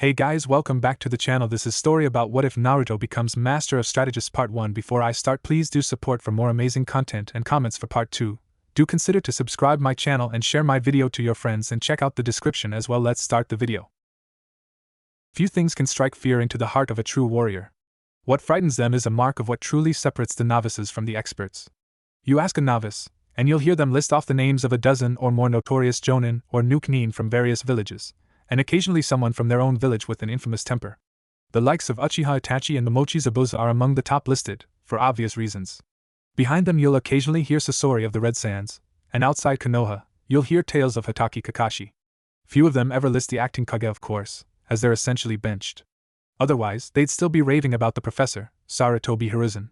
Hey guys, welcome back to the channel. This is story about what if Naruto becomes Master of Strategist Part 1. Before I start, please do support for more amazing content and comments for Part 2. Do consider to subscribe my channel and share my video to your friends and check out the description as well. Let's start the video. Few things can strike fear into the heart of a true warrior. What frightens them is a mark of what truly separates the novices from the experts. You ask a novice, and you'll hear them list off the names of a dozen or more notorious jonin or nukenin from various villages, and occasionally someone from their own village with an infamous temper. The likes of Uchiha Itachi and Momochi Zabuza are among the top listed, for obvious reasons. Behind them you'll occasionally hear Sasori of the Red Sands, and outside Konoha, you'll hear tales of Hitaki Kakashi. Few of them ever list the acting Kage, of course, as they're essentially benched. Otherwise, they'd still be raving about the professor, Sarutobi Hiruzen.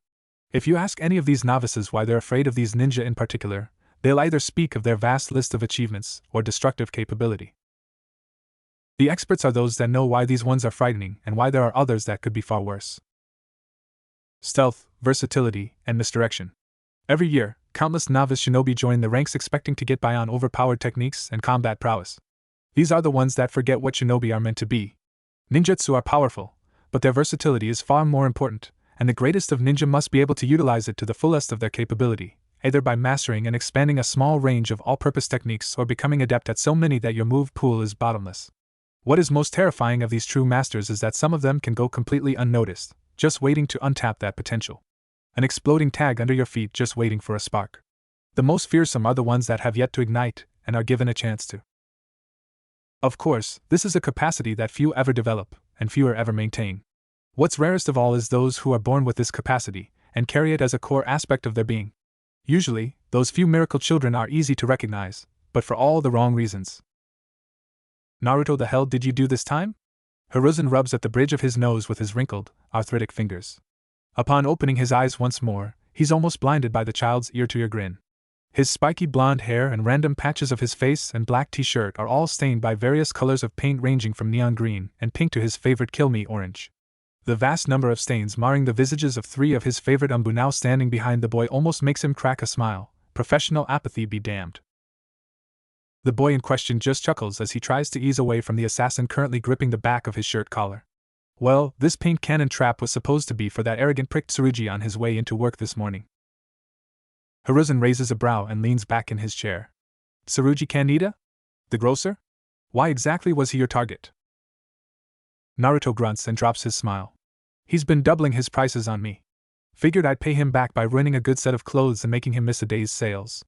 If you ask any of these novices why they're afraid of these ninja in particular, they'll either speak of their vast list of achievements or destructive capability. The experts are those that know why these ones are frightening and why there are others that could be far worse. Stealth, versatility, and misdirection. Every year, countless novice shinobi join the ranks expecting to get by on overpowered techniques and combat prowess. These are the ones that forget what shinobi are meant to be. Ninjutsu are powerful, but their versatility is far more important, and the greatest of ninja must be able to utilize it to the fullest of their capability, either by mastering and expanding a small range of all-purpose techniques or becoming adept at so many that your move pool is bottomless. What is most terrifying of these true masters is that some of them can go completely unnoticed, just waiting to untap that potential. An exploding tag under your feet just waiting for a spark. The most fearsome are the ones that have yet to ignite and are given a chance to. Of course, this is a capacity that few ever develop, and fewer ever maintain. What's rarest of all is those who are born with this capacity, and carry it as a core aspect of their being. Usually, those few miracle children are easy to recognize, but for all the wrong reasons. Naruto, the hell did you do this time? Hiruzen rubs at the bridge of his nose with his wrinkled, arthritic fingers. Upon opening his eyes once more, he's almost blinded by the child's ear-to-ear grin. His spiky blonde hair and random patches of his face and black t-shirt are all stained by various colors of paint ranging from neon green and pink to his favorite kill me orange. The vast number of stains marring the visages of three of his favorite Umbu now standing behind the boy almost makes him crack a smile. Professional apathy be damned. The boy in question just chuckles as he tries to ease away from the assassin currently gripping the back of his shirt collar. Well, this paint cannon trap was supposed to be for that arrogant prick Tsurugi on his way into work this morning. Hiruzen raises a brow and leans back in his chair. Tsurugi Kaneda? The grocer? Why exactly was he your target? Naruto grunts and drops his smile. He's been doubling his prices on me. Figured I'd pay him back by ruining a good set of clothes and making him miss a day's sales.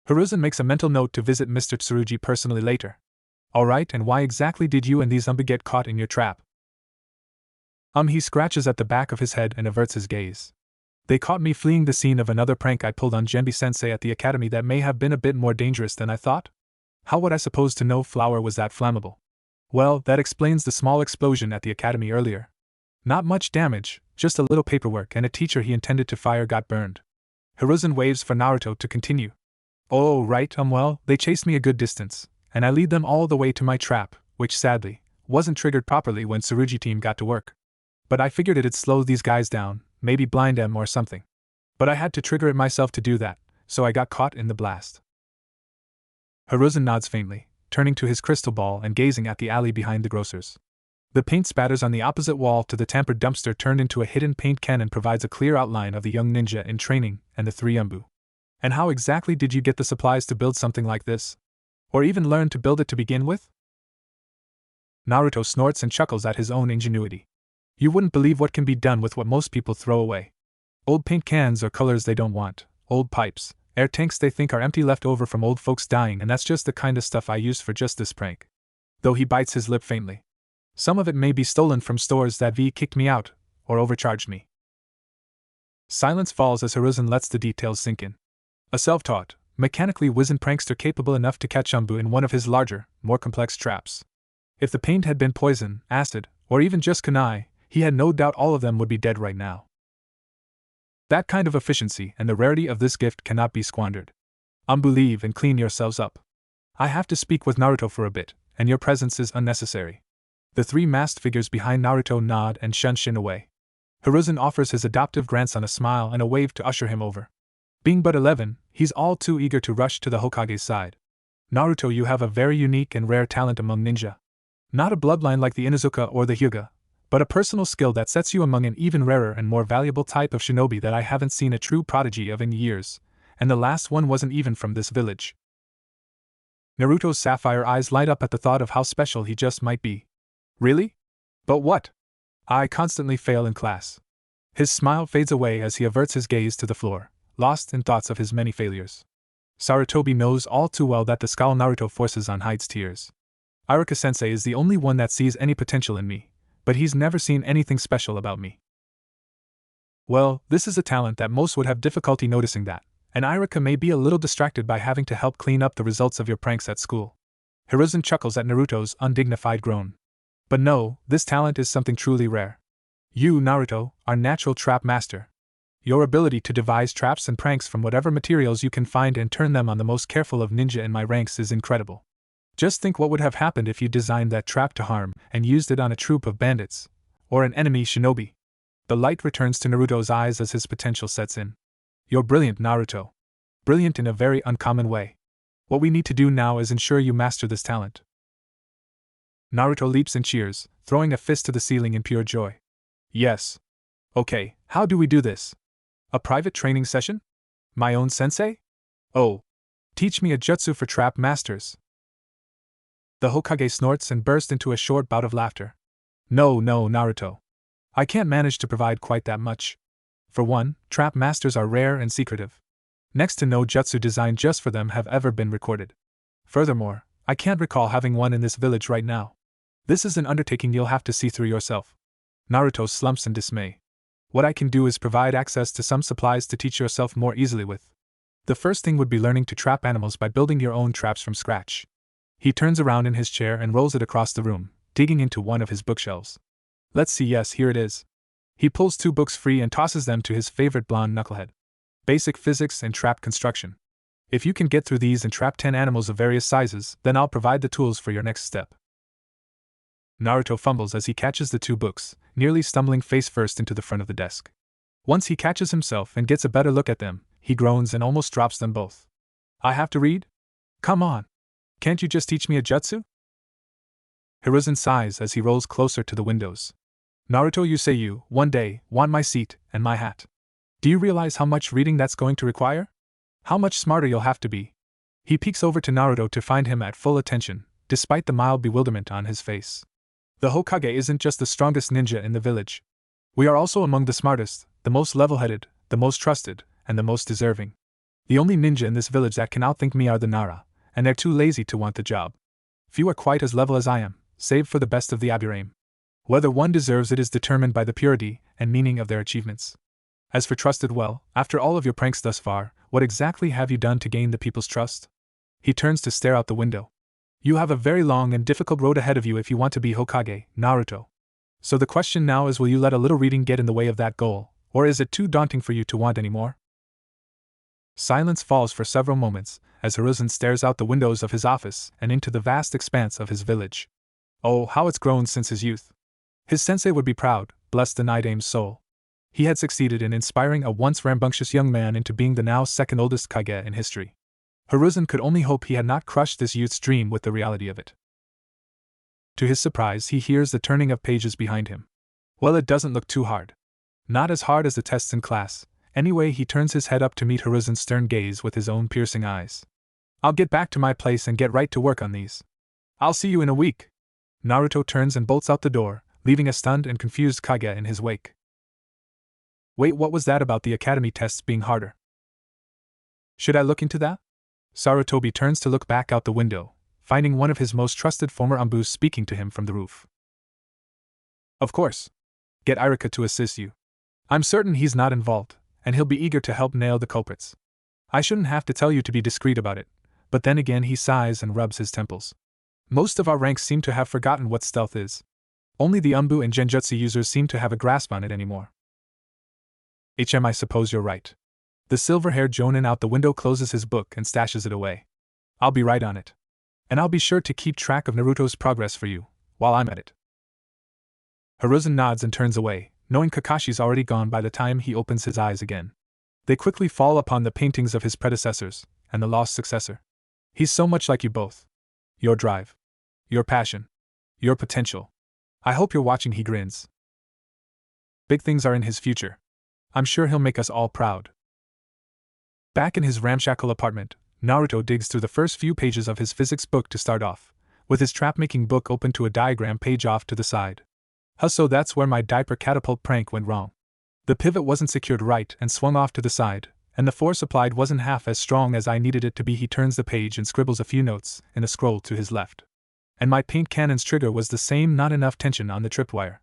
Hiruzen makes a mental note to visit Mr. Tsurugi personally later. Alright, and why exactly did you and these Umbu get caught in your trap? He scratches at the back of his head and averts his gaze. They caught me fleeing the scene of another prank I pulled on Genbi-sensei at the academy that may have been a bit more dangerous than I thought. How would I suppose to know flour was that flammable? Well, that explains the small explosion at the academy earlier. Not much damage, just a little paperwork, and a teacher he intended to fire got burned. Hiruzen waves for Naruto to continue. Oh, right, well, they chased me a good distance, and I lead them all the way to my trap, which sadly, wasn't triggered properly when Tsurugi team got to work. But I figured it'd slow these guys down, maybe blind them or something. But I had to trigger it myself to do that, so I got caught in the blast. Hiruzen nods faintly, turning to his crystal ball and gazing at the alley behind the grocers. The paint spatters on the opposite wall to the tampered dumpster turned into a hidden paint cannon provides a clear outline of the young ninja in training and the three Umbu. And how exactly did you get the supplies to build something like this? Or even learn to build it to begin with? Naruto snorts and chuckles at his own ingenuity. You wouldn't believe what can be done with what most people throw away. Old paint cans or colors they don't want, old pipes, air tanks they think are empty left over from old folks dying, and that's just the kind of stuff I used for just this prank. Though he bites his lip faintly. Some of it may be stolen from stores that kicked me out, or overcharged me. Silence falls as Hiruzen lets the details sink in. A self-taught, mechanically wizened prankster capable enough to catch Umbu in one of his larger, more complex traps. If the paint had been poison, acid, or even just kunai, he had no doubt all of them would be dead right now. That kind of efficiency and the rarity of this gift cannot be squandered. Umbu, leave and clean yourselves up. I have to speak with Naruto for a bit, and your presence is unnecessary. The three masked figures behind Naruto nod and shun away. Hiruzen offers his adoptive grandson a smile and a wave to usher him over. Being but 11, he's all too eager to rush to the Hokage's side. Naruto, you have a very unique and rare talent among ninja. Not a bloodline like the Inuzuka or the Hyuga, but a personal skill that sets you among an even rarer and more valuable type of shinobi that I haven't seen a true prodigy of in years, and the last one wasn't even from this village. Naruto's sapphire eyes light up at the thought of how special he just might be. Really? But what? I constantly fail in class. His smile fades away as he averts his gaze to the floor, lost in thoughts of his many failures. Sarutobi knows all too well that the scowl Naruto forces on hides tears. Iruka-sensei is the only one that sees any potential in me, but he's never seen anything special about me. Well, this is a talent that most would have difficulty noticing that, and Iruka may be a little distracted by having to help clean up the results of your pranks at school. Hiruzen chuckles at Naruto's undignified groan. But no, this talent is something truly rare. You, Naruto, are natural trap master. Your ability to devise traps and pranks from whatever materials you can find and turn them on the most careful of ninja in my ranks is incredible. Just think what would have happened if you designed that trap to harm and used it on a troop of bandits, or an enemy shinobi. The light returns to Naruto's eyes as his potential sets in. You're brilliant, Naruto. Brilliant in a very uncommon way. What we need to do now is ensure you master this talent. Naruto leaps and cheers, throwing a fist to the ceiling in pure joy. Yes. Okay, how do we do this? A private training session? My own sensei? Oh. Teach me a jutsu for trap masters. The Hokage snorts and bursts into a short bout of laughter. No, Naruto. I can't manage to provide quite that much. For one, trap masters are rare and secretive. Next to no jutsu designed just for them have ever been recorded. Furthermore, I can't recall having one in this village right now. This is an undertaking you'll have to see through yourself. Naruto slumps in dismay. What I can do is provide access to some supplies to teach yourself more easily with. The first thing would be learning to trap animals by building your own traps from scratch. He turns around in his chair and rolls it across the room, digging into one of his bookshelves. Let's see, yes, here it is. He pulls 2 books free and tosses them to his favorite blonde knucklehead. Basic Physics and Trap Construction. If you can get through these and trap 10 animals of various sizes, then I'll provide the tools for your next step. Naruto fumbles as he catches the 2 books, nearly stumbling face first into the front of the desk. Once he catches himself and gets a better look at them, he groans and almost drops them both. I have to read? Come on. Can't you just teach me a jutsu? Hiruzen sighs as he rolls closer to the windows. Naruto, you say you, one day, want my seat and my hat. Do you realize how much reading that's going to require? How much smarter you'll have to be? He peeks over to Naruto to find him at full attention, despite the mild bewilderment on his face. The Hokage isn't just the strongest ninja in the village. We are also among the smartest, the most level-headed, the most trusted, and the most deserving. The only ninja in this village that can outthink me are the Nara, and they're too lazy to want the job. Few are quite as level as I am, save for the best of the Aburame. Whether one deserves it is determined by the purity and meaning of their achievements. As for trusted, well, after all of your pranks thus far, what exactly have you done to gain the people's trust? He turns to stare out the window. You have a very long and difficult road ahead of you if you want to be Hokage, Naruto. So the question now is, will you let a little reading get in the way of that goal, or is it too daunting for you to want any more? Silence falls for several moments, as Hiruzen stares out the windows of his office and into the vast expanse of his village. Oh, how it's grown since his youth. His sensei would be proud, bless the Nidame's soul. He had succeeded in inspiring a once rambunctious young man into being the now second oldest Kage in history. Hiruzen could only hope he had not crushed this youth's dream with the reality of it. To his surprise, he hears the turning of pages behind him. Well, it doesn't look too hard. Not as hard as the tests in class. Anyway, he turns his head up to meet Hiruzen's stern gaze with his own piercing eyes. I'll get back to my place and get right to work on these. I'll see you in a week. Naruto turns and bolts out the door, leaving a stunned and confused Kage in his wake. Wait, what was that about the academy tests being harder? Should I look into that? Sarutobi turns to look back out the window, finding one of his most trusted former Ambus speaking to him from the roof. Of course. Get Iruka to assist you. I'm certain he's not involved, and he'll be eager to help nail the culprits. I shouldn't have to tell you to be discreet about it, but then again he sighs and rubs his temples. Most of our ranks seem to have forgotten what stealth is. Only the Umbu and Genjutsu users seem to have a grasp on it anymore. I suppose you're right. The silver-haired Jonin out the window closes his book and stashes it away. I'll be right on it. And I'll be sure to keep track of Naruto's progress for you, while I'm at it. Hiruzen nods and turns away, knowing Kakashi's already gone by the time he opens his eyes again. They quickly fall upon the paintings of his predecessors, and the lost successor. He's so much like you both. Your drive. Your passion. Your potential. I hope you're watching, he grins. Big things are in his future. I'm sure he'll make us all proud. Back in his ramshackle apartment, Naruto digs through the first few pages of his physics book to start off, with his trap-making book open to a diagram page off to the side. So that's where my diaper catapult prank went wrong. The pivot wasn't secured right and swung off to the side, and the force applied wasn't half as strong as I needed it to be. He turns the page and scribbles a few notes in a scroll to his left. And my paint cannon's trigger was the same, not enough tension on the tripwire.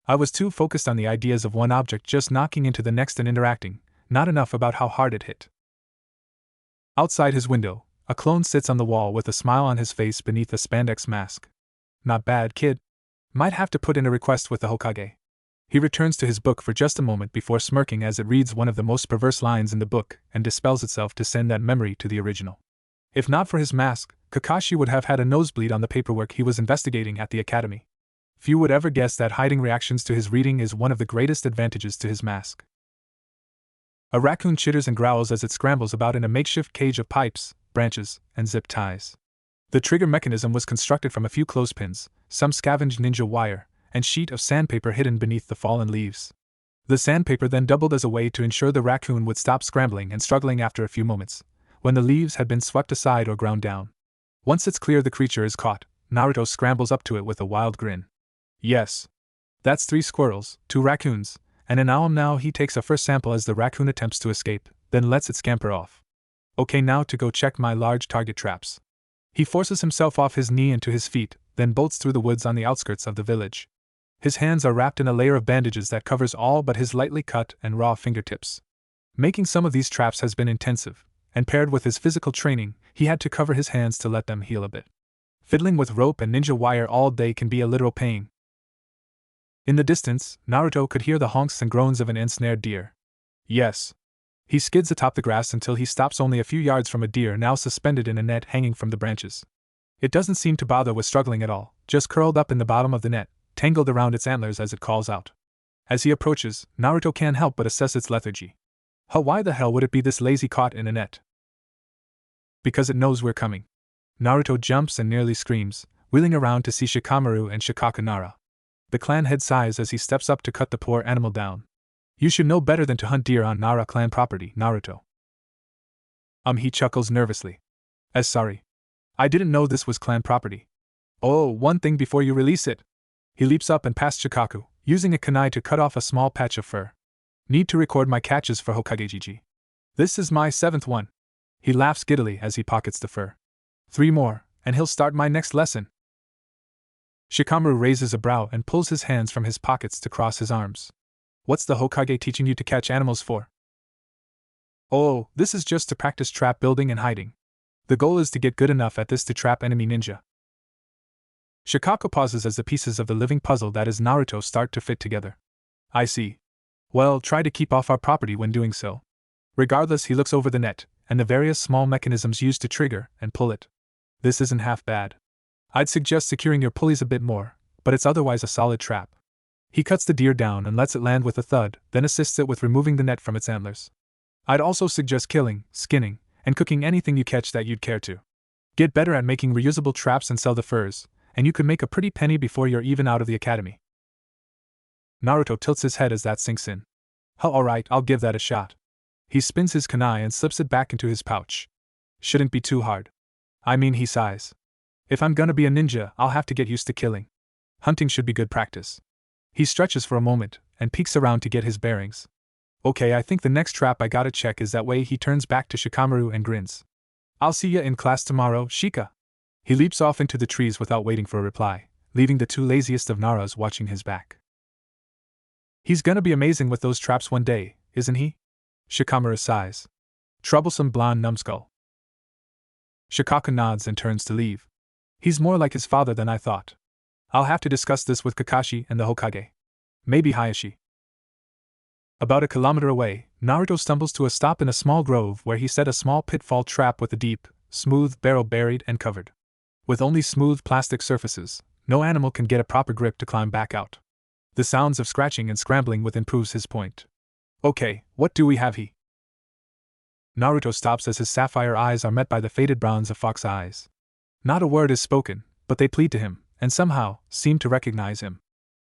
I was too focused on the ideas of one object just knocking into the next and interacting, not enough about how hard it hit. Outside his window, a clone sits on the wall with a smile on his face beneath a spandex mask. Not bad, kid. Might have to put in a request with the Hokage. He returns to his book for just a moment before smirking as it reads one of the most perverse lines in the book and dispels itself to send that memory to the original. If not for his mask, Kakashi would have had a nosebleed on the paperwork he was investigating at the academy. Few would ever guess that hiding reactions to his reading is one of the greatest advantages to his mask. A raccoon chitters and growls as it scrambles about in a makeshift cage of pipes, branches, and zip ties. The trigger mechanism was constructed from a few clothespins, some scavenged ninja wire, and sheet of sandpaper hidden beneath the fallen leaves. The sandpaper then doubled as a way to ensure the raccoon would stop scrambling and struggling after a few moments, when the leaves had been swept aside or ground down. Once it's clear the creature is caught, Naruto scrambles up to it with a wild grin. Yes. That's 3 squirrels, 2 raccoons, and an owl. Now he takes a first sample as the raccoon attempts to escape, then lets it scamper off. Okay, now to go check my large target traps. He forces himself off his knee and to his feet, then bolts through the woods on the outskirts of the village. His hands are wrapped in a layer of bandages that covers all but his lightly cut and raw fingertips. Making some of these traps has been intensive, and paired with his physical training, he had to cover his hands to let them heal a bit. Fiddling with rope and ninja wire all day can be a literal pain. In the distance, Naruto could hear the honks and groans of an ensnared deer. Yes. He skids atop the grass until he stops only a few yards from a deer now suspended in a net hanging from the branches. It doesn't seem to bother with struggling at all, just curled up in the bottom of the net, tangled around its antlers as it calls out. As he approaches, Naruto can't help but assess its lethargy. Why the hell would it be this lazy caught in a net? Because it knows we're coming. Naruto jumps and nearly screams, wheeling around to see Shikamaru and Shikaku Nara. The clan head sighs as he steps up to cut the poor animal down. You should know better than to hunt deer on Nara clan property, Naruto. He chuckles nervously. Sorry. I didn't know this was clan property. Oh, one thing before you release it. He leaps up and past Shikaku, using a kunai to cut off a small patch of fur. Need to record my catches for Hokage. This is my 7th one. He laughs giddily as he pockets the fur. 3 more, and he'll start my next lesson. Shikamaru raises a brow and pulls his hands from his pockets to cross his arms. What's the Hokage teaching you to catch animals for? Oh, this is just to practice trap building and hiding. The goal is to get good enough at this to trap enemy ninja. Shikaku pauses as the pieces of the living puzzle that is Naruto start to fit together. I see. Well, try to keep off our property when doing so. Regardless, he looks over the net, and the various small mechanisms used to trigger and pull it. This isn't half bad. I'd suggest securing your pulleys a bit more, but it's otherwise a solid trap. He cuts the deer down and lets it land with a thud, then assists it with removing the net from its antlers. I'd also suggest killing, skinning, and cooking anything you catch that you'd care to. Get better at making reusable traps and sell the furs, and you could make a pretty penny before you're even out of the academy. Naruto tilts his head as that sinks in. Alright, I'll give that a shot. He spins his kunai and slips it back into his pouch. Shouldn't be too hard. He sighs. If I'm gonna be a ninja, I'll have to get used to killing. Hunting should be good practice. He stretches for a moment, and peeks around to get his bearings. Okay, I think the next trap I gotta check is that way. He turns back to Shikamaru and grins. I'll see ya in class tomorrow, Shika. He leaps off into the trees without waiting for a reply, leaving the 2 laziest of Naras watching his back. He's gonna be amazing with those traps one day, isn't he? Shikamaru sighs. Troublesome blonde numbskull. Shikaku nods and turns to leave. He's more like his father than I thought. I'll have to discuss this with Kakashi and the Hokage. Maybe Hayashi. About a kilometer away, Naruto stumbles to a stop in a small grove where he set a small pitfall trap with a deep, smooth barrel buried and covered. With only smooth plastic surfaces, no animal can get a proper grip to climb back out. The sounds of scratching and scrambling within proves his point. Okay, what do we have here? Naruto stops as his sapphire eyes are met by the faded browns of fox eyes. Not a word is spoken, but they plead to him, and somehow, seem to recognize him.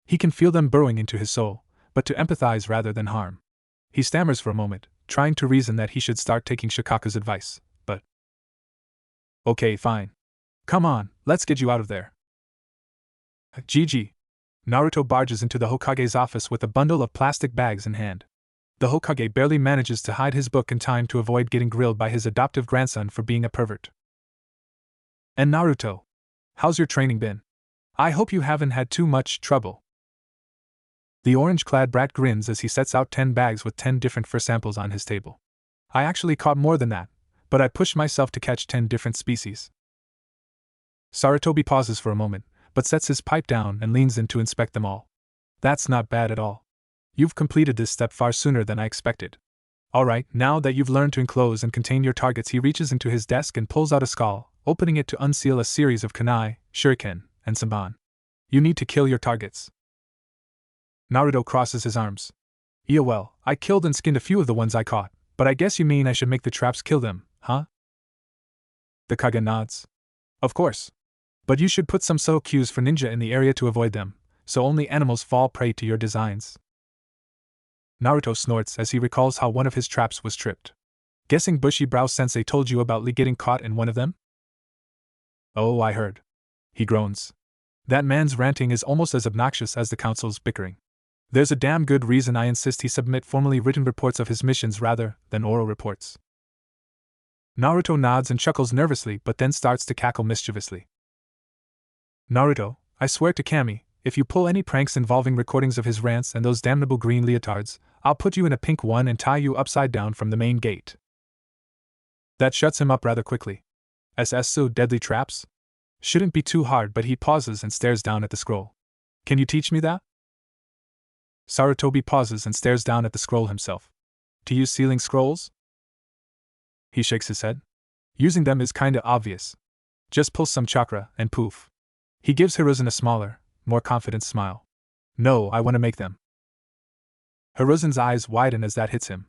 He can feel them burrowing into his soul, but to empathize rather than harm. He stammers for a moment, trying to reason that he should start taking Shikaka's advice, but... Okay, fine. Come on, let's get you out of there. Gigi. Naruto barges into the Hokage's office with a bundle of plastic bags in hand. The Hokage barely manages to hide his book in time to avoid getting grilled by his adoptive grandson for being a pervert. And Naruto, how's your training been? I hope you haven't had too much trouble. The orange-clad brat grins as he sets out 10 bags with 10 different fur samples on his table. I actually caught more than that, but I pushed myself to catch 10 different species. Sarutobi pauses for a moment, but sets his pipe down and leans in to inspect them all. That's not bad at all. You've completed this step far sooner than I expected. Alright, now that you've learned to enclose and contain your targets, he reaches into his desk and pulls out a skull, opening it to unseal a series of kunai, shuriken, and senbon. You need to kill your targets. Naruto crosses his arms. Yeah, well, I killed and skinned a few of the ones I caught, but I guess you mean I should make the traps kill them, huh? The Kage nods. Of course. But you should put some subtle cues for ninja in the area to avoid them, so only animals fall prey to your designs. Naruto snorts as he recalls how one of his traps was tripped. Guessing Bushy-Brow-sensei told you about Lee getting caught in one of them? Oh, I heard. He groans. That man's ranting is almost as obnoxious as the council's bickering. There's a damn good reason I insist he submit formally written reports of his missions rather than oral reports. Naruto nods and chuckles nervously but then starts to cackle mischievously. Naruto, I swear to Kami, if you pull any pranks involving recordings of his rants and those damnable green leotards, I'll put you in a pink one and tie you upside down from the main gate. That shuts him up rather quickly. So deadly traps? Shouldn't be too hard, but he pauses and stares down at the scroll. Can you teach me that? Sarutobi pauses and stares down at the scroll himself. To use sealing scrolls? He shakes his head. Using them is kinda obvious. Just pull some chakra, and poof. He gives Hiruzen a smaller, more confident smile. No, I want to make them. Hiruzen's eyes widen as that hits him.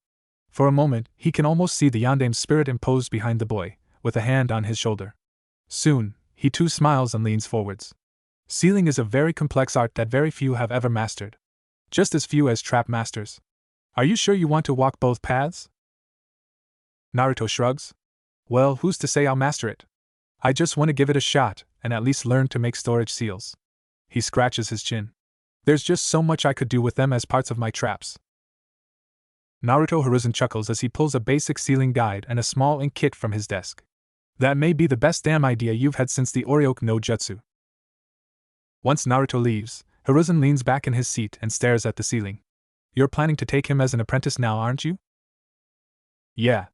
For a moment, he can almost see the Yondaime spirit imposed behind the boy, with a hand on his shoulder. Soon, he too smiles and leans forwards. Sealing is a very complex art that very few have ever mastered. Just as few as trap masters. Are you sure you want to walk both paths? Naruto shrugs. Well, who's to say I'll master it? I just want to give it a shot, and at least learn to make storage seals. He scratches his chin. There's just so much I could do with them as parts of my traps. Naruto Hiruzen chuckles as he pulls a basic sealing guide and a small ink kit from his desk. That may be the best damn idea you've had since the Oryoku no Jutsu. Once Naruto leaves, Hiruzen leans back in his seat and stares at the ceiling. You're planning to take him as an apprentice now, aren't you? Yeah.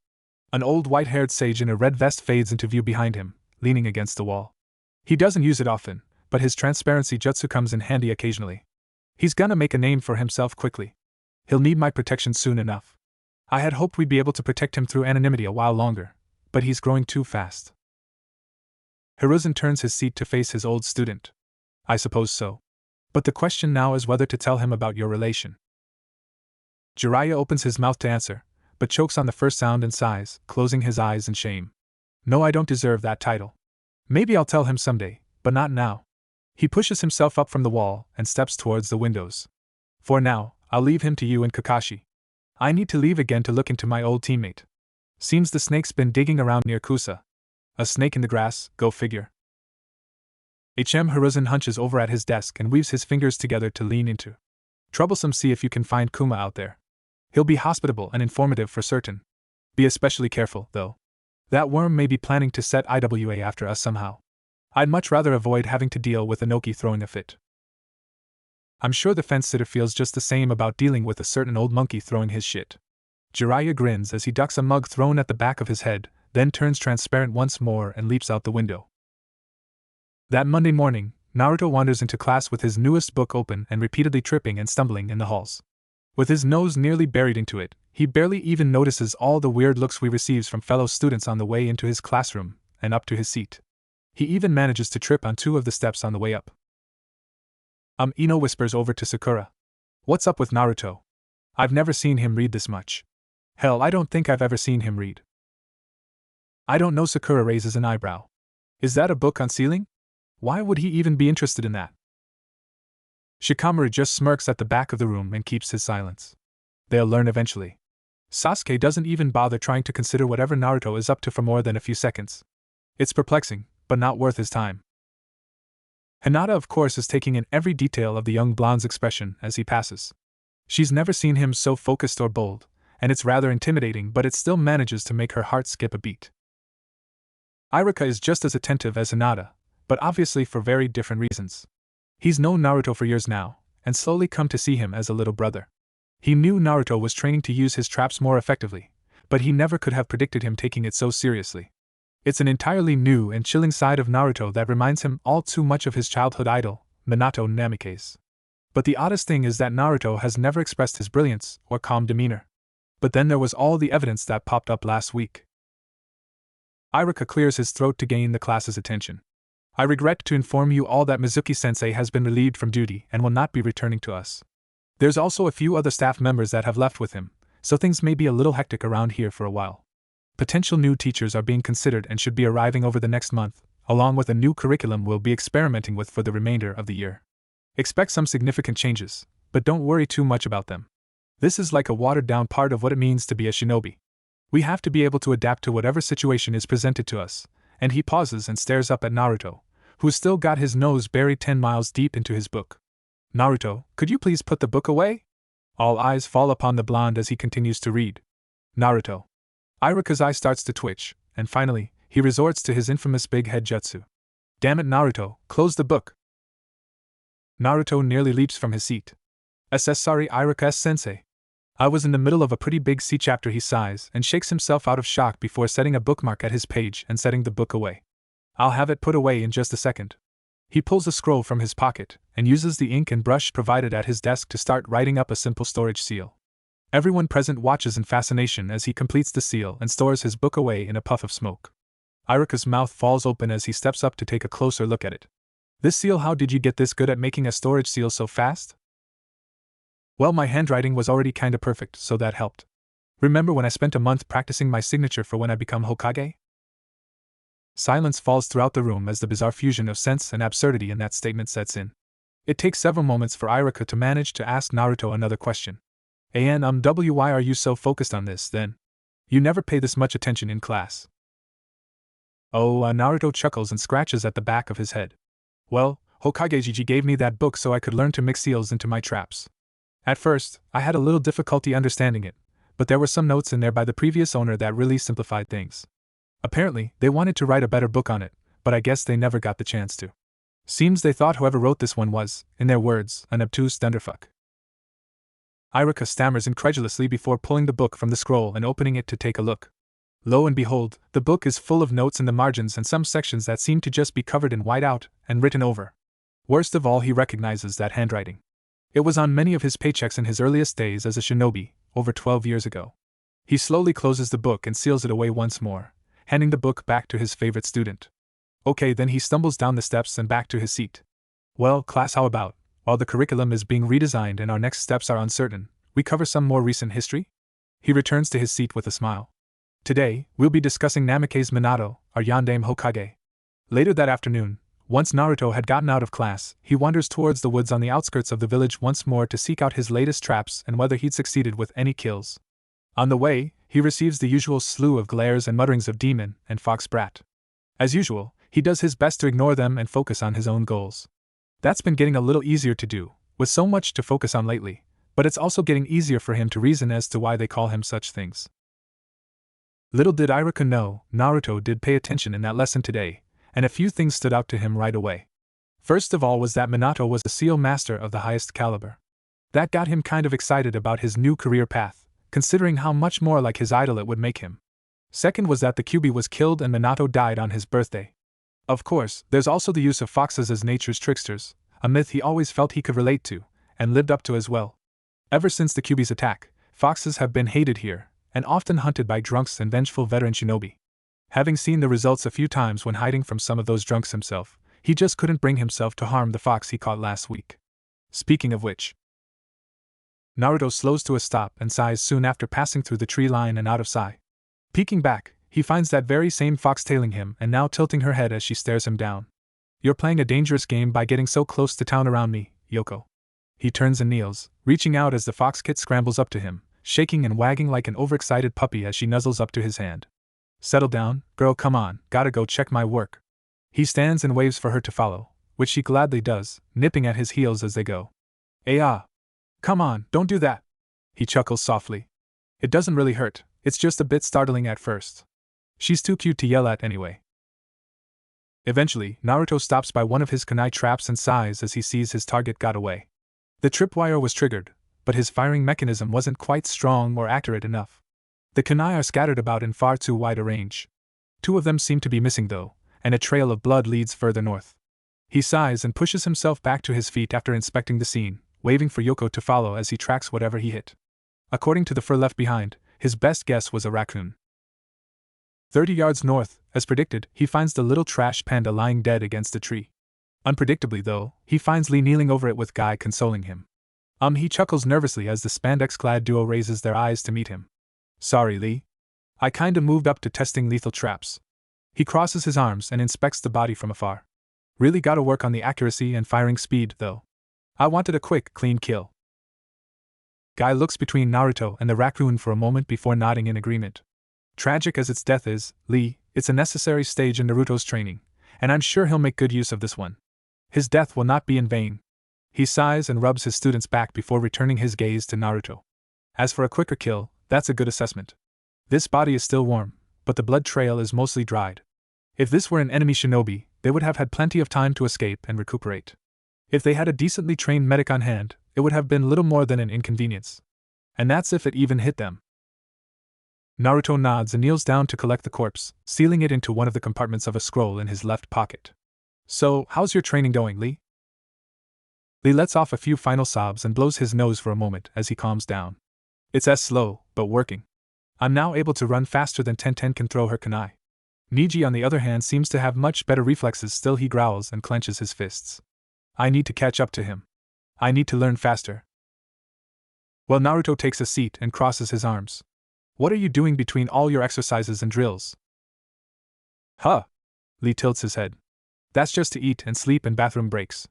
An old white-haired sage in a red vest fades into view behind him, leaning against the wall. He doesn't use it often, but his transparency jutsu comes in handy occasionally. He's gonna make a name for himself quickly. He'll need my protection soon enough. I had hoped we'd be able to protect him through anonymity a while longer, but he's growing too fast. Hiruzen turns his seat to face his old student. I suppose so. But the question now is whether to tell him about your relation. Jiraiya opens his mouth to answer, but chokes on the first sound and sighs, closing his eyes in shame. No, I don't deserve that title. Maybe I'll tell him someday, but not now. He pushes himself up from the wall and steps towards the windows. For now, I'll leave him to you and Kakashi. I need to leave again to look into my old teammate. Seems the snake's been digging around near Kusa. A snake in the grass, go figure. Hiruzen hunches over at his desk and weaves his fingers together to lean into. Troublesome, see if you can find Kuma out there. He'll be hospitable and informative for certain. Be especially careful, though. That worm may be planning to set IWA after us somehow. I'd much rather avoid having to deal with Inoki throwing a fit. I'm sure the fence-sitter feels just the same about dealing with a certain old monkey throwing his shit. Jiraiya grins as he ducks a mug thrown at the back of his head, then turns transparent once more and leaps out the window. That Monday morning, Naruto wanders into class with his newest book open and repeatedly tripping and stumbling in the halls. With his nose nearly buried into it, he barely even notices all the weird looks we receives from fellow students on the way into his classroom and up to his seat. He even manages to trip on 2 of the steps on the way up. Ino whispers over to Sakura. What's up with Naruto? I've never seen him read this much. Hell, I don't think I've ever seen him read. I don't know. Sakura raises an eyebrow. Is that a book on sealing? Why would he even be interested in that? Shikamaru just smirks at the back of the room and keeps his silence. They'll learn eventually. Sasuke doesn't even bother trying to consider whatever Naruto is up to for more than a few seconds. It's perplexing, but not worth his time. Hinata, of course, is taking in every detail of the young blonde's expression as he passes. She's never seen him so focused or bold, and it's rather intimidating, but it still manages to make her heart skip a beat. Iruka is just as attentive as Hinata, but obviously for very different reasons. He's known Naruto for years now, and slowly come to see him as a little brother. He knew Naruto was training to use his traps more effectively, but he never could have predicted him taking it so seriously. It's an entirely new and chilling side of Naruto that reminds him all too much of his childhood idol, Minato Namikaze. But the oddest thing is that Naruto has never expressed his brilliance or calm demeanor. But then there was all the evidence that popped up last week. Iruka clears his throat to gain the class's attention. I regret to inform you all that Mizuki-sensei has been relieved from duty and will not be returning to us. There's also a few other staff members that have left with him, so things may be a little hectic around here for a while. Potential new teachers are being considered and should be arriving over the next month, along with a new curriculum we'll be experimenting with for the remainder of the year. Expect some significant changes, but don't worry too much about them. This is like a watered-down part of what it means to be a shinobi. We have to be able to adapt to whatever situation is presented to us, and he pauses and stares up at Naruto, who's still got his nose buried 10 miles deep into his book. Naruto, could you please put the book away? All eyes fall upon the blonde as he continues to read. Naruto. Iruka's eye starts to twitch, and finally, he resorts to his infamous big head jutsu. Damn it, Naruto, close the book. Naruto nearly leaps from his seat. Sorry, Iruka-sensei. I was in the middle of a pretty big sea chapter, he sighs and shakes himself out of shock before setting a bookmark at his page and setting the book away. I'll have it put away in just a second. He pulls a scroll from his pocket and uses the ink and brush provided at his desk to start writing up a simple storage seal. Everyone present watches in fascination as he completes the seal and stores his book away in a puff of smoke. Iruka's mouth falls open as he steps up to take a closer look at it. This seal, how did you get this good at making a storage seal so fast? Well, my handwriting was already kinda perfect, so that helped. Remember when I spent a month practicing my signature for when I become Hokage? Silence falls throughout the room as the bizarre fusion of sense and absurdity in that statement sets in. It takes several moments for Iruka to manage to ask Naruto another question. Why are you so focused on this, then? You never pay this much attention in class. Naruto chuckles and scratches at the back of his head. Well, Hokage gave me that book so I could learn to mix seals into my traps. At first, I had a little difficulty understanding it, but there were some notes in there by the previous owner that really simplified things. Apparently, they wanted to write a better book on it, but I guess they never got the chance to. Seems they thought whoever wrote this one was, in their words, an obtuse dunderfuck. Iruka stammers incredulously before pulling the book from the scroll and opening it to take a look. Lo and behold, the book is full of notes in the margins and some sections that seem to just be covered in whiteout and written over. Worst of all, he recognizes that handwriting. It was on many of his paychecks in his earliest days as a shinobi, over 12 years ago. He slowly closes the book and seals it away once more, handing the book back to his favorite student. Okay, then he stumbles down the steps and back to his seat. Well, class, how about, while the curriculum is being redesigned and our next steps are uncertain, we cover some more recent history? He returns to his seat with a smile. Today, we'll be discussing Namikaze Minato, our Yondaime Hokage. Later that afternoon, once Naruto had gotten out of class, he wanders towards the woods on the outskirts of the village once more to seek out his latest traps and whether he'd succeeded with any kills. On the way, he receives the usual slew of glares and mutterings of demon and fox brat. As usual, he does his best to ignore them and focus on his own goals. That's been getting a little easier to do, with so much to focus on lately, but it's also getting easier for him to reason as to why they call him such things. Little did Iruka know, Naruto did pay attention in that lesson today, and a few things stood out to him right away. First of all was that Minato was a seal master of the highest caliber. That got him kind of excited about his new career path, considering how much more like his idol it would make him. Second was that the Kyuubi was killed and Minato died on his birthday. Of course, there's also the use of foxes as nature's tricksters, a myth he always felt he could relate to, and lived up to as well. Ever since the Kyuubi's attack, foxes have been hated here, and often hunted by drunks and vengeful veteran shinobi. Having seen the results a few times when hiding from some of those drunks himself, he just couldn't bring himself to harm the fox he caught last week. Speaking of which, Naruto slows to a stop and sighs soon after passing through the tree line and out of sight. Peeking back, he finds that very same fox tailing him and now tilting her head as she stares him down. You're playing a dangerous game by getting so close to town around me, Yoko. He turns and kneels, reaching out as the fox kit scrambles up to him, shaking and wagging like an overexcited puppy as she nuzzles up to his hand. Settle down, girl, come on, gotta go check my work. He stands and waves for her to follow, which she gladly does, nipping at his heels as they go. Come on, don't do that. He chuckles softly. It doesn't really hurt, it's just a bit startling at first. She's too cute to yell at anyway. Eventually, Naruto stops by one of his kunai traps and sighs as he sees his target got away. The tripwire was triggered, but his firing mechanism wasn't quite strong or accurate enough. The kunai are scattered about in far too wide a range. 2 of them seem to be missing though, and a trail of blood leads further north. He sighs and pushes himself back to his feet after inspecting the scene, waving for Yoko to follow as he tracks whatever he hit. According to the fur left behind, his best guess was a raccoon. 30 yards north, as predicted, he finds the little trash panda lying dead against a tree. Unpredictably though, he finds Lee kneeling over it with Guy consoling him. He chuckles nervously as the spandex-clad duo raises their eyes to meet him. Sorry, Lee. I kinda moved up to testing lethal traps. He crosses his arms and inspects the body from afar. Really gotta work on the accuracy and firing speed, though. I wanted a quick, clean kill. Guy looks between Naruto and the raccoon for a moment before nodding in agreement. Tragic as its death is, Lee, it's a necessary stage in Naruto's training, and I'm sure he'll make good use of this one. His death will not be in vain. He sighs and rubs his student's back before returning his gaze to Naruto. As for a quicker kill, that's a good assessment. This body is still warm, but the blood trail is mostly dried. If this were an enemy shinobi, they would have had plenty of time to escape and recuperate. If they had a decently trained medic on hand, it would have been little more than an inconvenience. And that's if it even hit them. Naruto nods and kneels down to collect the corpse, sealing it into one of the compartments of a scroll in his left pocket. So, how's your training going, Lee? Lee lets off a few final sobs and blows his nose for a moment as he calms down. It's slow, but working. I'm now able to run faster than Tenten can throw her kunai. Niji, on the other hand, seems to have much better reflexes. Still, he growls and clenches his fists. I need to catch up to him. I need to learn faster. Well, Naruto takes a seat and crosses his arms. What are you doing between all your exercises and drills? Huh? Lee tilts his head. That's just to eat and sleep and bathroom breaks.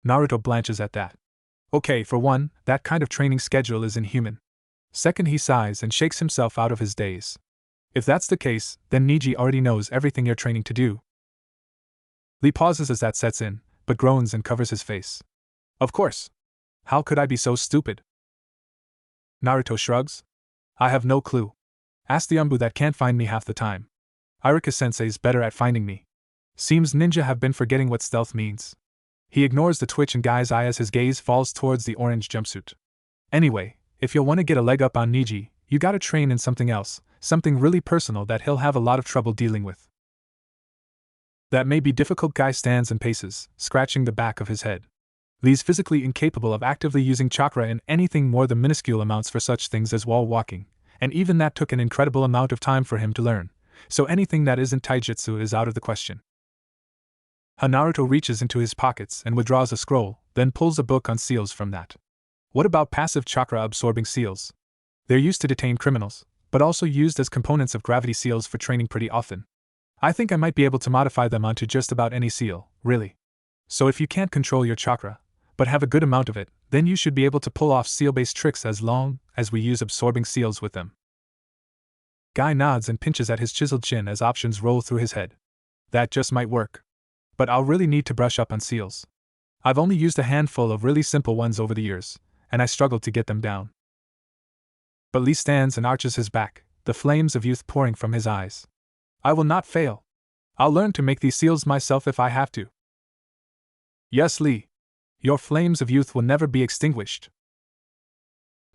Naruto blanches at that. Okay, for one, that kind of training schedule is inhuman. Second, he sighs and shakes himself out of his daze. If that's the case, then Niji already knows everything you're training to do. Lee pauses as that sets in, but groans and covers his face. Of course. How could I be so stupid? Naruto shrugs. I have no clue. Ask the Umbu that can't find me half the time. Iruka-sensei's better at finding me. Seems ninja have been forgetting what stealth means. He ignores the twitch in Guy's eye as his gaze falls towards the orange jumpsuit. Anyway, if you'll want to get a leg up on Niji, you gotta train in something else, something really personal that he'll have a lot of trouble dealing with. That may be difficult. Guy stands and paces, scratching the back of his head. Lee's physically incapable of actively using chakra in anything more than minuscule amounts for such things as wall walking, and even that took an incredible amount of time for him to learn, so anything that isn't taijutsu is out of the question. Naruto reaches into his pockets and withdraws a scroll, then pulls a book on seals from that. What about passive chakra-absorbing seals? They're used to detain criminals, but also used as components of gravity seals for training pretty often. I think I might be able to modify them onto just about any seal, really. So if you can't control your chakra, but have a good amount of it, then you should be able to pull off seal-based tricks as long as we use absorbing seals with them. Guy nods and pinches at his chiseled chin as options roll through his head. That just might work. But I'll really need to brush up on seals. I've only used a handful of really simple ones over the years, and I struggled to get them down. But Lee stands and arches his back, the flames of youth pouring from his eyes. I will not fail. I'll learn to make these seals myself if I have to. Yes, Lee. Your flames of youth will never be extinguished.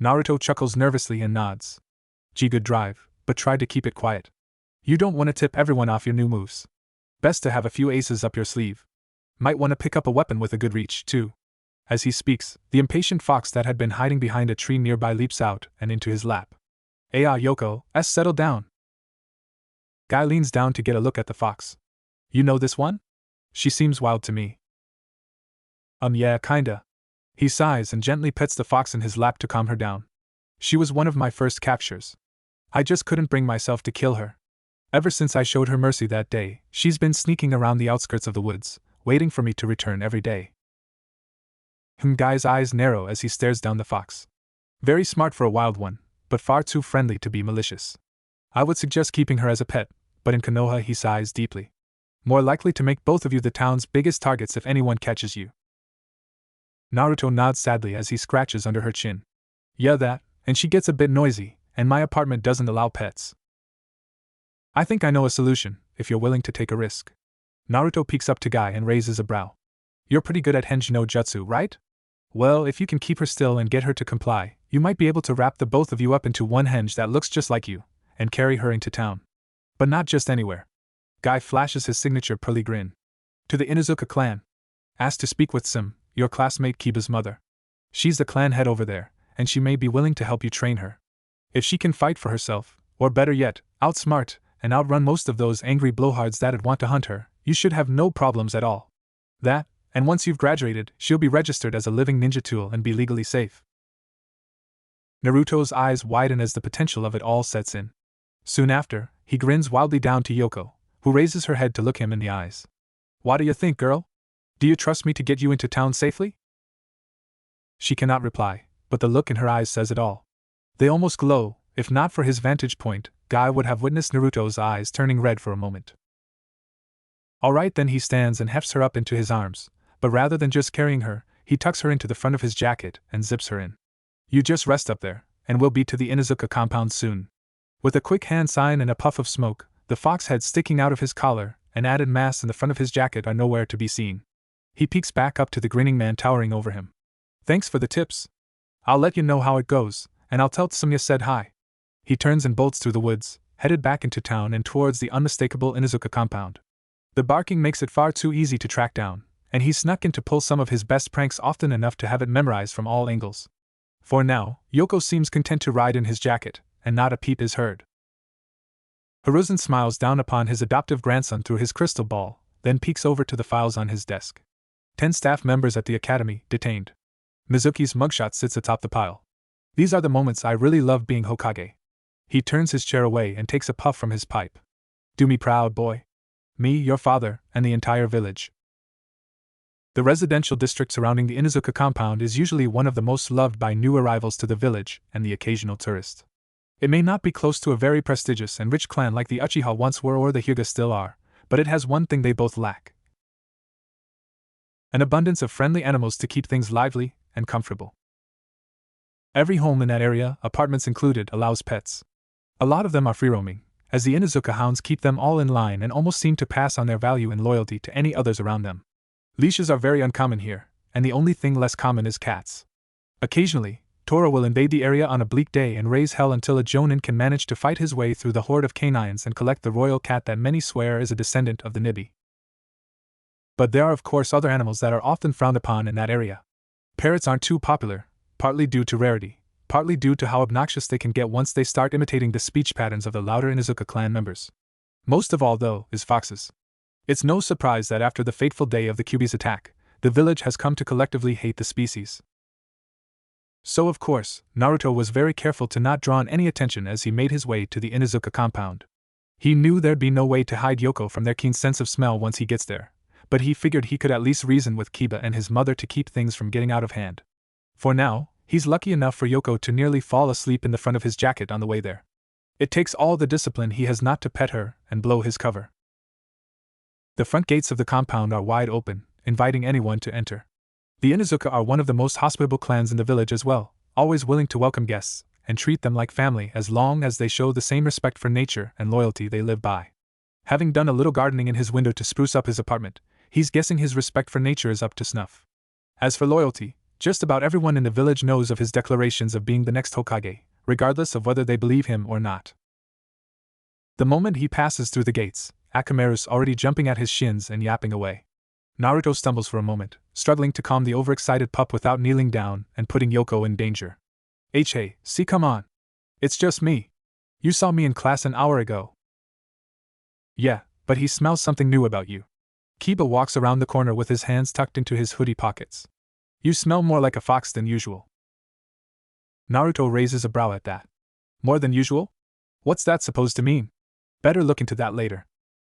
Naruto chuckles nervously and nods. Gee, good drive, but try to keep it quiet. You don't want to tip everyone off your new moves. Best to have a few aces up your sleeve. Might want to pick up a weapon with a good reach, too. As he speaks, the impatient fox that had been hiding behind a tree nearby leaps out and into his lap. Yoko, settle down. Guy leans down to get a look at the fox. You know this one? She seems wild to me. Yeah, kinda. He sighs and gently pets the fox in his lap to calm her down. She was one of my first captures. I just couldn't bring myself to kill her. Ever since I showed her mercy that day, she's been sneaking around the outskirts of the woods, waiting for me to return every day. Guy's eyes narrow as he stares down the fox. Very smart for a wild one, but far too friendly to be malicious. I would suggest keeping her as a pet, but in Konoha he sighs deeply. More likely to make both of you the town's biggest targets if anyone catches you. Naruto nods sadly as he scratches under her chin. Yeah, that, and she gets a bit noisy, and my apartment doesn't allow pets. I think I know a solution, if you're willing to take a risk. Naruto peeks up to Guy and raises a brow. You're pretty good at Henji no Jutsu, right? Well, if you can keep her still and get her to comply, you might be able to wrap the both of you up into one henge that looks just like you, and carry her into town. But not just anywhere. Guy flashes his signature pearly grin. To the Inuzuka clan. Asked to speak with Sim, your classmate Kiba's mother. She's the clan head over there, and she may be willing to help you train her. If she can fight for herself, or better yet, outsmart and outrun most of those angry blowhards that'd want to hunt her, you should have no problems at all. That, and once you've graduated, she'll be registered as a living ninja tool and be legally safe. Naruto's eyes widen as the potential of it all sets in. Soon after, he grins wildly down to Yoko, who raises her head to look him in the eyes. What do you think, girl? Do you trust me to get you into town safely? She cannot reply, but the look in her eyes says it all. They almost glow. If not for his vantage point, Guy would have witnessed Naruto's eyes turning red for a moment. Alright, then he stands and hefts her up into his arms, but rather than just carrying her, he tucks her into the front of his jacket and zips her in. You just rest up there, and we'll be to the Inuzuka compound soon. With a quick hand sign and a puff of smoke, the fox head sticking out of his collar and added mass in the front of his jacket are nowhere to be seen. He peeks back up to the grinning man towering over him. Thanks for the tips. I'll let you know how it goes, and I'll tell Tsumya said hi. He turns and bolts through the woods, headed back into town and towards the unmistakable Inuzuka compound. The barking makes it far too easy to track down, and he snuck in to pull some of his best pranks often enough to have it memorized from all angles. For now, Yoko seems content to ride in his jacket, and not a peep is heard. Hiruzen smiles down upon his adoptive grandson through his crystal ball, then peeks over to the files on his desk. 10 staff members at the academy, detained. Mizuki's mugshot sits atop the pile. These are the moments I really love being Hokage. He turns his chair away and takes a puff from his pipe. Do me proud, boy. Me, your father, and the entire village. The residential district surrounding the Inuzuka compound is usually one of the most loved by new arrivals to the village and the occasional tourist. It may not be close to a very prestigious and rich clan like the Uchiha once were or the Hyuga still are, but it has one thing they both lack: an abundance of friendly animals to keep things lively and comfortable. Every home in that area, apartments included, allows pets. A lot of them are free-roaming, as the Inuzuka hounds keep them all in line and almost seem to pass on their value and loyalty to any others around them. Leashes are very uncommon here, and the only thing less common is cats. Occasionally, Tora will invade the area on a bleak day and raise hell until a Jonin can manage to fight his way through the horde of canines and collect the royal cat that many swear is a descendant of the Nibi. But there are of course other animals that are often frowned upon in that area. Parrots aren't too popular, partly due to rarity, partly due to how obnoxious they can get once they start imitating the speech patterns of the louder Inuzuka clan members. Most of all, though, is foxes. It's no surprise that after the fateful day of the Kyuubi's attack, the village has come to collectively hate the species. So of course, Naruto was very careful to not draw any attention as he made his way to the Inuzuka compound. He knew there'd be no way to hide Yoko from their keen sense of smell once he gets there, but he figured he could at least reason with Kiba and his mother to keep things from getting out of hand. For now, he's lucky enough for Yoko to nearly fall asleep in the front of his jacket on the way there. It takes all the discipline he has not to pet her and blow his cover. The front gates of the compound are wide open, inviting anyone to enter. The Inuzuka are one of the most hospitable clans in the village as well, always willing to welcome guests and treat them like family as long as they show the same respect for nature and loyalty they live by. Having done a little gardening in his window to spruce up his apartment, he's guessing his respect for nature is up to snuff. As for loyalty, just about everyone in the village knows of his declarations of being the next Hokage, regardless of whether they believe him or not. The moment he passes through the gates, Akamaru's already jumping at his shins and yapping away. Naruto stumbles for a moment, struggling to calm the overexcited pup without kneeling down and putting Yoko in danger. Hey, see, come on. It's just me. You saw me in class an hour ago. Yeah, but he smells something new about you. Kiba walks around the corner with his hands tucked into his hoodie pockets. You smell more like a fox than usual. Naruto raises a brow at that. More than usual? What's that supposed to mean? Better look into that later.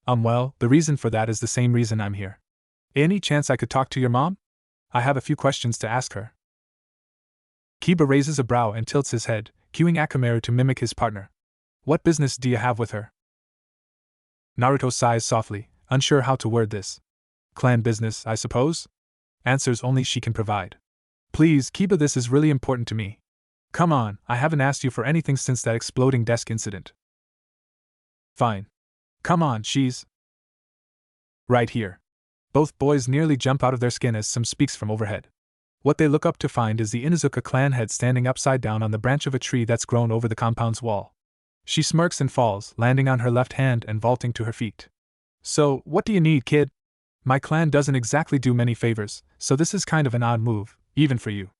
Well, the reason for that is the same reason I'm here. Any chance I could talk to your mom? I have a few questions to ask her. Kiba raises a brow and tilts his head, cueing Akamaru to mimic his partner. What business do you have with her? Naruto sighs softly, unsure how to word this. Clan business, I suppose? Answers only she can provide. Please, Kiba, this is really important to me. Come on, I haven't asked you for anything since that exploding desk incident. Fine. Come on, she's right here. Both boys nearly jump out of their skin as Sum speaks from overhead. What they look up to find is the Inuzuka clan head standing upside down on the branch of a tree that's grown over the compound's wall. She smirks and falls, landing on her left hand and vaulting to her feet. So, what do you need, kid? My clan doesn't exactly do many favors, so this is kind of an odd move, even for you.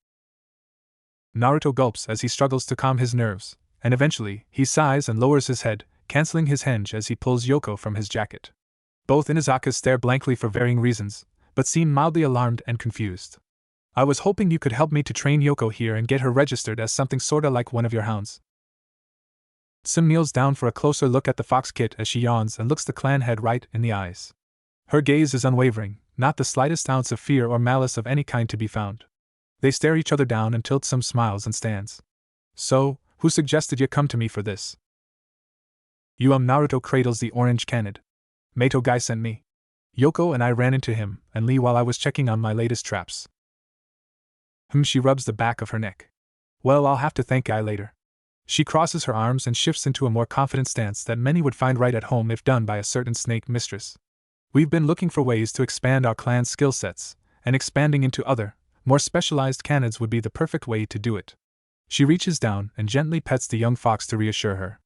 Naruto gulps as he struggles to calm his nerves, and eventually, he sighs and lowers his head, canceling his henge as he pulls Yoko from his jacket. Both Inuzukas stare blankly for varying reasons, but seem mildly alarmed and confused. I was hoping you could help me to train Yoko here and get her registered as something sorta like one of your hounds. Sim kneels down for a closer look at the fox kit as she yawns and looks the clan head right in the eyes. Her gaze is unwavering, not the slightest ounce of fear or malice of any kind to be found. They stare each other down until Sim smiles and stands. So, who suggested you come to me for this? Naruto cradles the orange canid. Mato guy sent me. Yoko and I ran into him and Lee while I was checking on my latest traps. She rubs the back of her neck. Well, I'll have to thank Guy later. She crosses her arms and shifts into a more confident stance that many would find right at home if done by a certain snake mistress. We've been looking for ways to expand our clan's skill sets, and expanding into other, more specialized canids would be the perfect way to do it. She reaches down and gently pets the young fox to reassure her.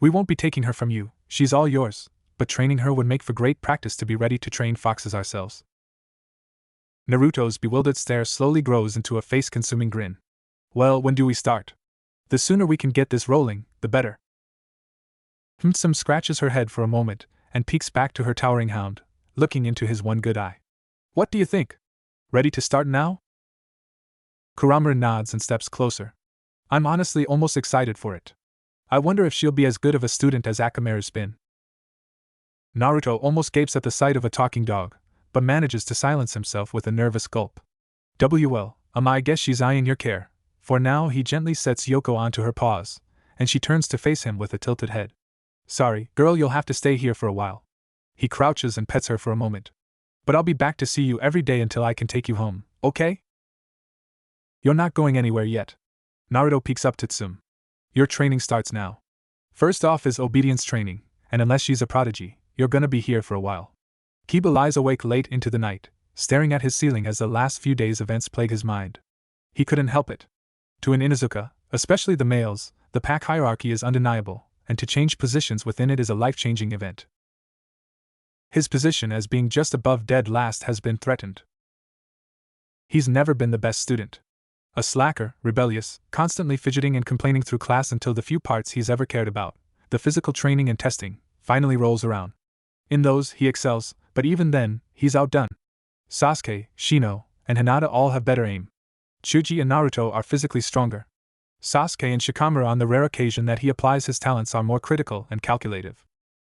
We won't be taking her from you, she's all yours, but training her would make for great practice to be ready to train foxes ourselves. Naruto's bewildered stare slowly grows into a face-consuming grin. Well, when do we start? The sooner we can get this rolling, the better. Sim scratches her head for a moment and peeks back to her towering hound, looking into his one good eye. What do you think? Ready to start now? Kuramaru nods and steps closer. I'm honestly almost excited for it. I wonder if she'll be as good of a student as Akamaru's been. Naruto almost gapes at the sight of a talking dog, but manages to silence himself with a nervous gulp. I guess she's eyeing your care. For now, he gently sets Yoko onto her paws, and she turns to face him with a tilted head. Sorry, girl, you'll have to stay here for a while. He crouches and pets her for a moment. But I'll be back to see you every day until I can take you home, okay? You're not going anywhere yet. Naruto peeks up to Tsum. Your training starts now. First off is obedience training, and unless she's a prodigy, you're gonna be here for a while. Kiba lies awake late into the night, staring at his ceiling as the last few days' events plague his mind. He couldn't help it. To an Inuzuka, especially the males, the pack hierarchy is undeniable, and to change positions within it is a life-changing event. His position as being just above dead last has been threatened. He's never been the best student. A slacker, rebellious, constantly fidgeting and complaining through class until the few parts he's ever cared about, the physical training and testing, finally rolls around. In those, he excels, but even then, he's outdone. Sasuke, Shino, and Hinata all have better aim. Chuji and Naruto are physically stronger. Sasuke and Shikamaru, on the rare occasion that he applies his talents, are more critical and calculative.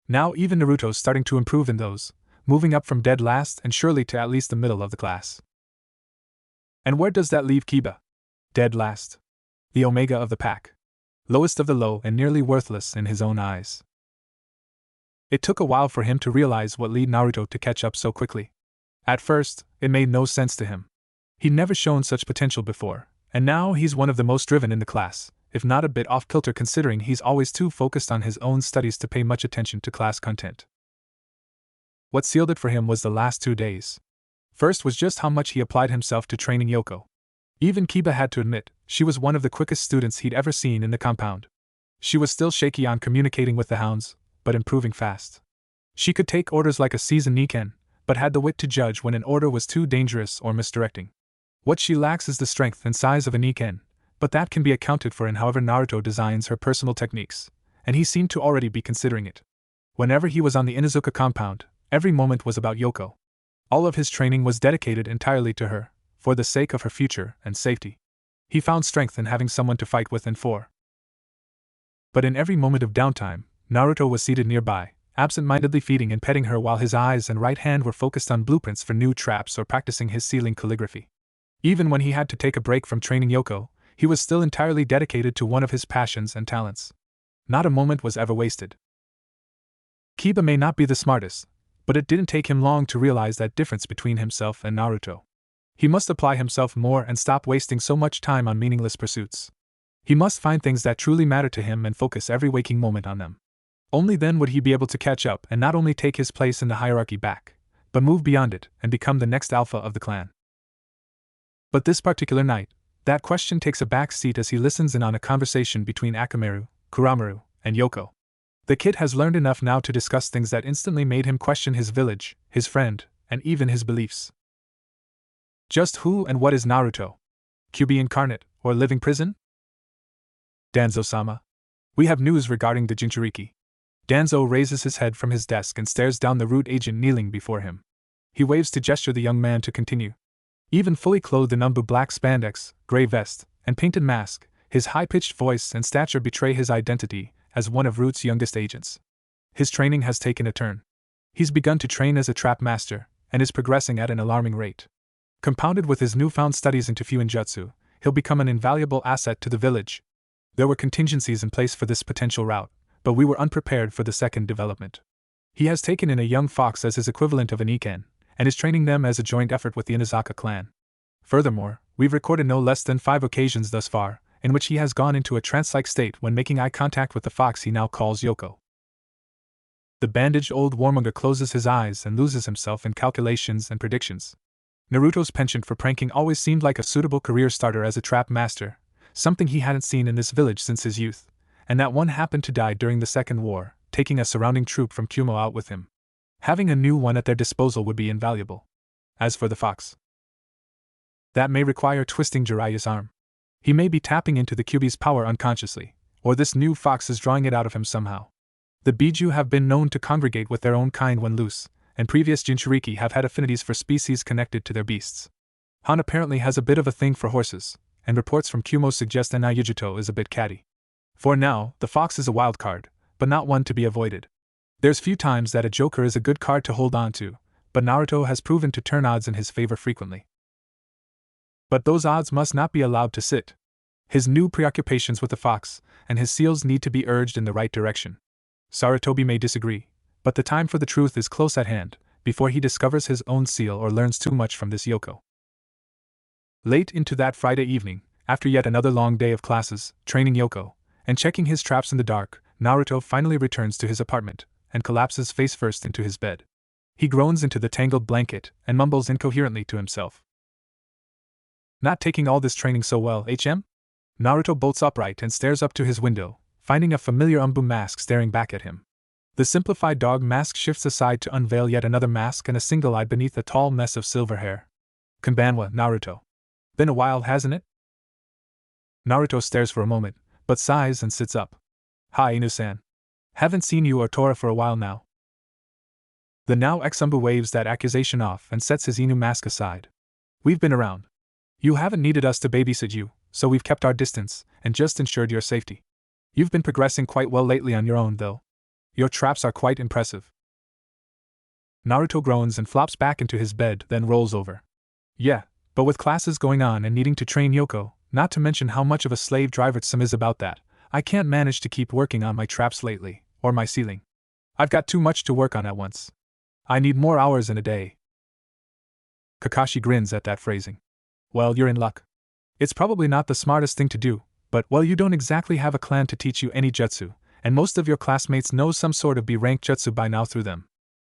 Now even Naruto's starting to improve in those, moving up from dead last and surely to at least the middle of the class. And where does that leave Kiba? Dead last. The omega of the pack. Lowest of the low and nearly worthless in his own eyes. It took a while for him to realize what led Naruto to catch up so quickly. At first, it made no sense to him. He'd never shown such potential before, and now he's one of the most driven in the class, if not a bit off-kilter considering he's always too focused on his own studies to pay much attention to class content. What sealed it for him was the last 2 days. First was just how much he applied himself to training Yoko. Even Kiba had to admit, she was one of the quickest students he'd ever seen in the compound. She was still shaky on communicating with the hounds, but improving fast. She could take orders like a seasoned Niken, but had the wit to judge when an order was too dangerous or misdirecting. What she lacks is the strength and size of a Niken, but that can be accounted for in however Naruto designs her personal techniques, and he seemed to already be considering it. Whenever he was on the Inuzuka compound, every moment was about Yoko. All of his training was dedicated entirely to her, for the sake of her future and safety. He found strength in having someone to fight with and for. But in every moment of downtime, Naruto was seated nearby, absent-mindedly feeding and petting her while his eyes and right hand were focused on blueprints for new traps or practicing his ceiling calligraphy. Even when he had to take a break from training Yoko, he was still entirely dedicated to one of his passions and talents. Not a moment was ever wasted. Kiba may not be the smartest, but it didn't take him long to realize that difference between himself and Naruto. He must apply himself more and stop wasting so much time on meaningless pursuits. He must find things that truly matter to him and focus every waking moment on them. Only then would he be able to catch up and not only take his place in the hierarchy back, but move beyond it and become the next alpha of the clan. But this particular night, that question takes a back seat as he listens in on a conversation between Akamaru, Kuramaru, and Yoko. The kid has learned enough now to discuss things that instantly made him question his village, his friend, and even his beliefs. Just who and what is Naruto? QB incarnate, or living prison? Danzo-sama. We have news regarding the Jinchuriki. Danzo raises his head from his desk and stares down the rude agent kneeling before him. He waves to gesture the young man to continue. Even fully clothed in umbu black spandex, gray vest, and painted mask, his high-pitched voice and stature betray his identity as one of Root's youngest agents. His training has taken a turn. He's begun to train as a trap master, and is progressing at an alarming rate. Compounded with his newfound studies into Fuinjutsu, he'll become an invaluable asset to the village. There were contingencies in place for this potential route, but we were unprepared for the second development. He has taken in a young fox as his equivalent of an Iken, and is training them as a joint effort with the Inazaka clan. Furthermore, we've recorded no less than 5 occasions thus far, in which he has gone into a trance-like state when making eye contact with the fox he now calls Yoko. The bandaged old warmonger closes his eyes and loses himself in calculations and predictions. Naruto's penchant for pranking always seemed like a suitable career starter as a trap master, something he hadn't seen in this village since his youth, and that one happened to die during the Second War, taking a surrounding troop from Kumo out with him. Having a new one at their disposal would be invaluable. As for the fox, that may require twisting Jiraiya's arm. He may be tapping into the Kyuubi's power unconsciously, or this new fox is drawing it out of him somehow. The Biju have been known to congregate with their own kind when loose, and previous Jinchuriki have had affinities for species connected to their beasts. Han apparently has a bit of a thing for horses, and reports from Kumo suggest that Naruto is a bit catty. For now, the fox is a wild card, but not one to be avoided. There's few times that a joker is a good card to hold on to, but Naruto has proven to turn odds in his favor frequently. But those odds must not be allowed to sit. His new preoccupations with the fox and his seals need to be urged in the right direction. Sarutobi may disagree, but the time for the truth is close at hand, before he discovers his own seal or learns too much from this Yoko. Late into that Friday evening, after yet another long day of classes, training Yoko, and checking his traps in the dark, Naruto finally returns to his apartment, and collapses face first into his bed. He groans into the tangled blanket, and mumbles incoherently to himself. Not taking all this training so well, HM? Naruto bolts upright and stares up to his window, finding a familiar umbu mask staring back at him. The simplified dog mask shifts aside to unveil yet another mask and a single eye beneath a tall mess of silver hair. Konbanwa, Naruto. Been a while, hasn't it? Naruto stares for a moment, but sighs and sits up. Hi, Inu-san. Haven't seen you or Tora for a while now. The now ex-umbu waves that accusation off and sets his Inu mask aside. We've been around. You haven't needed us to babysit you, so we've kept our distance and just ensured your safety. You've been progressing quite well lately on your own, though. Your traps are quite impressive. Naruto groans and flops back into his bed, then rolls over. Yeah, but with classes going on and needing to train Yoko, not to mention how much of a slave driver Tsum is about that, I can't manage to keep working on my traps lately, or my ceiling. I've got too much to work on at once. I need more hours in a day. Kakashi grins at that phrasing. Well, you're in luck. It's probably not the smartest thing to do, but, well, you don't exactly have a clan to teach you any jutsu, and most of your classmates know some sort of B-rank jutsu by now through them.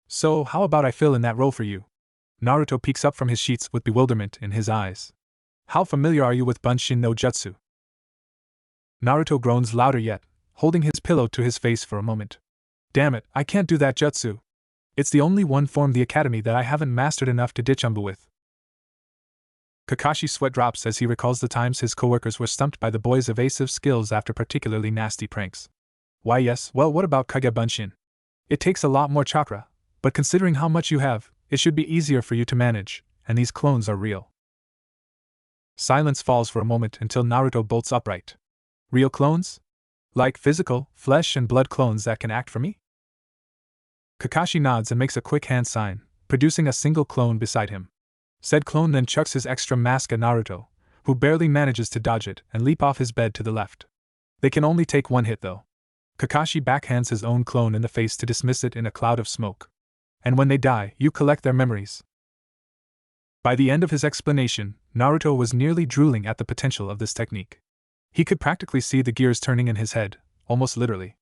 So, how about I fill in that role for you? Naruto peeks up from his sheets with bewilderment in his eyes. How familiar are you with Bunshin no Jutsu? Naruto groans louder yet, holding his pillow to his face for a moment. Damn it, I can't do that jutsu. It's the only one form the academy that I haven't mastered enough to ditch umbu with. Kakashi's sweat drops as he recalls the times his coworkers were stumped by the boy's evasive skills after particularly nasty pranks. Why yes, well, what about Kage Bunshin? It takes a lot more chakra, but considering how much you have, it should be easier for you to manage, and these clones are real. Silence falls for a moment until Naruto bolts upright. Real clones? Like physical, flesh and blood clones that can act for me? Kakashi nods and makes a quick hand sign, producing a single clone beside him. Said clone then chucks his extra mask at Naruto, who barely manages to dodge it and leap off his bed to the left. They can only take one hit though. Kakashi backhands his own clone in the face to dismiss it in a cloud of smoke. And when they die, you collect their memories. By the end of his explanation, Naruto was nearly drooling at the potential of this technique. He could practically see the gears turning in his head, almost literally.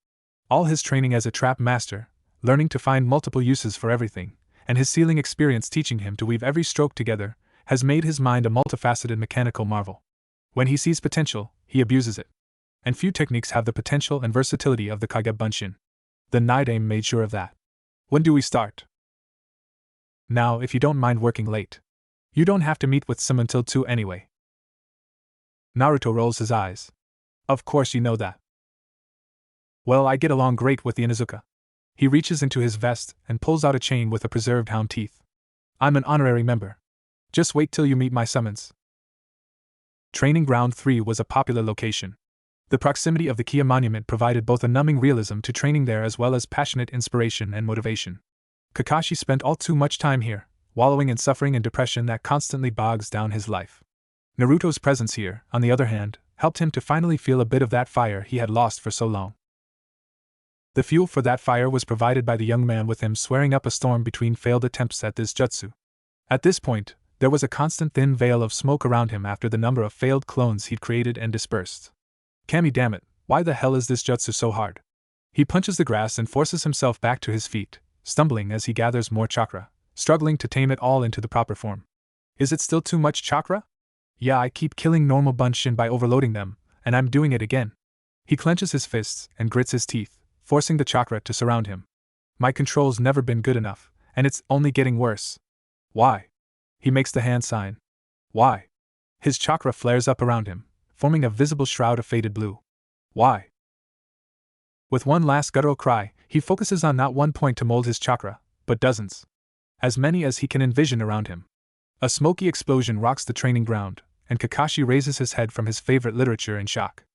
All his training as a trap master, learning to find multiple uses for everything, and his sealing experience teaching him to weave every stroke together, has made his mind a multifaceted mechanical marvel. When he sees potential, he abuses it. And few techniques have the potential and versatility of the Kage Bunshin. The Night Aim made sure of that. When do we start? Now, if you don't mind working late. You don't have to meet with Some until 2 anyway. Naruto rolls his eyes. Of course you know that. Well, I get along great with the Inuzuka. He reaches into his vest and pulls out a chain with a preserved hound teeth. I'm an honorary member. Just wait till you meet my summons. Training Ground 3 was a popular location. The proximity of the Kia Monument provided both a numbing realism to training there as well as passionate inspiration and motivation. Kakashi spent all too much time here, wallowing in suffering and depression that constantly bogs down his life. Naruto's presence here, on the other hand, helped him to finally feel a bit of that fire he had lost for so long. The fuel for that fire was provided by the young man with him swearing up a storm between failed attempts at this jutsu. At this point, there was a constant thin veil of smoke around him after the number of failed clones he'd created and dispersed. Kami, damn it, why the hell is this jutsu so hard? He punches the grass and forces himself back to his feet, stumbling as he gathers more chakra, struggling to tame it all into the proper form. Is it still too much chakra? Yeah, I keep killing normal Bunshin by overloading them, and I'm doing it again. He clenches his fists and grits his teeth, forcing the chakra to surround him. My control's never been good enough, and it's only getting worse. Why? He makes the hand sign. Why? His chakra flares up around him, forming a visible shroud of faded blue. Why? With one last guttural cry, he focuses on not one point to mold his chakra, but dozens. As many as he can envision around him. A smoky explosion rocks the training ground, and Kakashi raises his head from his favorite literature in shock.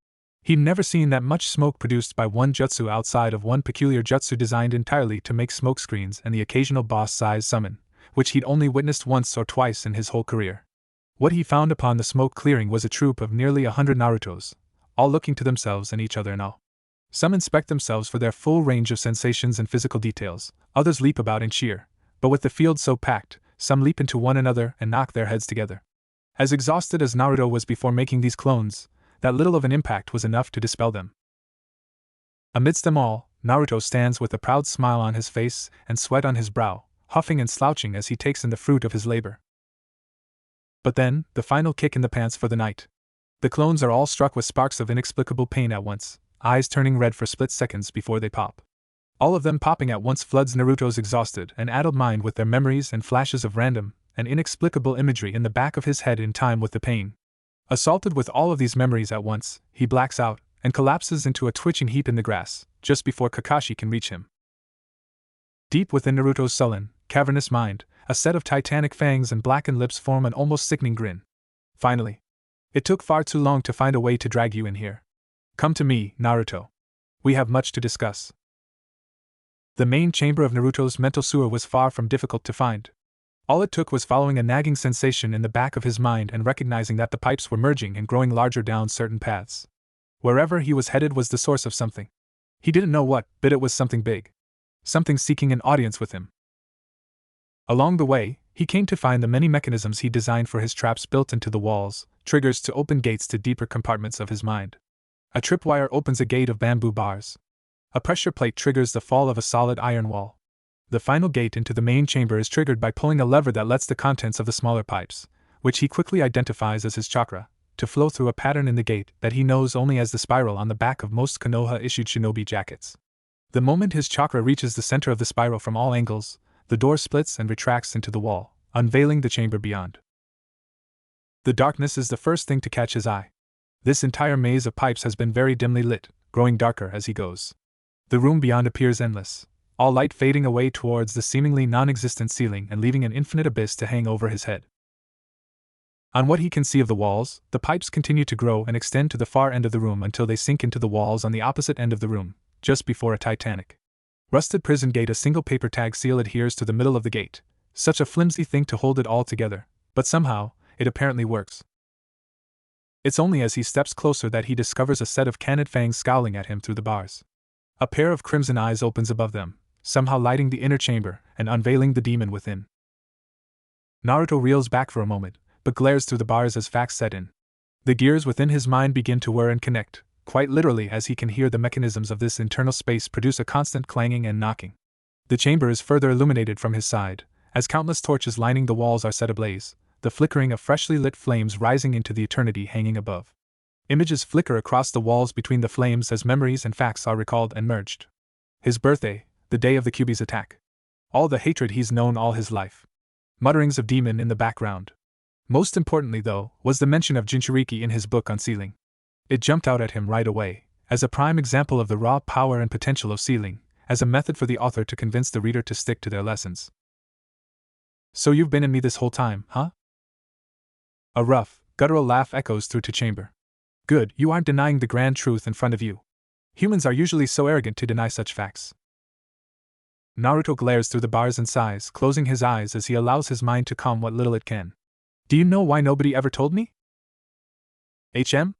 He'd never seen that much smoke produced by one jutsu outside of one peculiar jutsu designed entirely to make smokescreens and the occasional boss-size summon, which he'd only witnessed once or twice in his whole career. What he found upon the smoke clearing was a troop of nearly 100 Narutos, all looking to themselves and each other in awe. Some inspect themselves for their full range of sensations and physical details, others leap about and cheer, but with the field so packed, some leap into one another and knock their heads together. As exhausted as Naruto was before making these clones, that little of an impact was enough to dispel them. Amidst them all, Naruto stands with a proud smile on his face and sweat on his brow, huffing and slouching as he takes in the fruit of his labor. But then, the final kick in the pants for the night. The clones are all struck with sparks of inexplicable pain at once, eyes turning red for split seconds before they pop. All of them popping at once floods Naruto's exhausted and addled mind with their memories and flashes of random and inexplicable imagery in the back of his head in time with the pain. Assaulted with all of these memories at once, he blacks out and collapses into a twitching heap in the grass, just before Kakashi can reach him. Deep within Naruto's sullen, cavernous mind, a set of titanic fangs and blackened lips form an almost sickening grin. Finally. It took far too long to find a way to drag you in here. Come to me, Naruto. We have much to discuss. The main chamber of Naruto's mental sewer was far from difficult to find. All it took was following a nagging sensation in the back of his mind and recognizing that the pipes were merging and growing larger down certain paths. Wherever he was headed was the source of something. He didn't know what, but it was something big. Something seeking an audience with him. Along the way, he came to find the many mechanisms he designed for his traps built into the walls, triggers to open gates to deeper compartments of his mind. A tripwire opens a gate of bamboo bars. A pressure plate triggers the fall of a solid iron wall. The final gate into the main chamber is triggered by pulling a lever that lets the contents of the smaller pipes, which he quickly identifies as his chakra, to flow through a pattern in the gate that he knows only as the spiral on the back of most Konoha-issued shinobi jackets. The moment his chakra reaches the center of the spiral from all angles, the door splits and retracts into the wall, unveiling the chamber beyond. The darkness is the first thing to catch his eye. This entire maze of pipes has been very dimly lit, growing darker as he goes. The room beyond appears endless, all light fading away towards the seemingly non-existent ceiling and leaving an infinite abyss to hang over his head. On what he can see of the walls, the pipes continue to grow and extend to the far end of the room until they sink into the walls on the opposite end of the room, just before a Titanic. Rusted prison gate. A single paper tag seal adheres to the middle of the gate, such a flimsy thing to hold it all together, but somehow, it apparently works. It's only as he steps closer that he discovers a set of canid fangs scowling at him through the bars. A pair of crimson eyes opens above them, somehow lighting the inner chamber and unveiling the demon within. Naruto reels back for a moment, but glares through the bars as facts set in. The gears within his mind begin to whir and connect, quite literally, as he can hear the mechanisms of this internal space produce a constant clanging and knocking. The chamber is further illuminated from his side, as countless torches lining the walls are set ablaze, the flickering of freshly lit flames rising into the eternity hanging above. Images flicker across the walls between the flames as memories and facts are recalled and merged. His birthday, the day of the Kyuubi's attack. All the hatred he's known all his life. Mutterings of demon in the background. Most importantly, though, was the mention of Jinchuriki in his book on sealing. It jumped out at him right away, as a prime example of the raw power and potential of sealing, as a method for the author to convince the reader to stick to their lessons. So you've been in me this whole time, huh? A rough, guttural laugh echoes through the chamber. Good, you aren't denying the grand truth in front of you. Humans are usually so arrogant to deny such facts. Naruto glares through the bars and sighs, closing his eyes as he allows his mind to calm what little it can. Do you know why nobody ever told me? HM?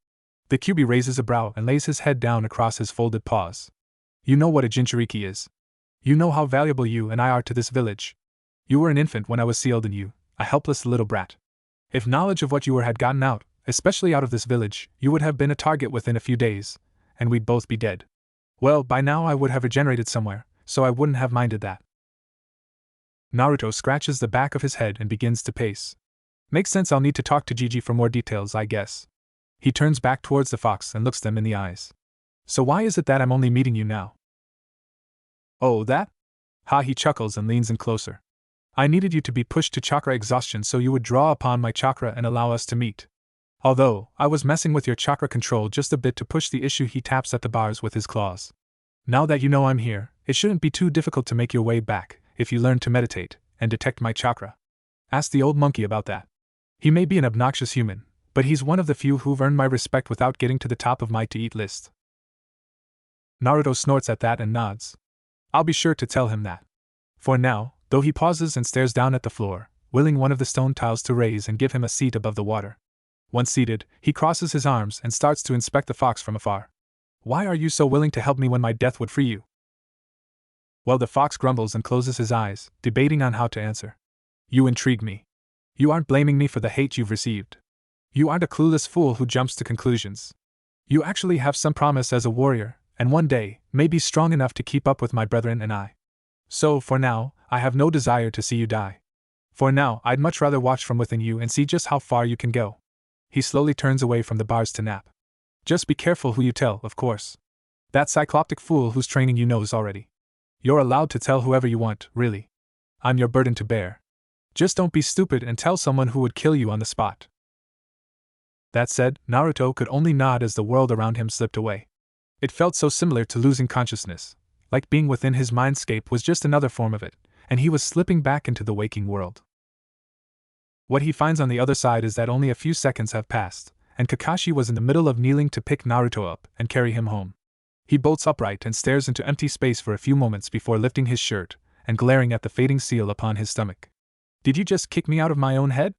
The Kyuubi raises a brow and lays his head down across his folded paws. You know what a Jinchuriki is. You know how valuable you and I are to this village. You were an infant when I was sealed in you, a helpless little brat. If knowledge of what you were had gotten out, especially out of this village, you would have been a target within a few days, and we'd both be dead. Well, by now I would have regenerated somewhere, so I wouldn't have minded that. Naruto scratches the back of his head and begins to pace. Makes sense. I'll need to talk to Gigi for more details, I guess. He turns back towards the fox and looks them in the eyes. So why is it that I'm only meeting you now? Oh, that? Ha, he chuckles and leans in closer. I needed you to be pushed to chakra exhaustion so you would draw upon my chakra and allow us to meet. Although, I was messing with your chakra control just a bit to push the issue. He taps at the bars with his claws. Now that you know I'm here, it shouldn't be too difficult to make your way back, if you learn to meditate and detect my chakra. Ask the old monkey about that. He may be an obnoxious human, but he's one of the few who've earned my respect without getting to the top of my to-eat list. Naruto snorts at that and nods. I'll be sure to tell him that. For now, though, he pauses and stares down at the floor, willing one of the stone tiles to raise and give him a seat above the water. Once seated, he crosses his arms and starts to inspect the fox from afar. Why are you so willing to help me when my death would free you? Well, the fox grumbles and closes his eyes, debating on how to answer. You intrigue me. You aren't blaming me for the hate you've received. You aren't a clueless fool who jumps to conclusions. You actually have some promise as a warrior, and one day, may be strong enough to keep up with my brethren and I. So, for now, I have no desire to see you die. For now, I'd much rather watch from within you and see just how far you can go. He slowly turns away from the bars to nap. Just be careful who you tell, of course. That cycloptic fool who's training you knows already. You're allowed to tell whoever you want, really. I'm your burden to bear. Just don't be stupid and tell someone who would kill you on the spot. That said, Naruto could only nod as the world around him slipped away. It felt so similar to losing consciousness, like being within his mindscape was just another form of it, and he was slipping back into the waking world. What he finds on the other side is that only a few seconds have passed, and Kakashi was in the middle of kneeling to pick Naruto up and carry him home. He bolts upright and stares into empty space for a few moments before lifting his shirt and glaring at the fading seal upon his stomach. Did you just kick me out of my own head?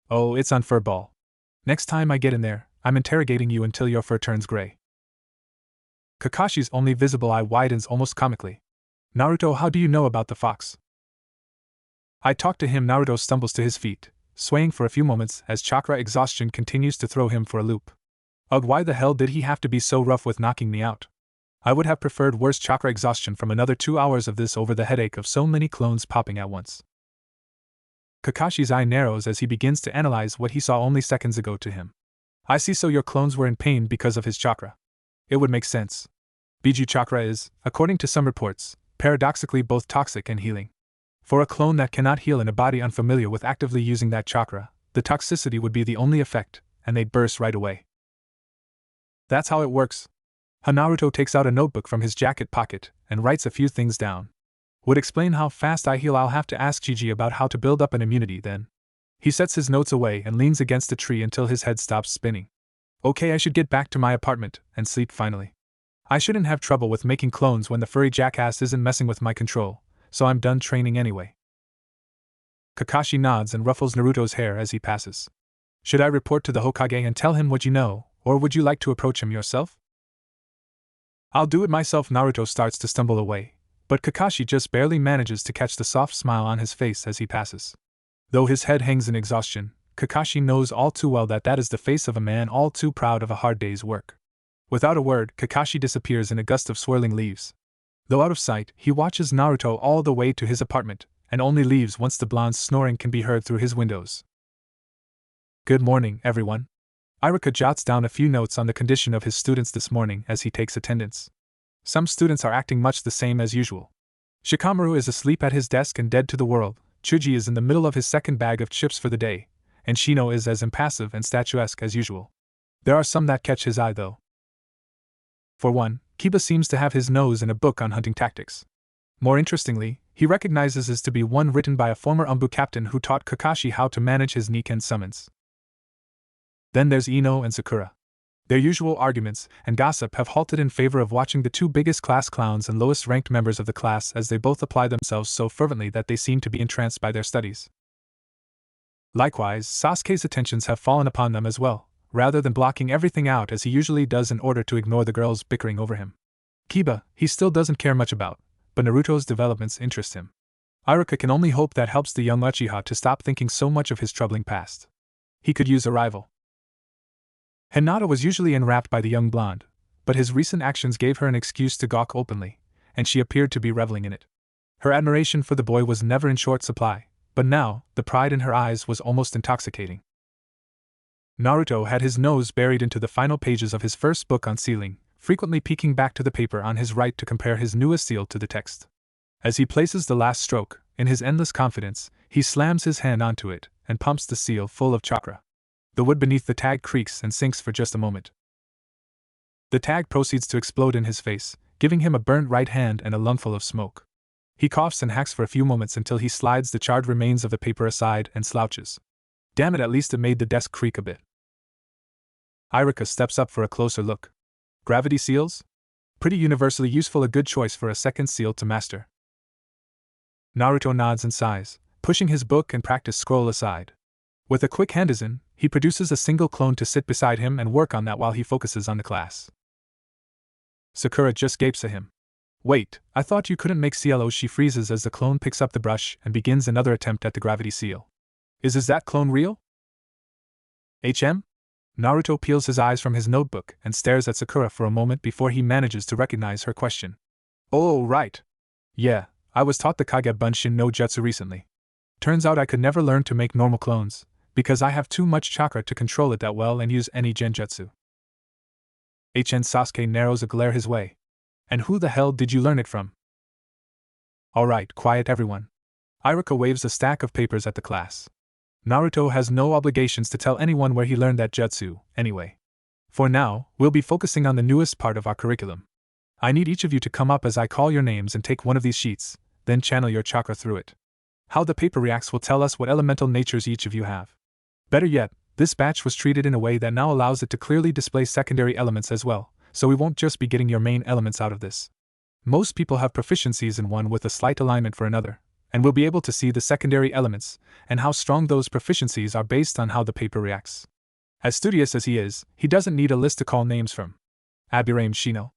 Oh, it's on furball. Next time I get in there, I'm interrogating you until your fur turns gray. Kakashi's only visible eye widens almost comically. Naruto, how do you know about the fox? I talked to him. Naruto stumbles to his feet, swaying for a few moments as chakra exhaustion continues to throw him for a loop. Ugh, why the hell did he have to be so rough with knocking me out? I would have preferred worse chakra exhaustion from another 2 hours of this over the headache of so many clones popping at once. Kakashi's eye narrows as he begins to analyze what he saw only seconds ago to him. I see, so your clones were in pain because of his chakra. It would make sense. Biju chakra is, according to some reports, paradoxically both toxic and healing. For a clone that cannot heal in a body unfamiliar with actively using that chakra, the toxicity would be the only effect, and they'd burst right away. That's how it works. Naruto takes out a notebook from his jacket pocket and writes a few things down. Would explain how fast I heal. I'll have to ask Gigi about how to build up an immunity then. He sets his notes away and leans against a tree until his head stops spinning. Okay, I should get back to my apartment and sleep finally. I shouldn't have trouble with making clones when the furry jackass isn't messing with my control, so I'm done training anyway. Kakashi nods and ruffles Naruto's hair as he passes. Should I report to the Hokage and tell him what you know, or would you like to approach him yourself? I'll do it myself. Naruto starts to stumble away, but Kakashi just barely manages to catch the soft smile on his face as he passes. Though his head hangs in exhaustion, Kakashi knows all too well that that is the face of a man all too proud of a hard day's work. Without a word, Kakashi disappears in a gust of swirling leaves. Though out of sight, he watches Naruto all the way to his apartment, and only leaves once the blonde's snoring can be heard through his windows. Good morning, everyone. Iruka jots down a few notes on the condition of his students this morning as he takes attendance. Some students are acting much the same as usual. Shikamaru is asleep at his desk and dead to the world, Chuji is in the middle of his second bag of chips for the day, and Shino is as impassive and statuesque as usual. There are some that catch his eye though. For one, Kiba seems to have his nose in a book on hunting tactics. More interestingly, he recognizes this to be one written by a former Umbu captain who taught Kakashi how to manage his Niken summons. Then there's Ino and Sakura. Their usual arguments and gossip have halted in favor of watching the two biggest class clowns and lowest ranked members of the class as they both apply themselves so fervently that they seem to be entranced by their studies. Likewise, Sasuke's attentions have fallen upon them as well, rather than blocking everything out as he usually does in order to ignore the girls bickering over him. Kiba, he still doesn't care much about, but Naruto's developments interest him. Iruka can only hope that helps the young Uchiha to stop thinking so much of his troubling past. He could use a rival. Hinata was usually enwrapped by the young blonde, but his recent actions gave her an excuse to gawk openly, and she appeared to be reveling in it. Her admiration for the boy was never in short supply, but now, the pride in her eyes was almost intoxicating. Naruto had his nose buried into the final pages of his first book on sealing, frequently peeking back to the paper on his right to compare his newest seal to the text. As he places the last stroke, in his endless confidence, he slams his hand onto it and pumps the seal full of chakra. The wood beneath the tag creaks and sinks for just a moment. The tag proceeds to explode in his face, giving him a burnt right hand and a lungful of smoke. He coughs and hacks for a few moments until he slides the charred remains of the paper aside and slouches. Damn it, at least it made the desk creak a bit. Iruka steps up for a closer look. Gravity seals? Pretty universally useful, a good choice for a second seal to master. Naruto nods and sighs, pushing his book and practice scroll aside. With a quick handizen, he produces a single clone to sit beside him and work on that while he focuses on the class. Sakura just gapes at him. Wait, I thought you couldn't make CLOs. She freezes as the clone picks up the brush and begins another attempt at the gravity seal. Is that clone real? HM? Naruto peels his eyes from his notebook and stares at Sakura for a moment before he manages to recognize her question. Oh, right. Yeah, I was taught the Kage Bunshin no Jutsu recently. Turns out I could never learn to make normal clones, because I have too much chakra to control it that well and use any genjutsu. HN Sasuke narrows a glare his way. And who the hell did you learn it from? Alright, quiet everyone. Iruka waves a stack of papers at the class. Naruto has no obligations to tell anyone where he learned that jutsu, anyway. For now, we'll be focusing on the newest part of our curriculum. I need each of you to come up as I call your names and take one of these sheets, then channel your chakra through it. How the paper reacts will tell us what elemental natures each of you have. Better yet, this batch was treated in a way that now allows it to clearly display secondary elements as well, so we won't just be getting your main elements out of this. Most people have proficiencies in one with a slight alignment for another, and we'll be able to see the secondary elements, and how strong those proficiencies are based on how the paper reacts. As studious as he is, he doesn't need a list to call names from. Abirame Shino.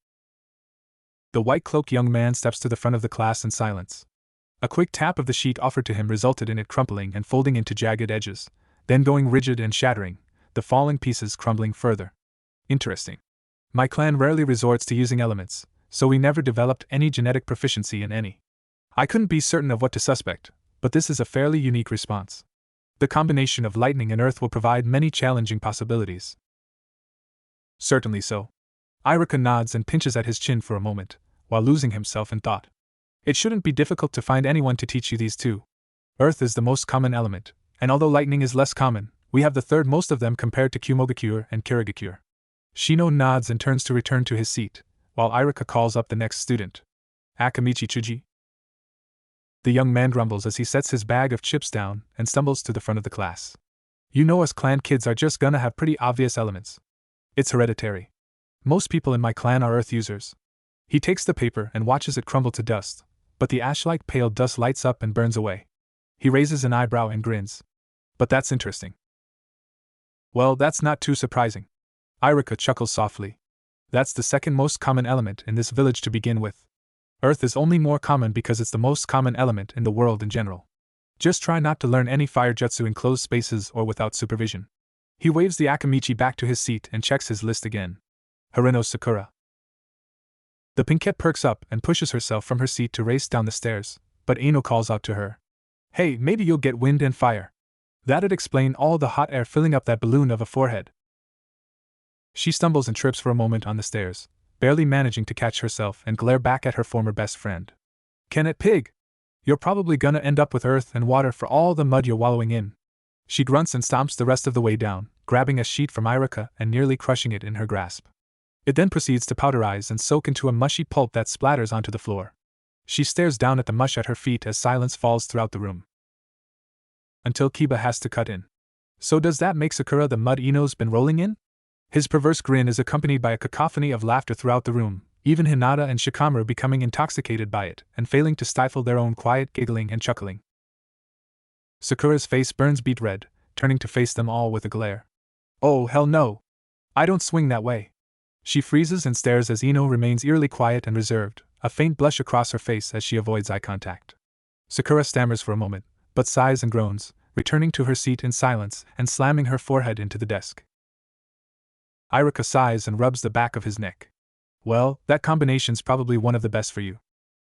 The white-cloaked young man steps to the front of the class in silence. A quick tap of the sheet offered to him resulted in it crumpling and folding into jagged edges, then going rigid and shattering, the falling pieces crumbling further. Interesting. My clan rarely resorts to using elements, so we never developed any genetic proficiency in any. I couldn't be certain of what to suspect, but this is a fairly unique response. The combination of lightning and earth will provide many challenging possibilities. Certainly so. Iruka nods and pinches at his chin for a moment, while losing himself in thought. It shouldn't be difficult to find anyone to teach you these two. Earth is the most common element, and although lightning is less common, we have the third most of them compared to Kumogakure and Kirigakure. Shino nods and turns to return to his seat, while Iruka calls up the next student. Akamichi Chuji. The young man grumbles as he sets his bag of chips down and stumbles to the front of the class. You know us clan kids are just gonna have pretty obvious elements. It's hereditary. Most people in my clan are earth users. He takes the paper and watches it crumble to dust, but the ash-like pale dust lights up and burns away. He raises an eyebrow and grins. But that's interesting. Well, that's not too surprising. Irika chuckles softly. That's the second most common element in this village to begin with. Earth is only more common because it's the most common element in the world in general. Just try not to learn any fire jutsu in closed spaces or without supervision. He waves the Akamichi back to his seat and checks his list again. Harino Sakura. The pinkette perks up and pushes herself from her seat to race down the stairs, but Ino calls out to her. Hey, maybe you'll get wind and fire. That'd explain all the hot air filling up that balloon of a forehead. She stumbles and trips for a moment on the stairs, barely managing to catch herself and glare back at her former best friend. Kennet Pig! You're probably gonna end up with earth and water for all the mud you're wallowing in. She grunts and stomps the rest of the way down, grabbing a sheet from Irika and nearly crushing it in her grasp. It then proceeds to powderize and soak into a mushy pulp that splatters onto the floor. She stares down at the mush at her feet as silence falls throughout the room. Until Kiba has to cut in. So does that make Sakura the mud Ino's been rolling in? His perverse grin is accompanied by a cacophony of laughter throughout the room, even Hinata and Shikamaru becoming intoxicated by it and failing to stifle their own quiet giggling and chuckling. Sakura's face burns beet red, turning to face them all with a glare. Oh, hell no! I don't swing that way. She freezes and stares as Ino remains eerily quiet and reserved, a faint blush across her face as she avoids eye contact. Sakura stammers for a moment, but sighs and groans, returning to her seat in silence and slamming her forehead into the desk. Irika sighs and rubs the back of his neck. Well, that combination's probably one of the best for you.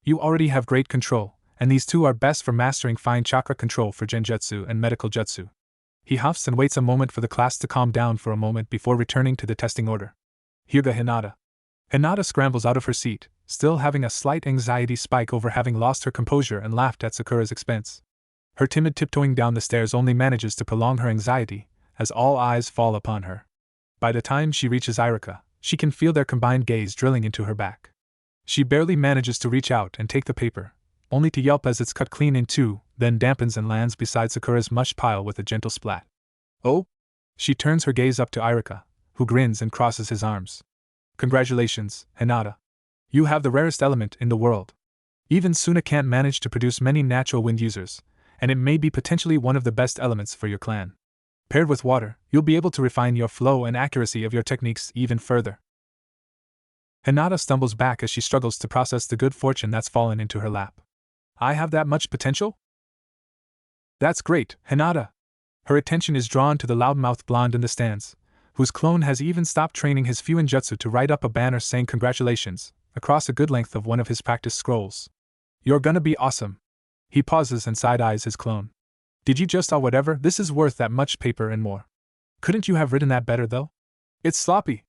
You already have great control, and these two are best for mastering fine chakra control for genjutsu and medical jutsu. He huffs and waits a moment for the class to calm down for a moment before returning to the testing order. Hyuga Hinata. Hinata scrambles out of her seat, still having a slight anxiety spike over having lost her composure and laughed at Sakura's expense. Her timid tiptoeing down the stairs only manages to prolong her anxiety, as all eyes fall upon her. By the time she reaches Irika, she can feel their combined gaze drilling into her back. She barely manages to reach out and take the paper, only to yelp as it's cut clean in two, then dampens and lands beside Sakura's mush pile with a gentle splat. Oh? She turns her gaze up to Irika, who grins and crosses his arms. Congratulations, Hinata. You have the rarest element in the world. Even Suna can't manage to produce many natural wind users, and it may be potentially one of the best elements for your clan. Paired with water, you'll be able to refine your flow and accuracy of your techniques even further. Hinata stumbles back as she struggles to process the good fortune that's fallen into her lap. I have that much potential? That's great, Hinata. Her attention is drawn to the loudmouthed blonde in the stands, whose clone has even stopped training his Fuinjutsu to write up a banner saying congratulations, across a good length of one of his practice scrolls. You're gonna be awesome. He pauses and side-eyes his clone. Did you just whatever? This is worth that much paper and more. Couldn't you have written that better though? It's sloppy.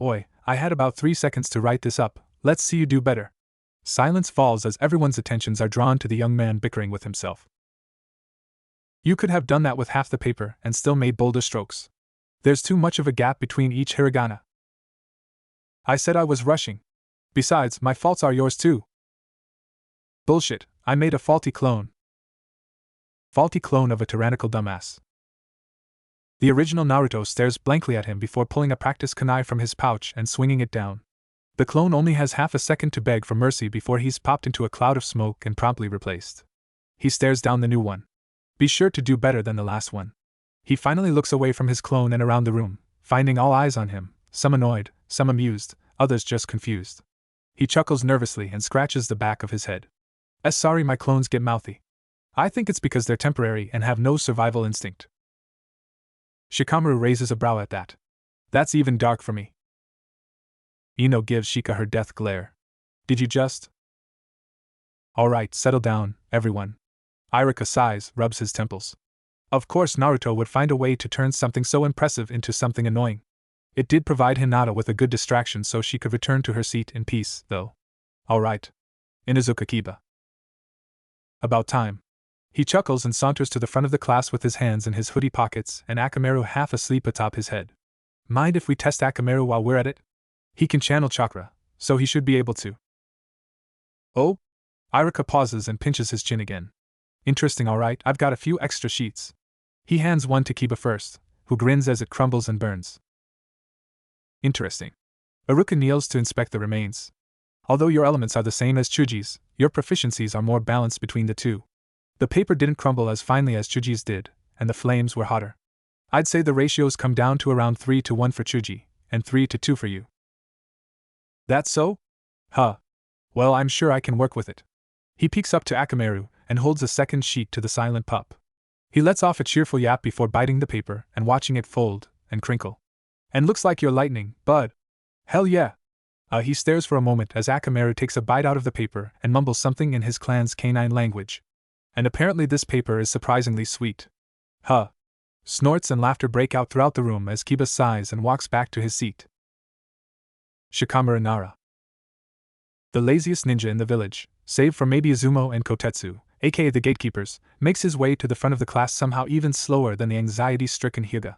Oi, I had about 3 seconds to write this up, let's see you do better. Silence falls as everyone's attentions are drawn to the young man bickering with himself. You could have done that with half the paper and still made bolder strokes. There's too much of a gap between each hiragana. I said I was rushing. Besides, my faults are yours too. Bullshit, I made a faulty clone. Faulty clone of a tyrannical dumbass. The original Naruto stares blankly at him before pulling a practice kunai from his pouch and swinging it down. The clone only has half a second to beg for mercy before he's popped into a cloud of smoke and promptly replaced. He stares down the new one. Be sure to do better than the last one. He finally looks away from his clone and around the room, finding all eyes on him, some annoyed, some amused, others just confused. He chuckles nervously and scratches the back of his head. Sorry my clones get mouthy. I think it's because they're temporary and have no survival instinct. Shikamaru raises a brow at that. That's even dark for me. Ino gives Shika her death glare. Did you just? Alright, settle down, everyone. Irika sighs, rubs his temples. Of course Naruto would find a way to turn something so impressive into something annoying. It did provide Hinata with a good distraction so she could return to her seat in peace, though. Alright. Inuzuka Kiba. About time. He chuckles and saunters to the front of the class with his hands in his hoodie pockets and Akamaru half asleep atop his head. Mind if we test Akamaru while we're at it? He can channel chakra, so he should be able to. Oh? Iruka pauses and pinches his chin again. Interesting, alright, I've got a few extra sheets. He hands one to Kiba first, who grins as it crumbles and burns. Interesting. Iruka kneels to inspect the remains. Although your elements are the same as Chuji's, your proficiencies are more balanced between the two. The paper didn't crumble as finely as Chuji's did, and the flames were hotter. I'd say the ratios come down to around 3-1 for Chuji, and 3-2 for you. That's so? Huh. Well, I'm sure I can work with it. He peeks up to Akamaru and holds a second sheet to the silent pup. He lets off a cheerful yap before biting the paper and watching it fold and crinkle. And looks like you're lightning, bud. Hell yeah. He stares for a moment as Akamaru takes a bite out of the paper and mumbles something in his clan's canine language. And apparently this paper is surprisingly sweet. Huh. Snorts and laughter break out throughout the room as Kiba sighs and walks back to his seat. Shikamaru Nara. The laziest ninja in the village, save for maybe Izumo and Kotetsu, aka the gatekeepers, makes his way to the front of the class somehow even slower than the anxiety-stricken Hyuga.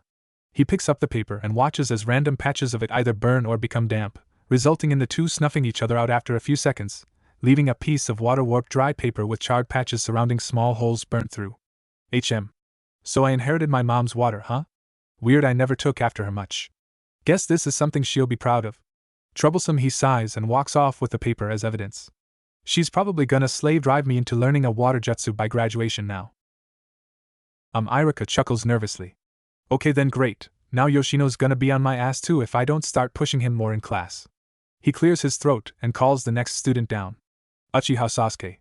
He picks up the paper and watches as random patches of it either burn or become damp, resulting in the two snuffing each other out after a few seconds, leaving a piece of water-warped dry paper with charred patches surrounding small holes burnt through. So I inherited my mom's water, huh? Weird, I never took after her much. Guess this is something she'll be proud of. Troublesome, he sighs and walks off with the paper as evidence. She's probably gonna slave drive me into learning a water jutsu by graduation now. Iruka chuckles nervously. Okay then, great. Now Yoshino's gonna be on my ass too if I don't start pushing him more in class. He clears his throat and calls the next student down. Uchiha Sasuke.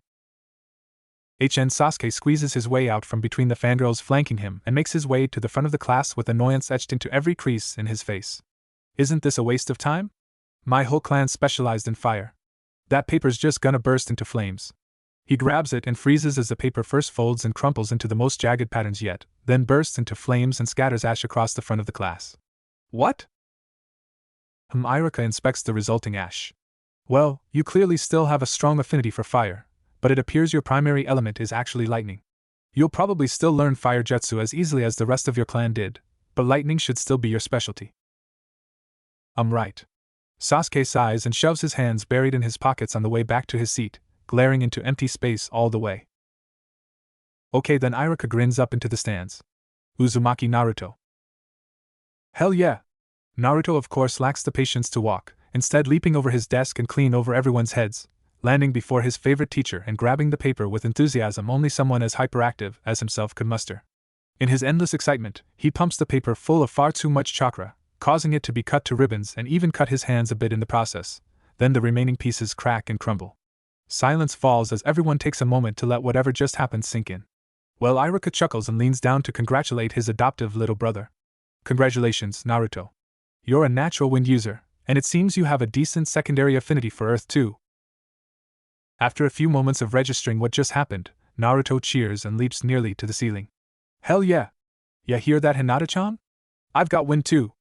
Sasuke squeezes his way out from between the fangirls flanking him and makes his way to the front of the class with annoyance etched into every crease in his face. Isn't this a waste of time? My whole clan specialized in fire. That paper's just gonna burst into flames. He grabs it and freezes as the paper first folds and crumples into the most jagged patterns yet, then bursts into flames and scatters ash across the front of the class. What? Iruka inspects the resulting ash. Well, you clearly still have a strong affinity for fire, but it appears your primary element is actually lightning. You'll probably still learn fire jutsu as easily as the rest of your clan did, but lightning should still be your specialty. Right. Sasuke sighs and shoves his hands buried in his pockets on the way back to his seat, glaring into empty space all the way. Okay then, Iruka grins up into the stands. Uzumaki Naruto. Hell yeah! Naruto of course lacks the patience to walk, instead leaping over his desk and clean over everyone's heads, landing before his favorite teacher and grabbing the paper with enthusiasm only someone as hyperactive as himself could muster. In his endless excitement, he pumps the paper full of far too much chakra, causing it to be cut to ribbons and even cut his hands a bit in the process. Then the remaining pieces crack and crumble. Silence falls as everyone takes a moment to let whatever just happened sink in. Well, Iruka chuckles and leans down to congratulate his adoptive little brother. Congratulations, Naruto. You're a natural wind user, and it seems you have a decent secondary affinity for earth too. After a few moments of registering what just happened, Naruto cheers and leaps nearly to the ceiling. Hell yeah! Ya hear that, Hinata-chan? I've got wind too.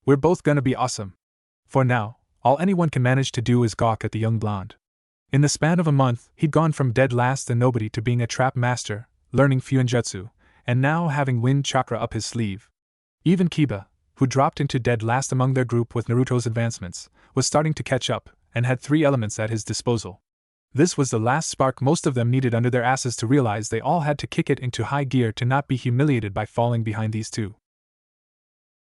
We're both gonna be awesome. For now, all anyone can manage to do is gawk at the young blonde. In the span of a month, he'd gone from dead last and nobody to being a trap master, learning Fuinjutsu, and now having wind chakra up his sleeve. Even Kiba, who dropped into dead last among their group with Naruto's advancements, was starting to catch up, and had 3 elements at his disposal. This was the last spark most of them needed under their asses to realize they all had to kick it into high gear to not be humiliated by falling behind these two.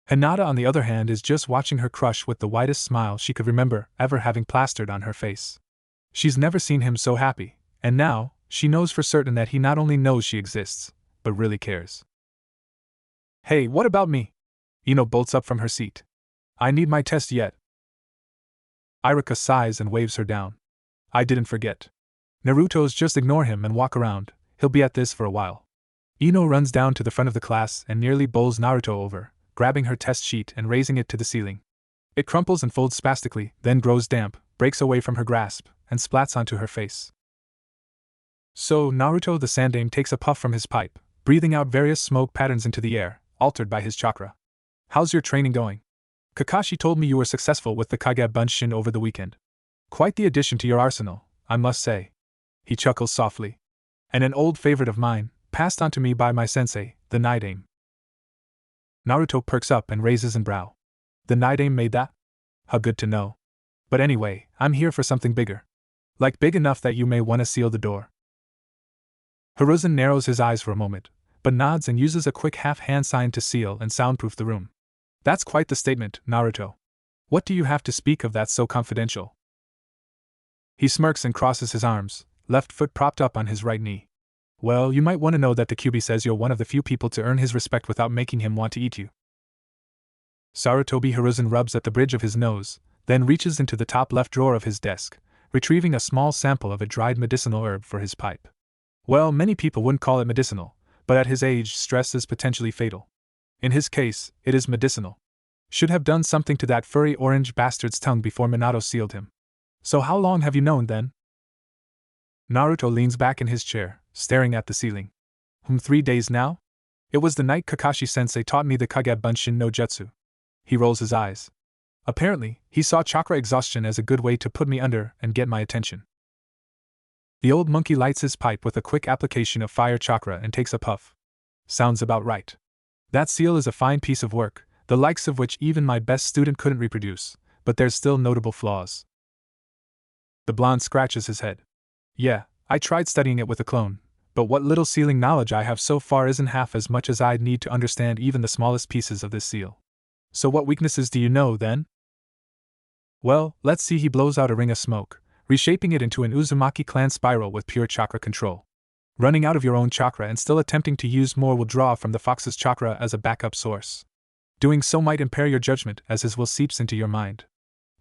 Hinata, on the other hand, is just watching her crush with the widest smile she could remember ever having plastered on her face. She's never seen him so happy, and now, she knows for certain that he not only knows she exists, but really cares. Hey, what about me? Ino bolts up from her seat. I need my test yet. Iruka sighs and waves her down. I didn't forget. Naruto's just ignore him and walk around, he'll be at this for a while. Ino runs down to the front of the class and nearly bowls Naruto over, grabbing her test sheet and raising it to the ceiling. It crumples and folds spastically, then grows damp, breaks away from her grasp, and splats onto her face. So, Naruto the Sandame takes a puff from his pipe, breathing out various smoke patterns into the air, altered by his chakra. How's your training going? Kakashi told me you were successful with the Kage Bunshin over the weekend. Quite the addition to your arsenal, I must say. He chuckles softly. And an old favorite of mine, passed on to me by my sensei, the Night Aim. Naruto perks up and raises an brow. The Night Aim made that? How good to know. But anyway, I'm here for something bigger. Like big enough that you may want to seal the door. Hiruzen narrows his eyes for a moment, but nods and uses a quick half-hand sign to seal and soundproof the room. That's quite the statement, Naruto. What do you have to speak of that's so confidential? He smirks and crosses his arms, left foot propped up on his right knee. Well, you might want to know that the Kyuubi says you're one of the few people to earn his respect without making him want to eat you. Sarutobi Hiruzen rubs at the bridge of his nose, then reaches into the top left drawer of his desk, retrieving a small sample of a dried medicinal herb for his pipe. Well, many people wouldn't call it medicinal, but at his age, stress is potentially fatal. In his case, it is medicinal. Should have done something to that furry orange bastard's tongue before Minato sealed him. So how long have you known then? Naruto leans back in his chair, staring at the ceiling. 3 days now? It was the night Kakashi-sensei taught me the Kage Bunshin no Jutsu. He rolls his eyes. Apparently, he saw chakra exhaustion as a good way to put me under and get my attention. The old monkey lights his pipe with a quick application of fire chakra and takes a puff. Sounds about right. That seal is a fine piece of work, the likes of which even my best student couldn't reproduce, but there's still notable flaws. The blonde scratches his head. Yeah, I tried studying it with a clone, but what little sealing knowledge I have so far isn't half as much as I'd need to understand even the smallest pieces of this seal. So what weaknesses do you know, then? Well, let's see. He blows out a ring of smoke, reshaping it into an Uzumaki clan spiral with pure chakra control. Running out of your own chakra and still attempting to use more will draw from the fox's chakra as a backup source. Doing so might impair your judgment as his will seeps into your mind.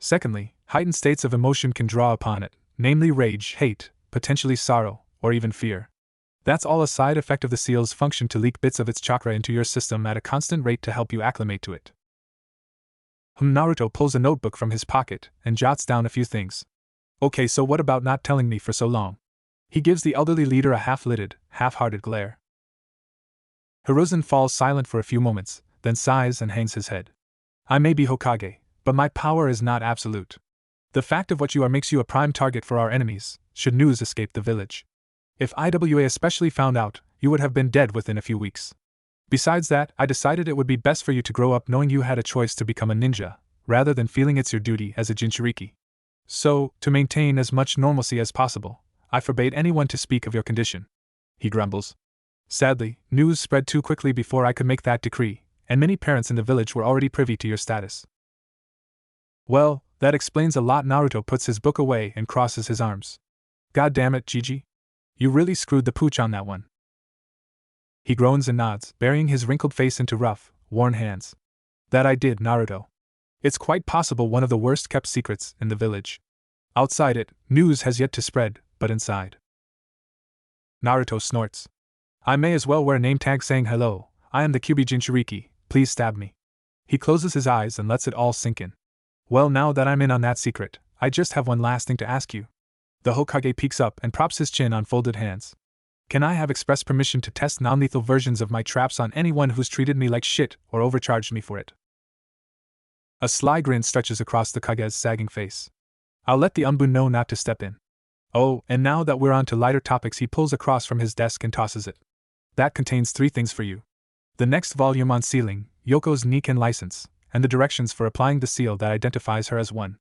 Secondly, heightened states of emotion can draw upon it, namely rage, hate, potentially sorrow, or even fear. That's all a side effect of the seal's function to leak bits of its chakra into your system at a constant rate to help you acclimate to it. Naruto pulls a notebook from his pocket and jots down a few things. Okay, so what about not telling me for so long? He gives the elderly leader a half-lidded, half-hearted glare. Hiruzen falls silent for a few moments, then sighs and hangs his head. I may be Hokage, but my power is not absolute. The fact of what you are makes you a prime target for our enemies, should news escape the village. If IWA especially found out, you would have been dead within a few weeks. Besides that, I decided it would be best for you to grow up knowing you had a choice to become a ninja, rather than feeling it's your duty as a Jinchuriki. So, to maintain as much normalcy as possible, I forbade anyone to speak of your condition. He grumbles. Sadly, news spread too quickly before I could make that decree, and many parents in the village were already privy to your status. Well, that explains a lot. Naruto puts his book away and crosses his arms. God damn it, Gigi. You really screwed the pooch on that one. He groans and nods, burying his wrinkled face into rough, worn hands. That I did, Naruto. It's quite possible one of the worst kept secrets in the village. Outside it, news has yet to spread, but inside. Naruto snorts. I may as well wear a name tag saying hello, I am the Kyuubi Jinchuriki, please stab me. He closes his eyes and lets it all sink in. Well, now that I'm in on that secret, I just have one last thing to ask you. The Hokage peeks up and props his chin on folded hands. Can I have express permission to test non-lethal versions of my traps on anyone who's treated me like shit or overcharged me for it? A sly grin stretches across the Kage's sagging face. I'll let the Umbun know not to step in. Oh, and now that we're on to lighter topics, he pulls across from his desk and tosses it. That contains 3 things for you. The next volume on sealing, Yoko's Niken license, and the directions for applying the seal that identifies her as one.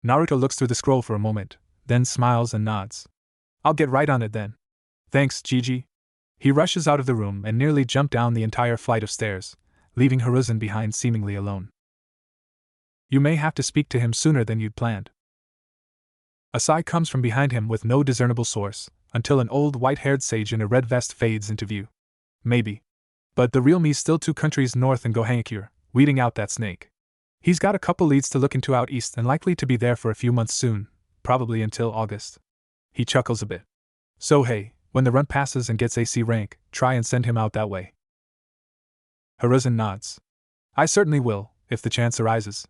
Naruto looks through the scroll for a moment, then smiles and nods. I'll get right on it then. Thanks, Gigi. He rushes out of the room and nearly jumped down the entire flight of stairs, leaving Hiruzen behind seemingly alone. You may have to speak to him sooner than you'd planned. A sigh comes from behind him with no discernible source, until an old white-haired sage in a red vest fades into view. Maybe. But the real me's still 2 countries north in Gohankure, weeding out that snake. He's got a couple leads to look into out east and likely to be there for a few months soon, probably until August. He chuckles a bit. So hey, when the run passes and gets AC rank, try and send him out that way. Hiruzen nods. I certainly will, if the chance arises.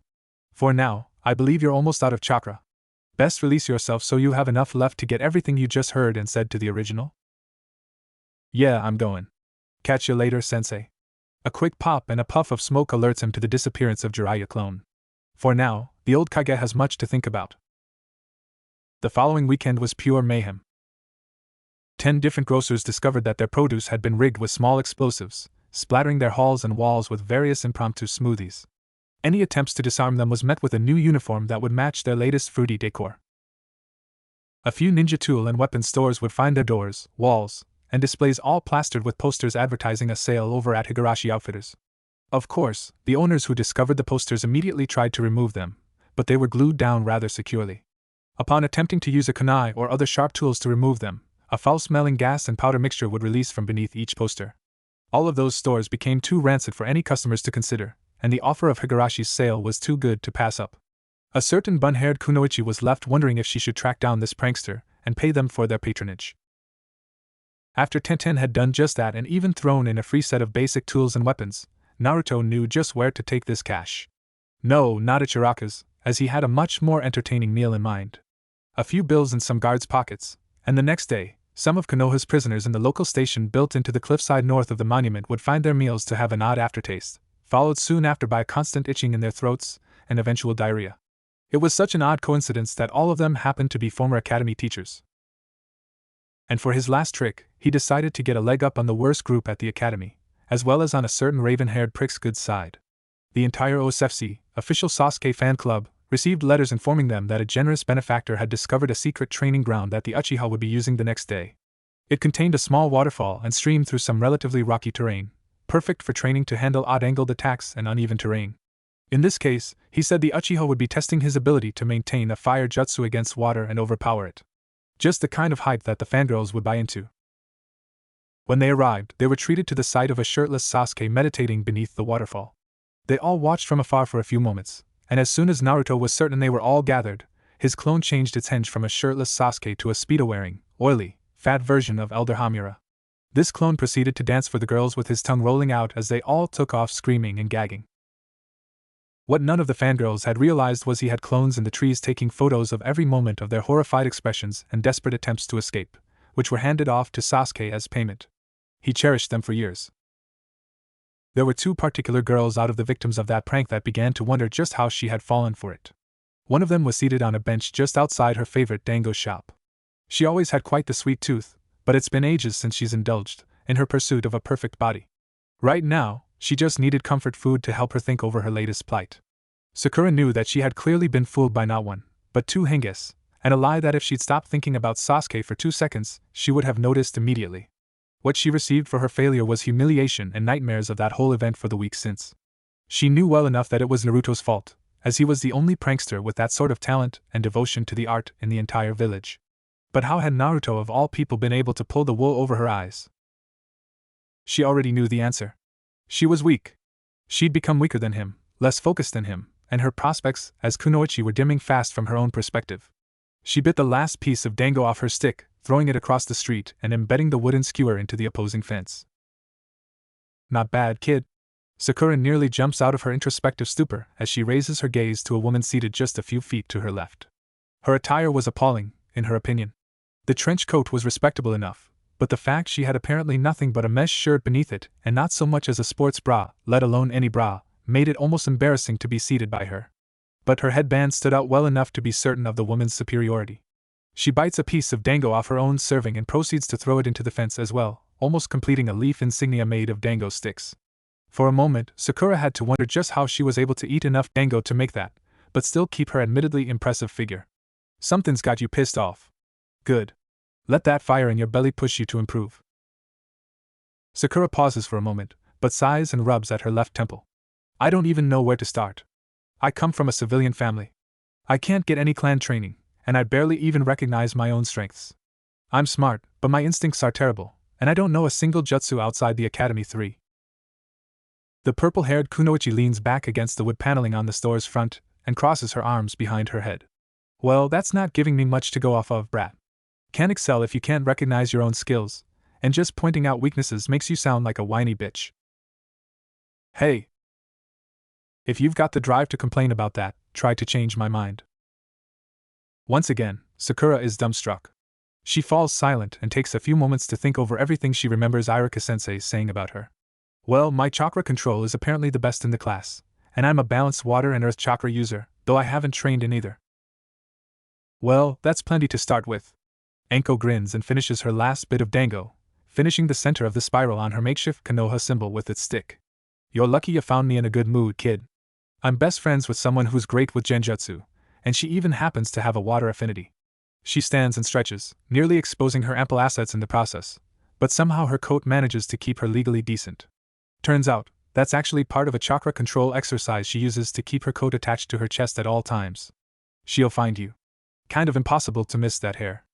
For now, I believe you're almost out of chakra. Best release yourself so you have enough left to get everything you just heard and said to the original. Yeah, I'm going. Catch you later, sensei. A quick pop and a puff of smoke alerts him to the disappearance of Jiraiya clone. For now, the old Kage has much to think about. The following weekend was pure mayhem. 10 different grocers discovered that their produce had been rigged with small explosives, splattering their halls and walls with various impromptu smoothies. Any attempts to disarm them was met with a new uniform that would match their latest fruity decor. A few ninja tool and weapon stores would find their doors, walls, and displays all plastered with posters advertising a sale over at Higurashi Outfitters. Of course, the owners who discovered the posters immediately tried to remove them, but they were glued down rather securely. Upon attempting to use a kunai or other sharp tools to remove them, a foul-smelling gas and powder mixture would release from beneath each poster. All of those stores became too rancid for any customers to consider, and the offer of Higurashi's sale was too good to pass up. A certain bun-haired kunoichi was left wondering if she should track down this prankster and pay them for their patronage. After Tenten had done just that and even thrown in a free set of basic tools and weapons, Naruto knew just where to take this cash. No, not at Chiraka's, as he had a much more entertaining meal in mind. A few bills in some guards' pockets, and the next day, some of Konoha's prisoners in the local station built into the cliffside north of the monument would find their meals to have an odd aftertaste, followed soon after by a constant itching in their throats and eventual diarrhea. It was such an odd coincidence that all of them happened to be former academy teachers. And for his last trick, he decided to get a leg up on the worst group at the academy, as well as on a certain raven-haired prick's good side. The entire OSFC, official Sasuke fan club, received letters informing them that a generous benefactor had discovered a secret training ground that the Uchiha would be using the next day. It contained a small waterfall and stream through some relatively rocky terrain, perfect for training to handle odd-angled attacks and uneven terrain. In this case, he said the Uchiha would be testing his ability to maintain a fire jutsu against water and overpower it. Just the kind of hype that the fangirls would buy into. When they arrived, they were treated to the sight of a shirtless Sasuke meditating beneath the waterfall. They all watched from afar for a few moments, and as soon as Naruto was certain they were all gathered, his clone changed its henge from a shirtless Sasuke to a speedo-wearing, oily, fat version of Elder Hamura. This clone proceeded to dance for the girls with his tongue rolling out as they all took off screaming and gagging. What none of the fangirls had realized was he had clones in the trees taking photos of every moment of their horrified expressions and desperate attempts to escape, which were handed off to Sasuke as payment. He cherished them for years. There were two particular girls out of the victims of that prank that began to wonder just how she had fallen for it. One of them was seated on a bench just outside her favorite dango shop. She always had quite the sweet tooth, but it's been ages since she's indulged in her pursuit of a perfect body. Right now, she just needed comfort food to help her think over her latest plight. Sakura knew that she had clearly been fooled by not one, but two henges, and a lie that if she'd stopped thinking about Sasuke for 2 seconds, she would have noticed immediately. What she received for her failure was humiliation and nightmares of that whole event for the week since. She knew well enough that it was Naruto's fault, as he was the only prankster with that sort of talent and devotion to the art in the entire village. But how had Naruto of all people been able to pull the wool over her eyes? She already knew the answer. She was weak. She'd become weaker than him, less focused than him, and her prospects as kunoichi were dimming fast from her own perspective. She bit the last piece of dango off her stick, throwing it across the street and embedding the wooden skewer into the opposing fence. Not bad, kid. Sakura nearly jumps out of her introspective stupor as she raises her gaze to a woman seated just a few feet to her left. Her attire was appalling, in her opinion. The trench coat was respectable enough, but the fact she had apparently nothing but a mesh shirt beneath it and not so much as a sports bra, let alone any bra, made it almost embarrassing to be seated by her. But her headband stood out well enough to be certain of the woman's superiority. She bites a piece of dango off her own serving and proceeds to throw it into the fence as well, almost completing a leaf insignia made of dango sticks. For a moment, Sakura had to wonder just how she was able to eat enough dango to make that, but still keep her admittedly impressive figure. Something's got you pissed off. Good. Let that fire in your belly push you to improve. Sakura pauses for a moment, but sighs and rubs at her left temple. I don't even know where to start. I come from a civilian family. I can't get any clan training, and I barely even recognize my own strengths. I'm smart, but my instincts are terrible, and I don't know a single jutsu outside the Academy 3. The purple-haired kunoichi leans back against the wood paneling on the store's front and crosses her arms behind her head. Well, that's not giving me much to go off of, brat. Can't excel if you can't recognize your own skills, and just pointing out weaknesses makes you sound like a whiny bitch. Hey! If you've got the drive to complain about that, try to change my mind. Once again, Sakura is dumbstruck. She falls silent and takes a few moments to think over everything she remembers Irika-sensei saying about her. Well, my chakra control is apparently the best in the class, and I'm a balanced water and earth chakra user, though I haven't trained in either. Well, that's plenty to start with. Enko grins and finishes her last bit of dango, finishing the center of the spiral on her makeshift Konoha symbol with its stick. You're lucky you found me in a good mood, kid. I'm best friends with someone who's great with genjutsu, and she even happens to have a water affinity. She stands and stretches, nearly exposing her ample assets in the process, but somehow her coat manages to keep her legally decent. Turns out, that's actually part of a chakra control exercise she uses to keep her coat attached to her chest at all times. She'll find you. Kind of impossible to miss that hair.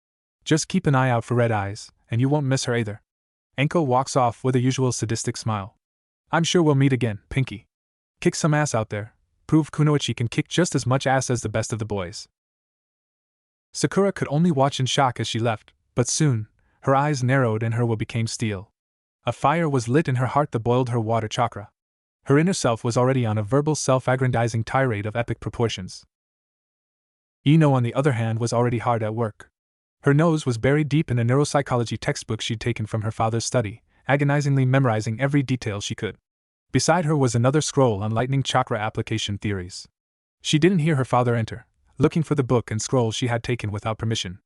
Just keep an eye out for red eyes, and you won't miss her either. Enko walks off with a usual sadistic smile. I'm sure we'll meet again, Pinky. Kick some ass out there. Prove Kunoichi can kick just as much ass as the best of the boys. Sakura could only watch in shock as she left, but soon, her eyes narrowed and her will became steel. A fire was lit in her heart that boiled her water chakra. Her inner self was already on a verbal self-aggrandizing tirade of epic proportions. Ino, on the other hand, was already hard at work. Her nose was buried deep in a neuropsychology textbook she'd taken from her father's study, agonizingly memorizing every detail she could. Beside her was another scroll on lightning chakra application theories. She didn't hear her father enter, looking for the book and scroll she had taken without permission.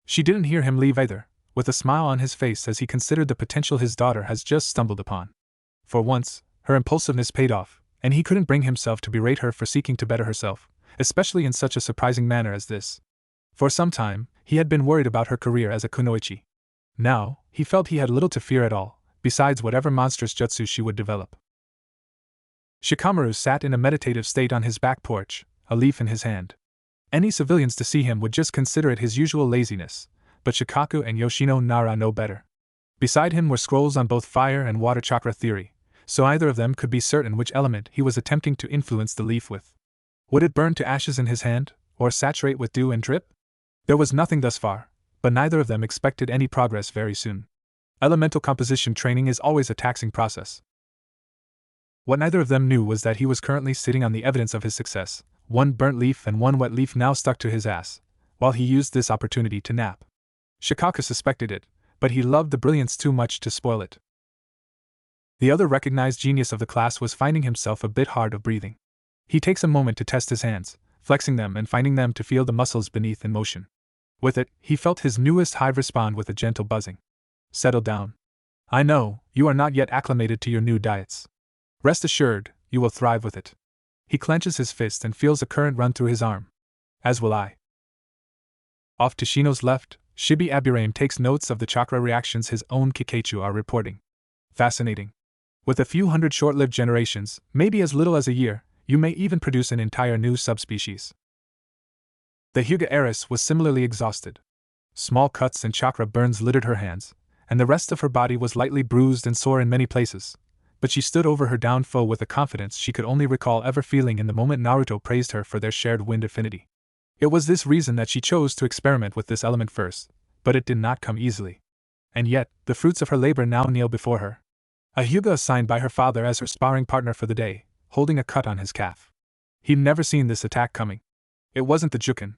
She didn't hear him leave either, with a smile on his face as he considered the potential his daughter has just stumbled upon. For once, her impulsiveness paid off, and he couldn't bring himself to berate her for seeking to better herself, especially in such a surprising manner as this. For some time, he had been worried about her career as a kunoichi. Now, he felt he had little to fear at all, besides whatever monstrous jutsu she would develop. Shikamaru sat in a meditative state on his back porch, a leaf in his hand. Any civilians to see him would just consider it his usual laziness, but Shikaku and Yoshino Nara know better. Beside him were scrolls on both fire and water chakra theory, so either of them could be certain which element he was attempting to influence the leaf with. Would it burn to ashes in his hand, or saturate with dew and drip? There was nothing thus far, but neither of them expected any progress very soon. Elemental composition training is always a taxing process. What neither of them knew was that he was currently sitting on the evidence of his success, one burnt leaf and one wet leaf now stuck to his ass, while he used this opportunity to nap. Shikaku suspected it, but he loved the brilliance too much to spoil it. The other recognized genius of the class was finding himself a bit hard of breathing. He takes a moment to test his hands, flexing them and finding them to feel the muscles beneath in motion. With it, he felt his newest hive respond with a gentle buzzing. Settle down. I know, you are not yet acclimated to your new diets. Rest assured, you will thrive with it. He clenches his fist and feels a current run through his arm. As will I. Off to Shino's left, Shibi Aburame takes notes of the chakra reactions his own Kikeichu are reporting. Fascinating. With a few hundred short-lived generations, maybe as little as a year, you may even produce an entire new subspecies. The Hyuga heiress was similarly exhausted. Small cuts and chakra burns littered her hands, and the rest of her body was lightly bruised and sore in many places, but she stood over her downed foe with a confidence she could only recall ever feeling in the moment Naruto praised her for their shared wind affinity. It was this reason that she chose to experiment with this element first, but it did not come easily. And yet, the fruits of her labor now kneel before her. A Hyuga assigned by her father as her sparring partner for the day, holding a cut on his calf. He'd never seen this attack coming. It wasn't the Jukin.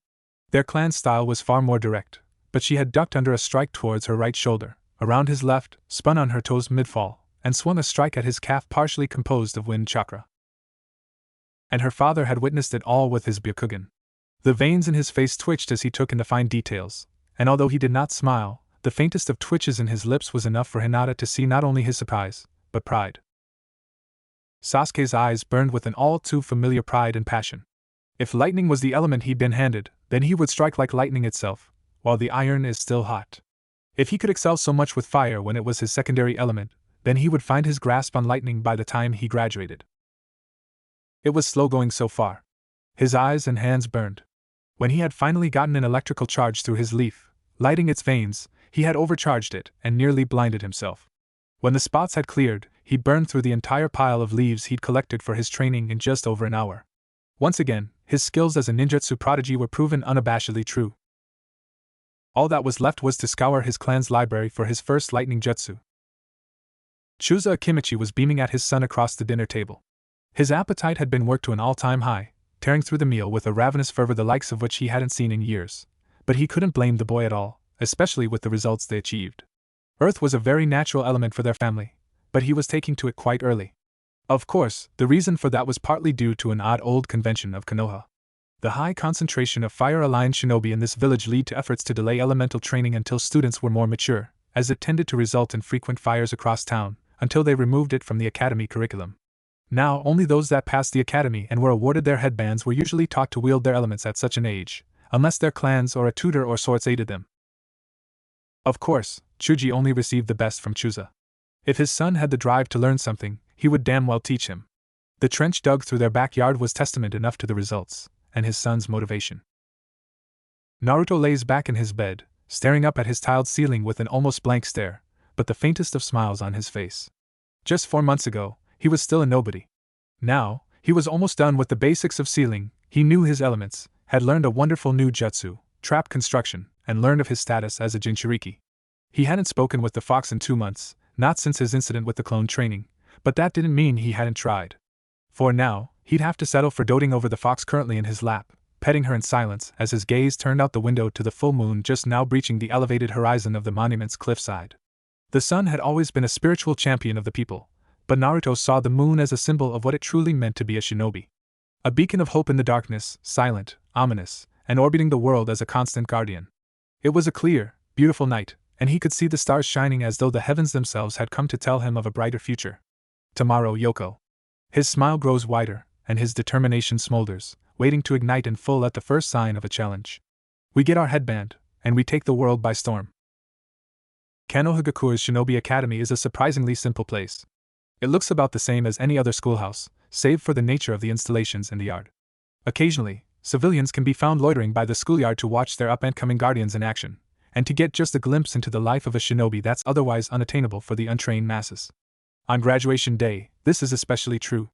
Their clan style was far more direct, but she had ducked under a strike towards her right shoulder, around his left, spun on her toes mid-fall, and swung a strike at his calf partially composed of wind chakra. And her father had witnessed it all with his Byakugan. The veins in his face twitched as he took in the fine details, and although he did not smile, the faintest of twitches in his lips was enough for Hinata to see not only his surprise, but pride. Sasuke's eyes burned with an all-too-familiar pride and passion. If lightning was the element he'd been handed, then he would strike like lightning itself, while the iron is still hot. If he could excel so much with fire when it was his secondary element, then he would find his grasp on lightning by the time he graduated. It was slow going so far. His eyes and hands burned. When he had finally gotten an electrical charge through his leaf, lighting its veins, he had overcharged it and nearly blinded himself. When the spots had cleared, he burned through the entire pile of leaves he'd collected for his training in just over an hour. Once again, his skills as a ninjutsu prodigy were proven unabashedly true. All that was left was to scour his clan's library for his first lightning jutsu. Chusa Akimichi was beaming at his son across the dinner table. His appetite had been worked to an all-time high, tearing through the meal with a ravenous fervor the likes of which he hadn't seen in years, but he couldn't blame the boy at all, especially with the results they achieved. Earth was a very natural element for their family, but he was taking to it quite early. Of course, the reason for that was partly due to an odd old convention of Konoha. The high concentration of fire-aligned shinobi in this village led to efforts to delay elemental training until students were more mature, as it tended to result in frequent fires across town, until they removed it from the academy curriculum. Now, only those that passed the academy and were awarded their headbands were usually taught to wield their elements at such an age, unless their clans or a tutor or sorts aided them. Of course, Chuji only received the best from Chusa. If his son had the drive to learn something, he would damn well teach him. The trench dug through their backyard was testament enough to the results, and his son's motivation. Naruto lays back in his bed, staring up at his tiled ceiling with an almost blank stare, but the faintest of smiles on his face. Just 4 months ago, he was still a nobody. Now, he was almost done with the basics of sealing, he knew his elements, had learned a wonderful new jutsu, trap construction, and learned of his status as a Jinchuriki. He hadn't spoken with the fox in 2 months, not since his incident with the clone training, but that didn't mean he hadn't tried. For now, he'd have to settle for doting over the fox currently in his lap, petting her in silence as his gaze turned out the window to the full moon just now breaching the elevated horizon of the monument's cliffside. The sun had always been a spiritual champion of the people, but Naruto saw the moon as a symbol of what it truly meant to be a shinobi. A beacon of hope in the darkness, silent, ominous, and orbiting the world as a constant guardian. It was a clear, beautiful night, and he could see the stars shining as though the heavens themselves had come to tell him of a brighter future. Tomorrow, Yoko. His smile grows wider, and his determination smolders, waiting to ignite in full at the first sign of a challenge. We get our headband, and we take the world by storm. Kanohigakure's Shinobi Academy is a surprisingly simple place. It looks about the same as any other schoolhouse, save for the nature of the installations in the yard. Occasionally, civilians can be found loitering by the schoolyard to watch their up-and-coming guardians in action, and to get just a glimpse into the life of a shinobi that's otherwise unattainable for the untrained masses. On graduation day, this is especially true.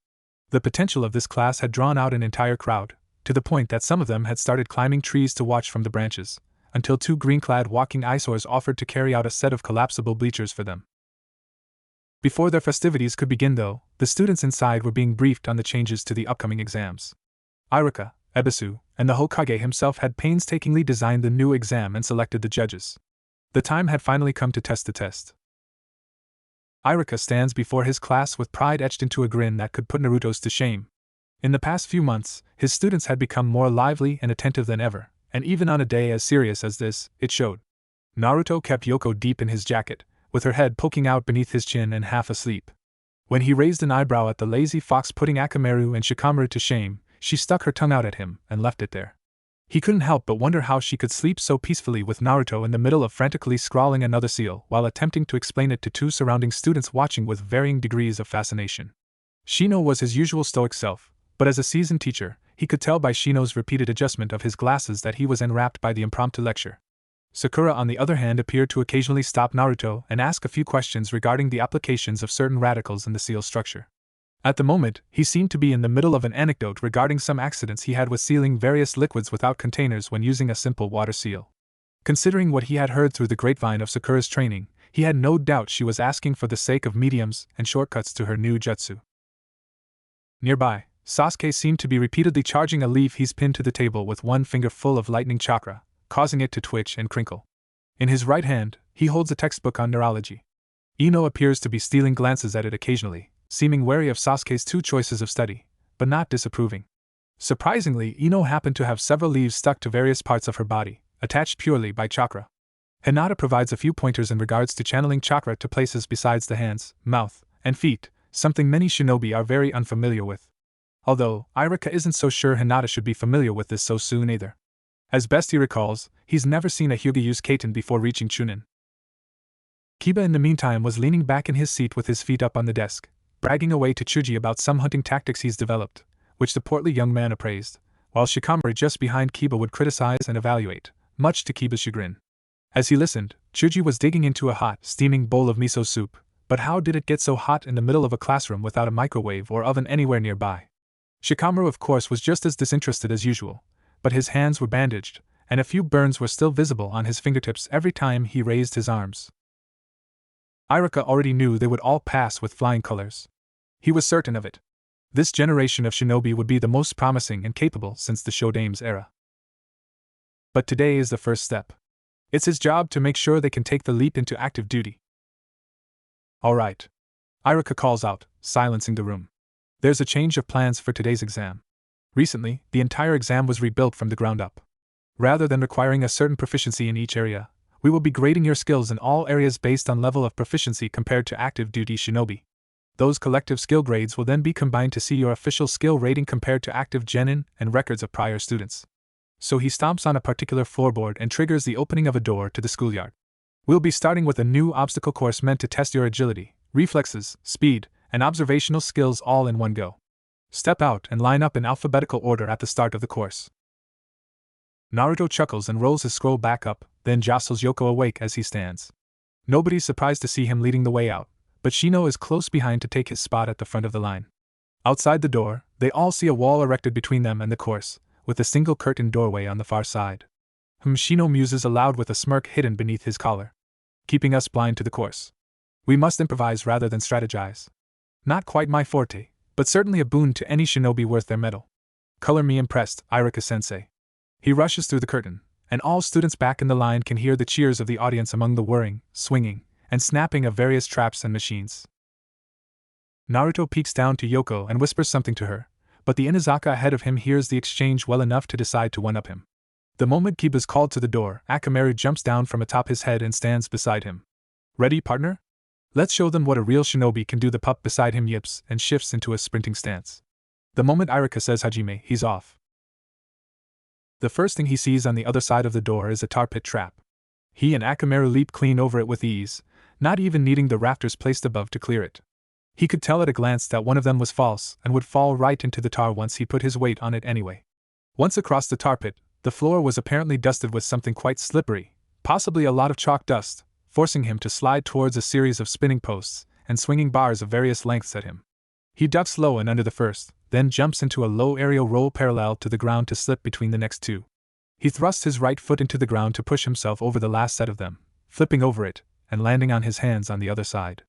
The potential of this class had drawn out an entire crowd, to the point that some of them had started climbing trees to watch from the branches, until 2 green-clad walking eyesores offered to carry out a set of collapsible bleachers for them. Before their festivities could begin though, the students inside were being briefed on the changes to the upcoming exams. Iruka, Ebisu, and the Hokage himself had painstakingly designed the new exam and selected the judges. The time had finally come to test the test. Iruka stands before his class with pride etched into a grin that could put Naruto's to shame. In the past few months, his students had become more lively and attentive than ever, and even on a day as serious as this, it showed. Naruto kept Yoko deep in his jacket, with her head poking out beneath his chin and half asleep. When he raised an eyebrow at the lazy fox putting Akamaru and Shikamaru to shame, she stuck her tongue out at him and left it there. He couldn't help but wonder how she could sleep so peacefully with Naruto in the middle of frantically scrawling another seal while attempting to explain it to 2 surrounding students watching with varying degrees of fascination. Shino was his usual stoic self, but as a seasoned teacher, he could tell by Shino's repeated adjustment of his glasses that he was enwrapped by the impromptu lecture. Sakura on the other hand appeared to occasionally stop Naruto and ask a few questions regarding the applications of certain radicals in the seal structure. At the moment, he seemed to be in the middle of an anecdote regarding some accidents he had with sealing various liquids without containers when using a simple water seal. Considering what he had heard through the grapevine of Sakura's training, he had no doubt she was asking for the sake of mediums and shortcuts to her new jutsu. Nearby, Sasuke seemed to be repeatedly charging a leaf he's pinned to the table with one finger full of lightning chakra, causing it to twitch and crinkle. In his right hand, he holds a textbook on neurology. Ino appears to be stealing glances at it occasionally, seeming wary of Sasuke's 2 choices of study, but not disapproving. Surprisingly, Ino happened to have several leaves stuck to various parts of her body, attached purely by chakra. Hinata provides a few pointers in regards to channeling chakra to places besides the hands, mouth, and feet, something many shinobi are very unfamiliar with. Although, Iruka isn't so sure Hinata should be familiar with this so soon either. As best he recalls, he's never seen a Hyuga use Kaiten before reaching Chunin. Kiba in the meantime was leaning back in his seat with his feet up on the desk, bragging away to Chuji about some hunting tactics he's developed, which the portly young man appraised, while Shikamaru just behind Kiba would criticize and evaluate, much to Kiba's chagrin. As he listened, Chuji was digging into a hot, steaming bowl of miso soup, but how did it get so hot in the middle of a classroom without a microwave or oven anywhere nearby? Shikamaru of course was just as disinterested as usual, but his hands were bandaged, and a few burns were still visible on his fingertips every time he raised his arms. Iruka already knew they would all pass with flying colors. He was certain of it. This generation of shinobi would be the most promising and capable since the Shodame's era. But today is the first step. It's his job to make sure they can take the leap into active duty. All right. Iruka calls out, silencing the room. There's a change of plans for today's exam. Recently, the entire exam was rebuilt from the ground up. Rather than requiring a certain proficiency in each area, we will be grading your skills in all areas based on level of proficiency compared to active duty shinobi. Those collective skill grades will then be combined to see your official skill rating compared to active genin and records of prior students. So he stomps on a particular floorboard and triggers the opening of a door to the schoolyard. We'll be starting with a new obstacle course meant to test your agility, reflexes, speed, and observational skills all in one go. Step out and line up in alphabetical order at the start of the course. Naruto chuckles and rolls his scroll back up, then jostles Yoko awake as he stands. Nobody's surprised to see him leading the way out, but Shino is close behind to take his spot at the front of the line. Outside the door, they all see a wall erected between them and the course, with a single curtained doorway on the far side. Shino muses aloud with a smirk hidden beneath his collar. Keeping us blind to the course. We must improvise rather than strategize. Not quite my forte, but certainly a boon to any shinobi worth their mettle. Color me impressed, Irika-sensei. He rushes through the curtain, and all students back in the line can hear the cheers of the audience among the whirring, swinging, and snapping of various traps and machines. Naruto peeks down to Yoko and whispers something to her, but the Inazaka ahead of him hears the exchange well enough to decide to one-up him. The moment Kiba's called to the door, Akamaru jumps down from atop his head and stands beside him. Ready, partner? Let's show them what a real shinobi can do. The pup beside him yips and shifts into a sprinting stance. The moment Irika says Hajime, he's off. The first thing he sees on the other side of the door is a tar pit trap. He and Akamaru leap clean over it with ease, not even needing the rafters placed above to clear it. He could tell at a glance that one of them was false and would fall right into the tar once he put his weight on it anyway. Once across the tar pit, the floor was apparently dusted with something quite slippery, possibly a lot of chalk dust, forcing him to slide towards a series of spinning posts and swinging bars of various lengths at him. He ducks low and under the first, then jumps into a low aerial roll parallel to the ground to slip between the next two. He thrusts his right foot into the ground to push himself over the last set of them, flipping over it, and landing on his hands on the other side.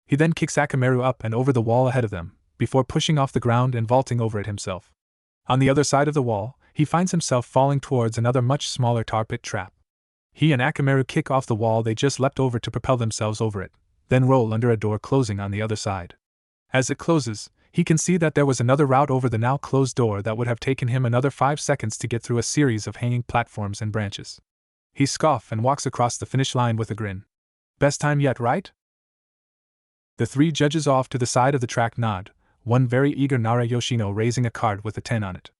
He then kicks Akamaru up and over the wall ahead of them, before pushing off the ground and vaulting over it himself. On the other side of the wall, he finds himself falling towards another much smaller tar pit trap. He and Akamaru kick off the wall they just leapt over to propel themselves over it, then roll under a door closing on the other side. As it closes, he can see that there was another route over the now closed door that would have taken him another 5 seconds to get through a series of hanging platforms and branches. He scoffs and walks across the finish line with a grin. Best time yet, right? The 3 judges off to the side of the track nod, one very eager Nara Yoshino raising a card with a 10 on it.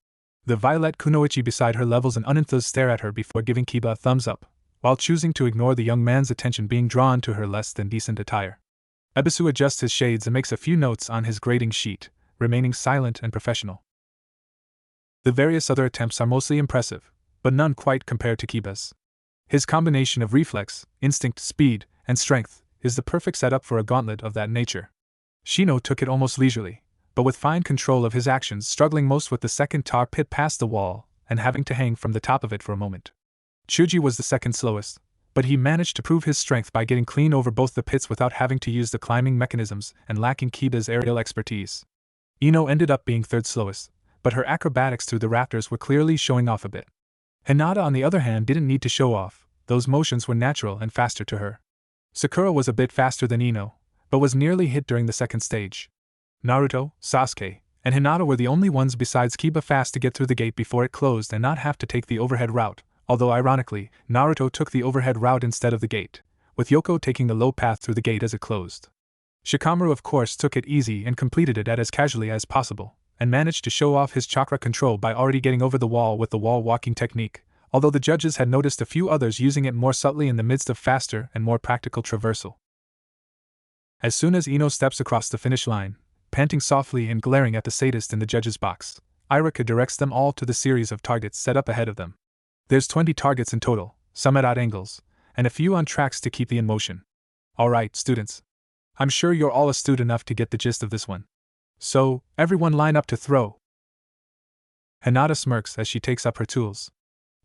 The violet Kunoichi beside her levels an unenthused stare at her before giving Kiba a thumbs up, while choosing to ignore the young man's attention being drawn to her less than decent attire. Ebisu adjusts his shades and makes a few notes on his grading sheet, remaining silent and professional. The various other attempts are mostly impressive, but none quite compared to Kiba's. His combination of reflex, instinct, speed, and strength is the perfect setup for a gauntlet of that nature. Shino took it almost leisurely, but with fine control of his actions, struggling most with the second tar pit past the wall and having to hang from the top of it for a moment. Chuji was the second slowest, but he managed to prove his strength by getting clean over both the pits without having to use the climbing mechanisms and lacking Kiba's aerial expertise. Ino ended up being third slowest, but her acrobatics through the rafters were clearly showing off a bit. Hinata, on the other hand, didn't need to show off, those motions were natural and faster to her. Sakura was a bit faster than Ino, but was nearly hit during the second stage. Naruto, Sasuke, and Hinata were the only ones besides Kiba fast to get through the gate before it closed and not have to take the overhead route, although ironically, Naruto took the overhead route instead of the gate, with Yoko taking the low path through the gate as it closed. Shikamaru of course took it easy and completed it as casually as possible, and managed to show off his chakra control by already getting over the wall with the wall walking technique, although the judges had noticed a few others using it more subtly in the midst of faster and more practical traversal. As soon as Ino steps across the finish line, panting softly and glaring at the sadist in the judges' box, Irika directs them all to the series of targets set up ahead of them. There's 20 targets in total, some at odd angles, and a few on tracks to keep the in motion. Alright, students. I'm sure you're all astute enough to get the gist of this one. So, everyone line up to throw. Hinata smirks as she takes up her tools.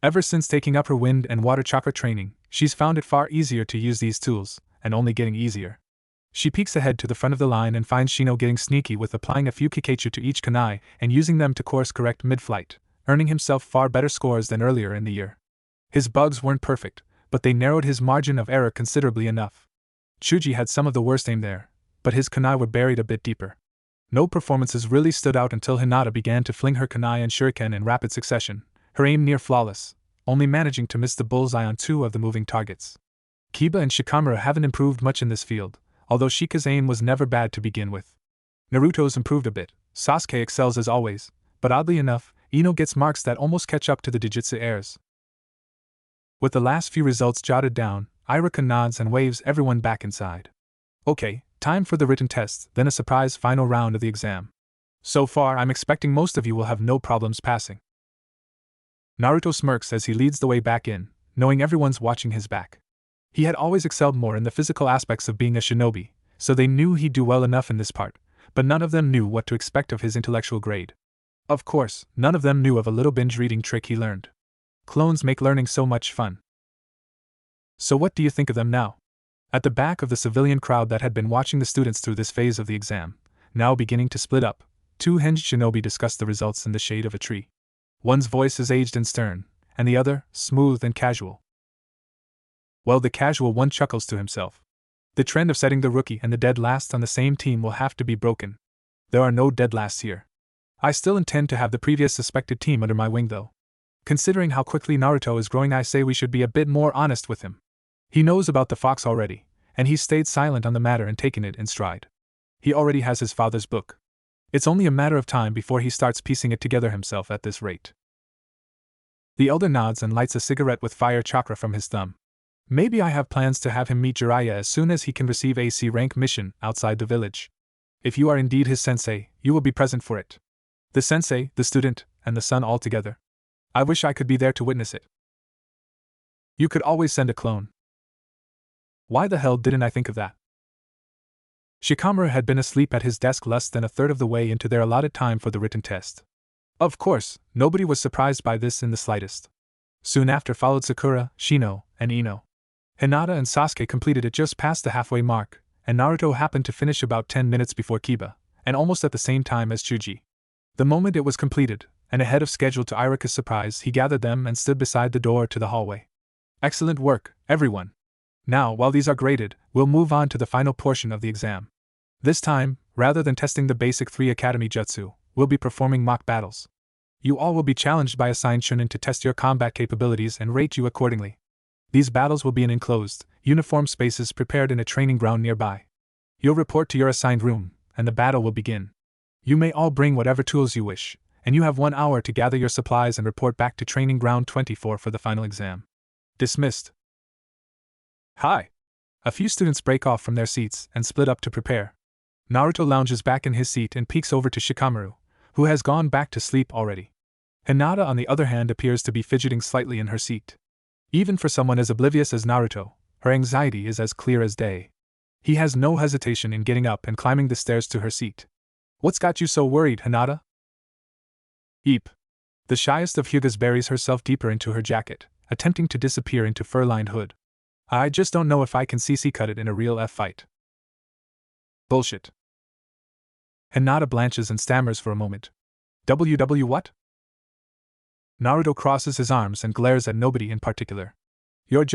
Ever since taking up her wind and water chakra training, she's found it far easier to use these tools, and only getting easier. She peeks ahead to the front of the line and finds Shino getting sneaky with applying a few kikeichu to each kunai and using them to course correct mid-flight, earning himself far better scores than earlier in the year. His bugs weren't perfect, but they narrowed his margin of error considerably enough. Chuji had some of the worst aim there, but his kunai were buried a bit deeper. No performances really stood out until Hinata began to fling her kunai and shuriken in rapid succession, her aim near flawless, only managing to miss the bullseye on 2 of the moving targets. Kiba and Shikamaru haven't improved much in this field, although Shika's aim was never bad to begin with. Naruto's improved a bit, Sasuke excels as always, but oddly enough, Ino gets marks that almost catch up to the Digitsu heirs. With the last few results jotted down, Irika nods and waves everyone back inside. Okay, time for the written test, then a surprise final round of the exam. So far, I'm expecting most of you will have no problems passing. Naruto smirks as he leads the way back in, knowing everyone's watching his back. He had always excelled more in the physical aspects of being a shinobi, so they knew he'd do well enough in this part, but none of them knew what to expect of his intellectual grade. Of course, none of them knew of a little binge reading trick he learned. Clones make learning so much fun. So what do you think of them now? At the back of the civilian crowd that had been watching the students through this phase of the exam, now beginning to split up, two hinged shinobi discuss the results in the shade of a tree. One's voice is aged and stern, and the other, smooth and casual. Well, the casual one chuckles to himself. The trend of setting the rookie and the dead last on the same team will have to be broken. There are no dead lasts here. I still intend to have the previous suspected team under my wing though. Considering how quickly Naruto is growing, I say we should be a bit more honest with him. He knows about the fox already, and he's stayed silent on the matter and taken it in stride. He already has his father's book. It's only a matter of time before he starts piecing it together himself at this rate. The elder nods and lights a cigarette with fire chakra from his thumb. Maybe I have plans to have him meet Jiraiya as soon as he can receive a C rank mission outside the village. If you are indeed his sensei, you will be present for it. The sensei, the student, and the son all together. I wish I could be there to witness it. You could always send a clone. Why the hell didn't I think of that? Shikamaru had been asleep at his desk less than a third of the way into their allotted time for the written test. Of course, nobody was surprised by this in the slightest. Soon after followed Sakura, Shino, and Ino. Hinata and Sasuke completed it just past the halfway mark, and Naruto happened to finish about 10 minutes before Kiba, and almost at the same time as Chuji. The moment it was completed, and ahead of schedule to Irika's surprise, he gathered them and stood beside the door to the hallway. Excellent work, everyone. Now, while these are graded, we'll move on to the final portion of the exam. This time, rather than testing the basic 3 Academy Jutsu, we'll be performing mock battles. You all will be challenged by assigned Chunin to test your combat capabilities and rate you accordingly. These battles will be in enclosed, uniform spaces prepared in a training ground nearby. You'll report to your assigned room, and the battle will begin. You may all bring whatever tools you wish, and you have 1 hour to gather your supplies and report back to Training Ground 24 for the final exam. Dismissed. Hi! A few students break off from their seats and split up to prepare. Naruto lounges back in his seat and peeks over to Shikamaru, who has gone back to sleep already. Hinata, on the other hand, appears to be fidgeting slightly in her seat. Even for someone as oblivious as Naruto, her anxiety is as clear as day. He has no hesitation in getting up and climbing the stairs to her seat. What's got you so worried, Hinata? Eep. The shyest of Hyugas buries herself deeper into her jacket, attempting to disappear into fur-lined hood. I just don't know if I can CC cut it in a real fight. Bullshit. Hinata blanches and stammers for a moment. WW what? Naruto crosses his arms and glares at nobody in particular. You're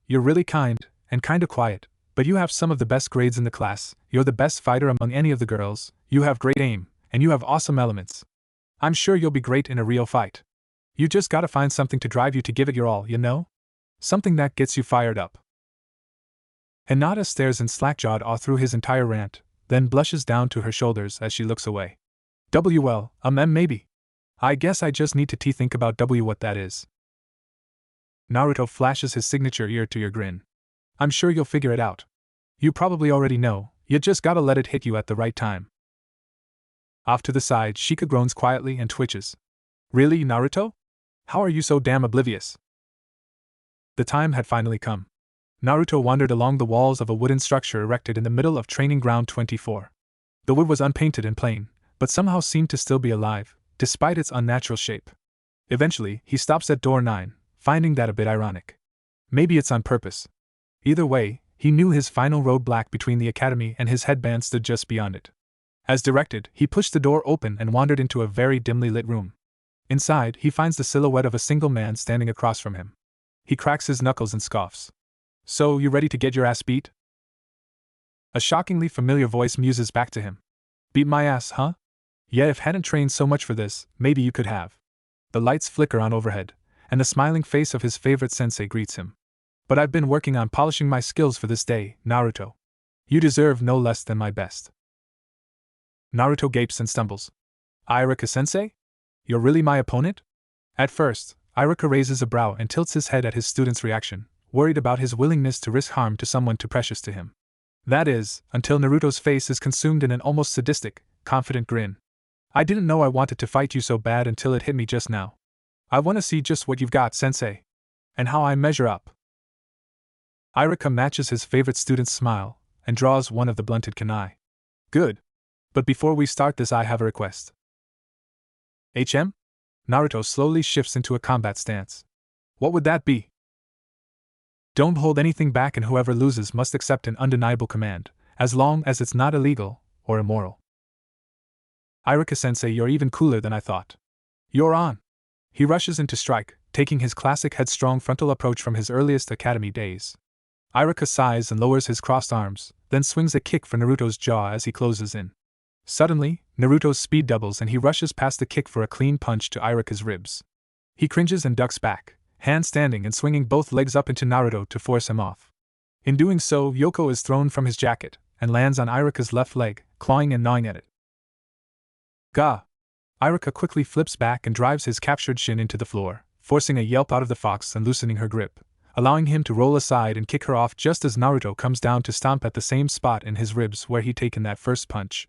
really kind, and kinda quiet, but you have some of the best grades in the class, you're the best fighter among any of the girls, you have great aim, and you have awesome elements. I'm sure you'll be great in a real fight. You just gotta find something to drive you to give it your all, you know? Something that gets you fired up. Hinata stares in slack-jawed awe through his entire rant, then blushes down to her shoulders as she looks away. Maybe. I guess I just need to think about what that is. Naruto flashes his signature ear-to-ear grin. I'm sure you'll figure it out. You probably already know, you just gotta let it hit you at the right time. Off to the side, Shika groans quietly and twitches. Really, Naruto? How are you so damn oblivious? The time had finally come. Naruto wandered along the walls of a wooden structure erected in the middle of Training Ground 24. The wood was unpainted and plain, but somehow seemed to still be alive, despite its unnatural shape. Eventually, he stops at door 9, finding that a bit ironic. Maybe it's on purpose. Either way, he knew his final roadblock between the academy and his headband stood just beyond it. As directed, he pushed the door open and wandered into a very dimly lit room. Inside, he finds the silhouette of a single man standing across from him. He cracks his knuckles and scoffs. So, you ready to get your ass beat? A shockingly familiar voice muses back to him. Beat my ass, huh? Yeah, if hadn't trained so much for this, maybe you could have. The lights flicker on overhead, and the smiling face of his favorite sensei greets him. But I've been working on polishing my skills for this day, Naruto. You deserve no less than my best. Naruto gapes and stumbles. Irika-sensei? You're really my opponent? At first, Iruka raises a brow and tilts his head at his student's reaction, worried about his willingness to risk harm to someone too precious to him. That is, until Naruto's face is consumed in an almost sadistic, confident grin. I didn't know I wanted to fight you so bad until it hit me just now. I want to see just what you've got, sensei. And how I measure up. Iruka matches his favorite student's smile, and draws one of the blunted kunai. Good. But before we start this, I have a request. HM? Naruto slowly shifts into a combat stance. What would that be? Don't hold anything back, and whoever loses must accept an undeniable command, as long as it's not illegal or immoral. Iruka-sensei, you're even cooler than I thought. You're on. He rushes into strike, taking his classic headstrong frontal approach from his earliest academy days. Iruka sighs and lowers his crossed arms, then swings a kick for Naruto's jaw as he closes in. Suddenly, Naruto's speed doubles and he rushes past the kick for a clean punch to Iruka's ribs. He cringes and ducks back, hand-standing and swinging both legs up into Naruto to force him off. In doing so, Yoko is thrown from his jacket and lands on Iruka's left leg, clawing and gnawing at it. Gah! Iruka quickly flips back and drives his captured shin into the floor, forcing a yelp out of the fox and loosening her grip, allowing him to roll aside and kick her off just as Naruto comes down to stomp at the same spot in his ribs where he'd taken that first punch.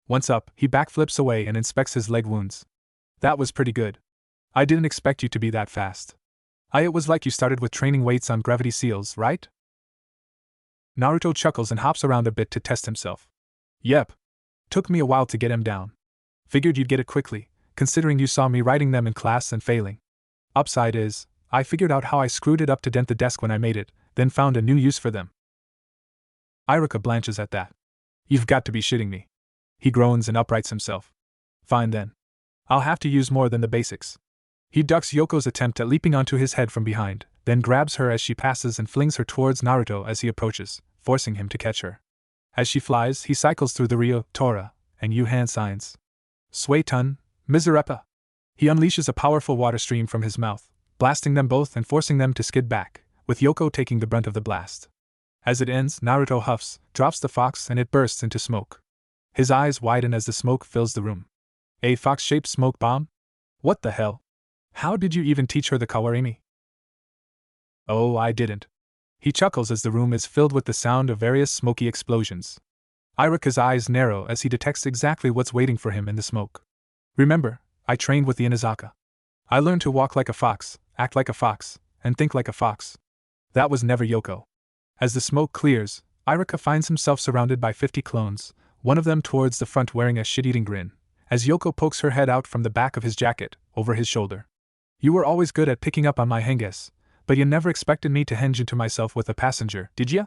Once up, he backflips away and inspects his leg wounds. That was pretty good. I didn't expect you to be that fast. It was like you started with training weights on gravity seals, right? Naruto chuckles and hops around a bit to test himself. Yep. Took me a while to get him down. Figured you'd get it quickly, considering you saw me writing them in class and failing. Upside is, I figured out how I screwed it up to dent the desk when I made it, then found a new use for them. Iruka blanches at that. You've got to be shitting me. He groans and uprights himself. Fine then. I'll have to use more than the basics. He ducks Yoko's attempt at leaping onto his head from behind, then grabs her as she passes and flings her towards Naruto as he approaches, forcing him to catch her. As she flies, he cycles through the Ryo, Tora, and Yu hand signs. Sway-tun, Miserepa. He unleashes a powerful water stream from his mouth, blasting them both and forcing them to skid back, with Yoko taking the brunt of the blast. As it ends, Naruto huffs, drops the fox, and it bursts into smoke. His eyes widen as the smoke fills the room. A fox-shaped smoke bomb? What the hell? How did you even teach her the kawarimi? Oh, I didn't. He chuckles as the room is filled with the sound of various smoky explosions. Iruka's eyes narrow as he detects exactly what's waiting for him in the smoke. Remember, I trained with the Inazaka. I learned to walk like a fox, act like a fox, and think like a fox. That was never Yoko. As the smoke clears, Iruka finds himself surrounded by 50 clones, one of them towards the front wearing a shit-eating grin, as Yoko pokes her head out from the back of his jacket, over his shoulder. You were always good at picking up on my henges, but you never expected me to henge into myself with a passenger, did ya?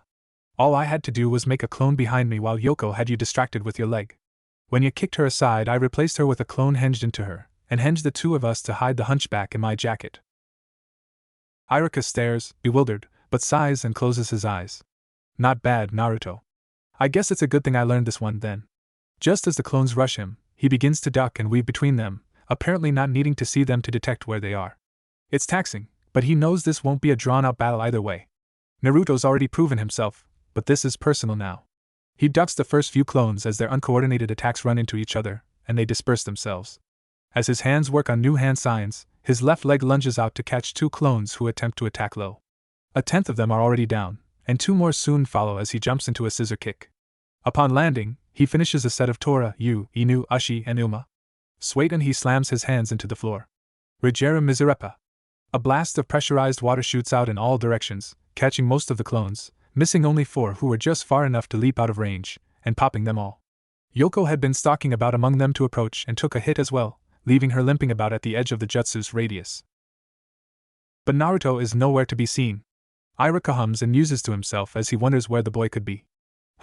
All I had to do was make a clone behind me while Yoko had you distracted with your leg. When you kicked her aside, I replaced her with a clone henged into her, and henged the two of us to hide the hunchback in my jacket. Iruka stares, bewildered, but sighs and closes his eyes. Not bad, Naruto. I guess it's a good thing I learned this one then. Just as the clones rush him, he begins to duck and weave between them, apparently not needing to see them to detect where they are. It's taxing, but he knows this won't be a drawn-out battle either way. Naruto's already proven himself, but this is personal now. He ducks the first few clones as their uncoordinated attacks run into each other, and they disperse themselves. As his hands work on new hand signs, his left leg lunges out to catch 2 clones who attempt to attack low. A tenth of them are already down, and 2 more soon follow as he jumps into a scissor kick. Upon landing, he finishes a set of Tora, Yu, Inu, Ushi, and Uma. Swayed and he slams his hands into the floor. Rigera Miserepa. A blast of pressurized water shoots out in all directions, catching most of the clones, missing only 4 who were just far enough to leap out of range, and popping them all. Yoko had been stalking about among them to approach and took a hit as well, leaving her limping about at the edge of the jutsu's radius. But Naruto is nowhere to be seen. Iruka hums and muses to himself as he wonders where the boy could be.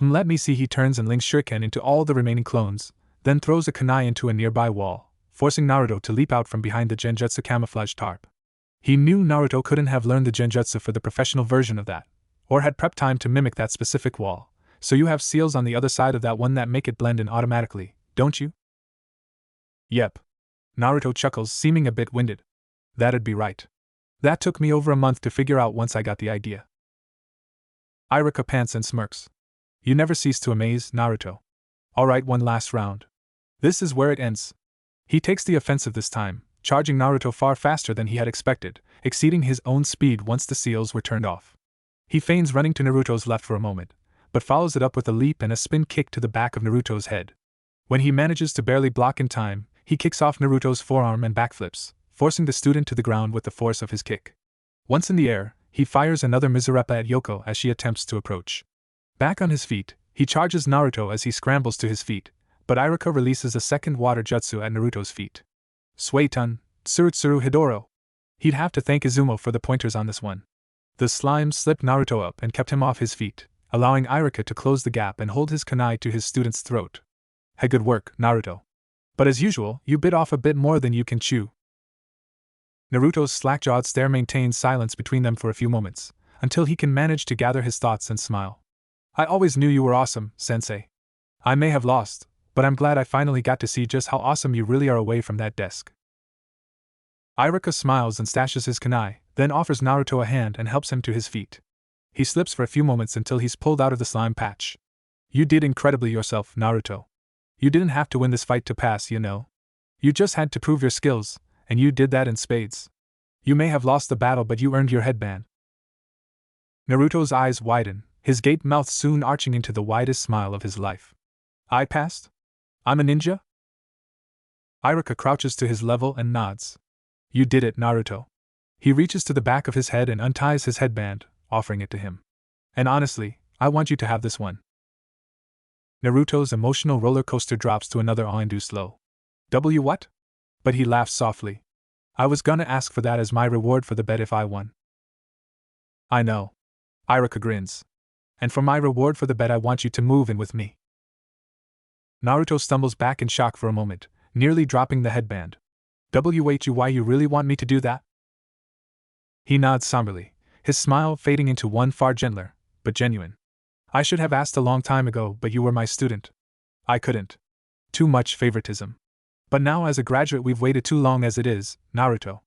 Let me see. He turns and links shuriken into all the remaining clones, then throws a kunai into a nearby wall, forcing Naruto to leap out from behind the genjutsu camouflage tarp. He knew Naruto couldn't have learned the genjutsu for the professional version of that, or had prep time to mimic that specific wall, so you have seals on the other side of that one that make it blend in automatically, don't you? Yep. Naruto chuckles, seeming a bit winded. That'd be right. That took me over a month to figure out once I got the idea. Iruka pants and smirks. You never cease to amaze, Naruto. Alright, one last round. This is where it ends. He takes the offensive this time, charging Naruto far faster than he had expected, exceeding his own speed once the seals were turned off. He feigns running to Naruto's left for a moment, but follows it up with a leap and a spin kick to the back of Naruto's head. When he manages to barely block in time, he kicks off Naruto's forearm and backflips, forcing the student to the ground with the force of his kick. Once in the air, he fires another Mizurepa at Yoko as she attempts to approach. Back on his feet, he charges Naruto as he scrambles to his feet, but Iruka releases a second water jutsu at Naruto's feet. Suetun, Tsurutsuru Hidoro. He'd have to thank Izumo for the pointers on this one. The slime slipped Naruto up and kept him off his feet, allowing Iruka to close the gap and hold his kunai to his student's throat. Hey, good work, Naruto. But as usual, you bit off a bit more than you can chew. Naruto's slack-jawed stare maintains silence between them for a few moments, until he can manage to gather his thoughts and smile. I always knew you were awesome, sensei. I may have lost, but I'm glad I finally got to see just how awesome you really are away from that desk. Iruka smiles and stashes his kunai, then offers Naruto a hand and helps him to his feet. He slips for a few moments until he's pulled out of the slime patch. You did incredibly yourself, Naruto. You didn't have to win this fight to pass, you know. You just had to prove your skills, and you did that in spades. You may have lost the battle, but you earned your headband. Naruto's eyes widen, his gape mouth soon arching into the widest smile of his life. I passed? I'm a ninja? Iruka crouches to his level and nods. You did it, Naruto. He reaches to the back of his head and unties his headband, offering it to him. And honestly, I want you to have this one. Naruto's emotional roller coaster drops to another awe-induced low. What? But he laughs softly. I was gonna ask for that as my reward for the bet if I won. I know. Iruka grins. And for my reward for the bet I want you to move in with me. Naruto stumbles back in shock for a moment, nearly dropping the headband. Why you really want me to do that? He nods somberly, his smile fading into one far gentler, but genuine. I should have asked a long time ago, but you were my student. I couldn't. Too much favoritism. But now as a graduate we've waited too long as it is, Naruto.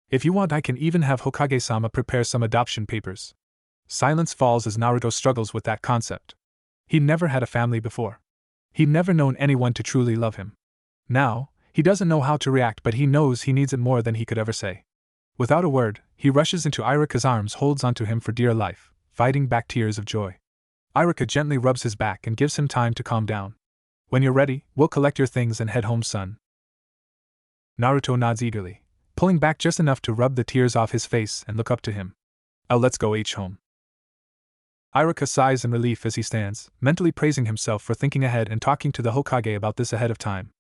If you want I can even have Hokage-sama prepare some adoption papers. Silence falls as Naruto struggles with that concept. He'd never had a family before. He'd never known anyone to truly love him. Now, he doesn't know how to react, but he knows he needs it more than he could ever say. Without a word, he rushes into Iruka's arms, holds onto him for dear life, fighting back tears of joy. Iruka gently rubs his back and gives him time to calm down. When you're ready, we'll collect your things and head home, son. Naruto nods eagerly, pulling back just enough to rub the tears off his face and look up to him. Let's go home. Iruka sighs in relief as he stands, mentally praising himself for thinking ahead and talking to the Hokage about this ahead of time.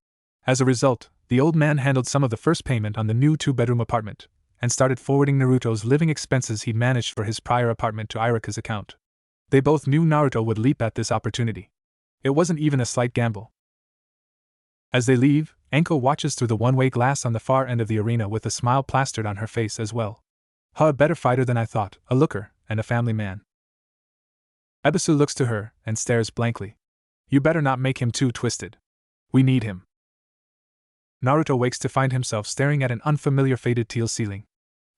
As a result, the old man handled some of the first payment on the new 2-bedroom apartment, and started forwarding Naruto's living expenses he'd managed for his prior apartment to Iruka's account. They both knew Naruto would leap at this opportunity. It wasn't even a slight gamble. As they leave, Anko watches through the one-way glass on the far end of the arena with a smile plastered on her face as well. A better fighter than I thought, a looker, and a family man. Ebisu looks to her and stares blankly. You better not make him too twisted. We need him. Naruto wakes to find himself staring at an unfamiliar faded teal ceiling.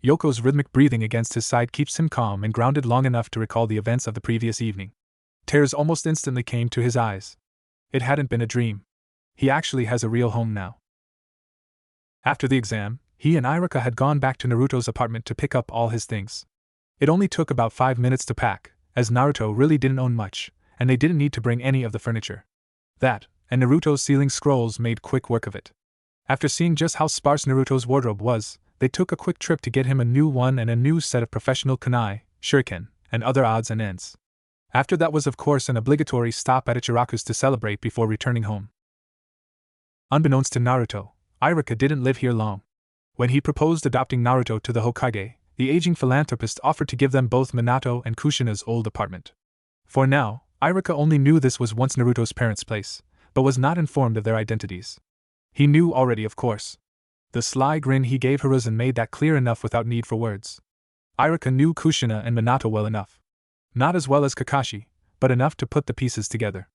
Yoko's rhythmic breathing against his side keeps him calm and grounded long enough to recall the events of the previous evening. Tears almost instantly came to his eyes. It hadn't been a dream. He actually has a real home now. After the exam, he and Iruka had gone back to Naruto's apartment to pick up all his things. It only took about 5 minutes to pack, as Naruto really didn't own much, and they didn't need to bring any of the furniture. That, and Naruto's ceiling scrolls made quick work of it. After seeing just how sparse Naruto's wardrobe was, they took a quick trip to get him a new one and a new set of professional kunai, shuriken, and other odds and ends. After that was of course an obligatory stop at Ichiraku's to celebrate before returning home. Unbeknownst to Naruto, Iruka didn't live here long. When he proposed adopting Naruto to the Hokage, the aging philanthropist offered to give them both Minato and Kushina's old apartment. For now, Iruka only knew this was once Naruto's parents' place, but was not informed of their identities. He knew already, of course. The sly grin he gave Hiruzen made that clear enough without need for words. Iruka knew Kushina and Minato well enough. Not as well as Kakashi, but enough to put the pieces together.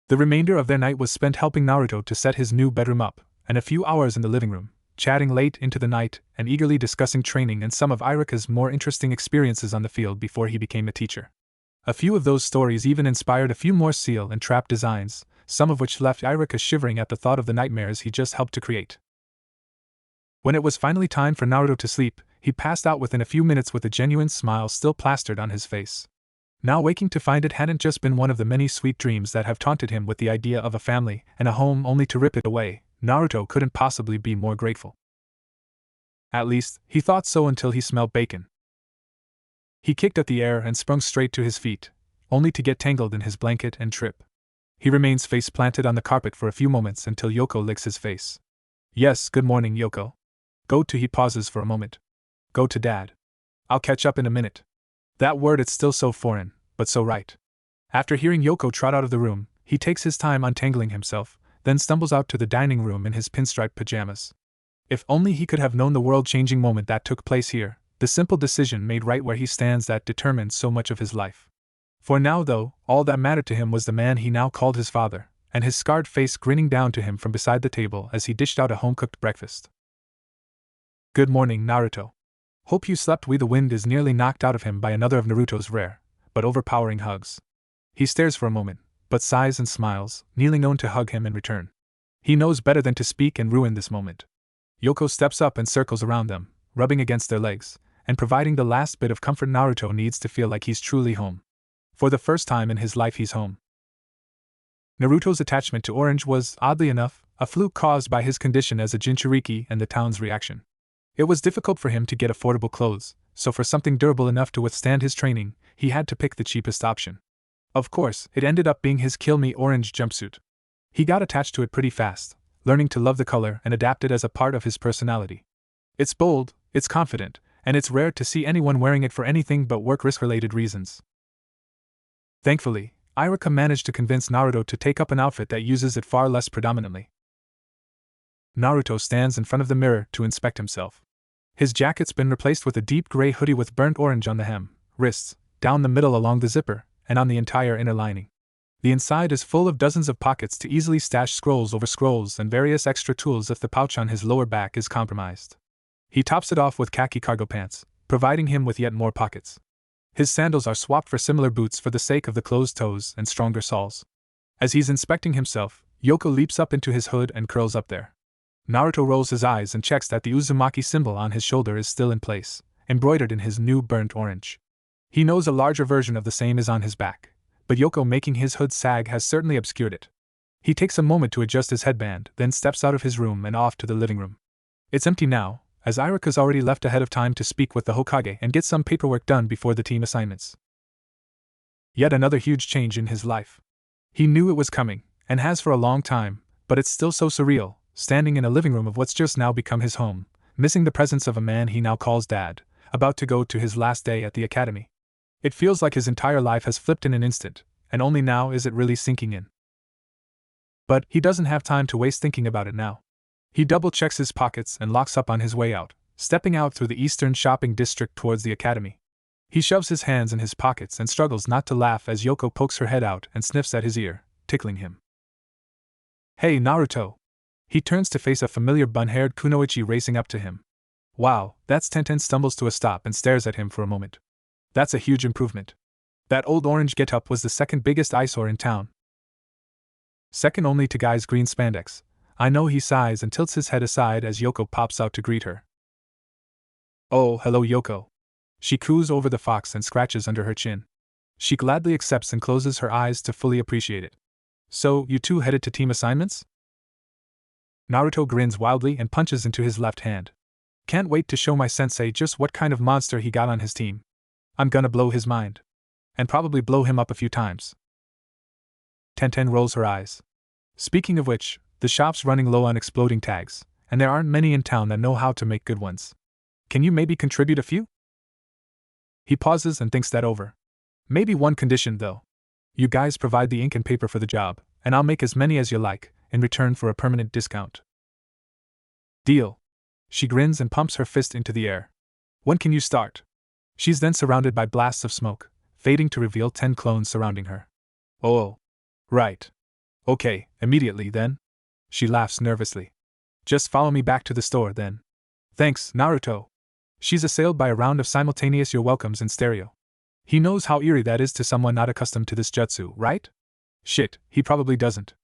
The remainder of their night was spent helping Naruto to set his new bedroom up, and a few hours in the living room, chatting late into the night and eagerly discussing training and some of Iruka's more interesting experiences on the field before he became a teacher. A few of those stories even inspired a few more seal and trap designs, some of which left Iruka shivering at the thought of the nightmares he just helped to create. When it was finally time for Naruto to sleep, he passed out within a few minutes with a genuine smile still plastered on his face. Now waking to find it hadn't just been one of the many sweet dreams that have taunted him with the idea of a family and a home only to rip it away, Naruto couldn't possibly be more grateful. At least, he thought so until he smelled bacon. He kicked at the air and sprung straight to his feet, only to get tangled in his blanket and trip. He remains face planted on the carpet for a few moments until Yoko licks his face. Yes, good morning, Yoko. Go to. He pauses for a moment. Go to Dad. I'll catch up in a minute. That word, it's still so foreign, but so right. After hearing Yoko trot out of the room, he takes his time untangling himself, then stumbles out to the dining room in his pinstripe pajamas. If only he could have known the world-changing moment that took place here, the simple decision made right where he stands that determined so much of his life. For now, though, all that mattered to him was the man he now called his father, and his scarred face grinning down to him from beside the table as he dished out a home-cooked breakfast. Good morning, Naruto. Hope you slept well. The wind is nearly knocked out of him by another of Naruto's rare, but overpowering hugs. He stares for a moment, but sighs and smiles, kneeling down to hug him in return. He knows better than to speak and ruin this moment. Yoko steps up and circles around them, rubbing against their legs, and providing the last bit of comfort Naruto needs to feel like he's truly home. For the first time in his life, he's home. Naruto's attachment to Orange was, oddly enough, a fluke caused by his condition as a Jinchuriki and the town's reaction. It was difficult for him to get affordable clothes, so for something durable enough to withstand his training, he had to pick the cheapest option. Of course, it ended up being his Kill Me orange jumpsuit. He got attached to it pretty fast, learning to love the color and adapt it as a part of his personality. It's bold, it's confident, and it's rare to see anyone wearing it for anything but work-risk-related reasons. Thankfully, Iruka managed to convince Naruto to take up an outfit that uses it far less predominantly. Naruto stands in front of the mirror to inspect himself. His jacket's been replaced with a deep gray hoodie with burnt orange on the hem, wrists, down the middle along the zipper, and on the entire inner lining. The inside is full of dozens of pockets to easily stash scrolls over scrolls and various extra tools if the pouch on his lower back is compromised. He tops it off with khaki cargo pants, providing him with yet more pockets. His sandals are swapped for similar boots for the sake of the closed toes and stronger soles. As he's inspecting himself, Yoko leaps up into his hood and curls up there. Naruto rolls his eyes and checks that the Uzumaki symbol on his shoulder is still in place, embroidered in his new burnt orange. He knows a larger version of the same is on his back, but Yoko making his hood sag has certainly obscured it. He takes a moment to adjust his headband, then steps out of his room and off to the living room. It's empty now, as Iruka's already left ahead of time to speak with the Hokage and get some paperwork done before the team assignments. Yet another huge change in his life. He knew it was coming, and has for a long time, but it's still so surreal, standing in a living room of what's just now become his home, missing the presence of a man he now calls Dad, about to go to his last day at the academy. It feels like his entire life has flipped in an instant, and only now is it really sinking in. But he doesn't have time to waste thinking about it now. He double-checks his pockets and locks up on his way out, stepping out through the eastern shopping district towards the academy. He shoves his hands in his pockets and struggles not to laugh as Yoko pokes her head out and sniffs at his ear, tickling him. Hey, Naruto! He turns to face a familiar bun-haired kunoichi racing up to him. Wow, that's Tenten stumbles to a stop and stares at him for a moment. That's a huge improvement. That old orange get-up was the second biggest eyesore in town. Second only to Guy's green spandex. I know, he sighs and tilts his head aside as Yoko pops out to greet her. Oh, hello, Yoko. She coos over the fox and scratches under her chin. She gladly accepts and closes her eyes to fully appreciate it. So, you two headed to team assignments? Naruto grins wildly and punches into his left hand. Can't wait to show my sensei just what kind of monster he got on his team. I'm gonna blow his mind. And probably blow him up a few times. Tenten rolls her eyes. Speaking of which, the shop's running low on exploding tags, and there aren't many in town that know how to make good ones. Can you maybe contribute a few? He pauses and thinks that over. Maybe one condition, though. You guys provide the ink and paper for the job, and I'll make as many as you like, in return for a permanent discount. Deal. She grins and pumps her fist into the air. When can you start? She's then surrounded by blasts of smoke, fading to reveal 10 clones surrounding her. Oh. Right. Okay, immediately then. She laughs nervously. Just follow me back to the store then. Thanks, Naruto. She's assailed by a round of simultaneous you're welcomes in stereo. He knows how eerie that is to someone not accustomed to this jutsu, right? Shit, he probably doesn't.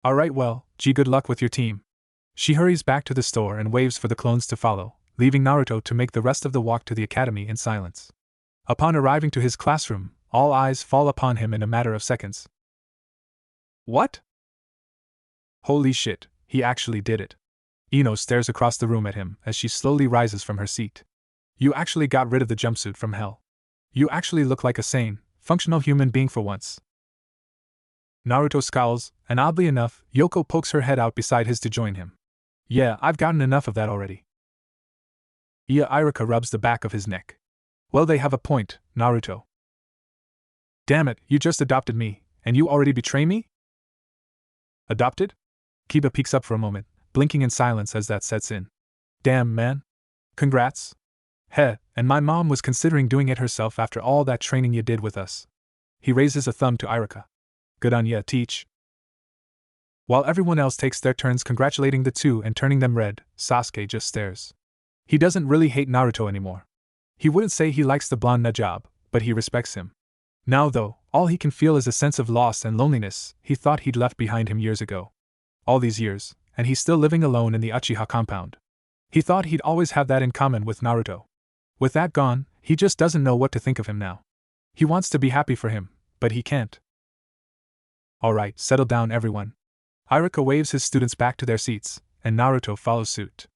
Alright, well, gee, good luck with your team. She hurries back to the store and waves for the clones to follow, leaving Naruto to make the rest of the walk to the academy in silence. Upon arriving to his classroom, all eyes fall upon him in a matter of seconds. What? Holy shit, he actually did it. Ino stares across the room at him as she slowly rises from her seat. You actually got rid of the jumpsuit from hell. You actually look like a sane, functional human being for once. Naruto scowls, and oddly enough, Yoko pokes her head out beside his to join him. Yeah, I've gotten enough of that already. Irika rubs the back of his neck. Well, they have a point, Naruto. Damn it, you just adopted me, and you already betray me? Adopted? Kiba peeks up for a moment, blinking in silence as that sets in. Damn, man. Congrats. Heh, and my mom was considering doing it herself after all that training you did with us. He raises a thumb to Irika. Good on ya, Teach. While everyone else takes their turns congratulating the two and turning them red, Sasuke just stares. He doesn't really hate Naruto anymore. He wouldn't say he likes the blonde Najab, but he respects him. Now though, all he can feel is a sense of loss and loneliness he thought he'd left behind him years ago. All these years, and he's still living alone in the Uchiha compound. He thought he'd always have that in common with Naruto. With that gone, he just doesn't know what to think of him now. He wants to be happy for him, but he can't. Alright, settle down everyone. Irika waves his students back to their seats, and Naruto follows suit.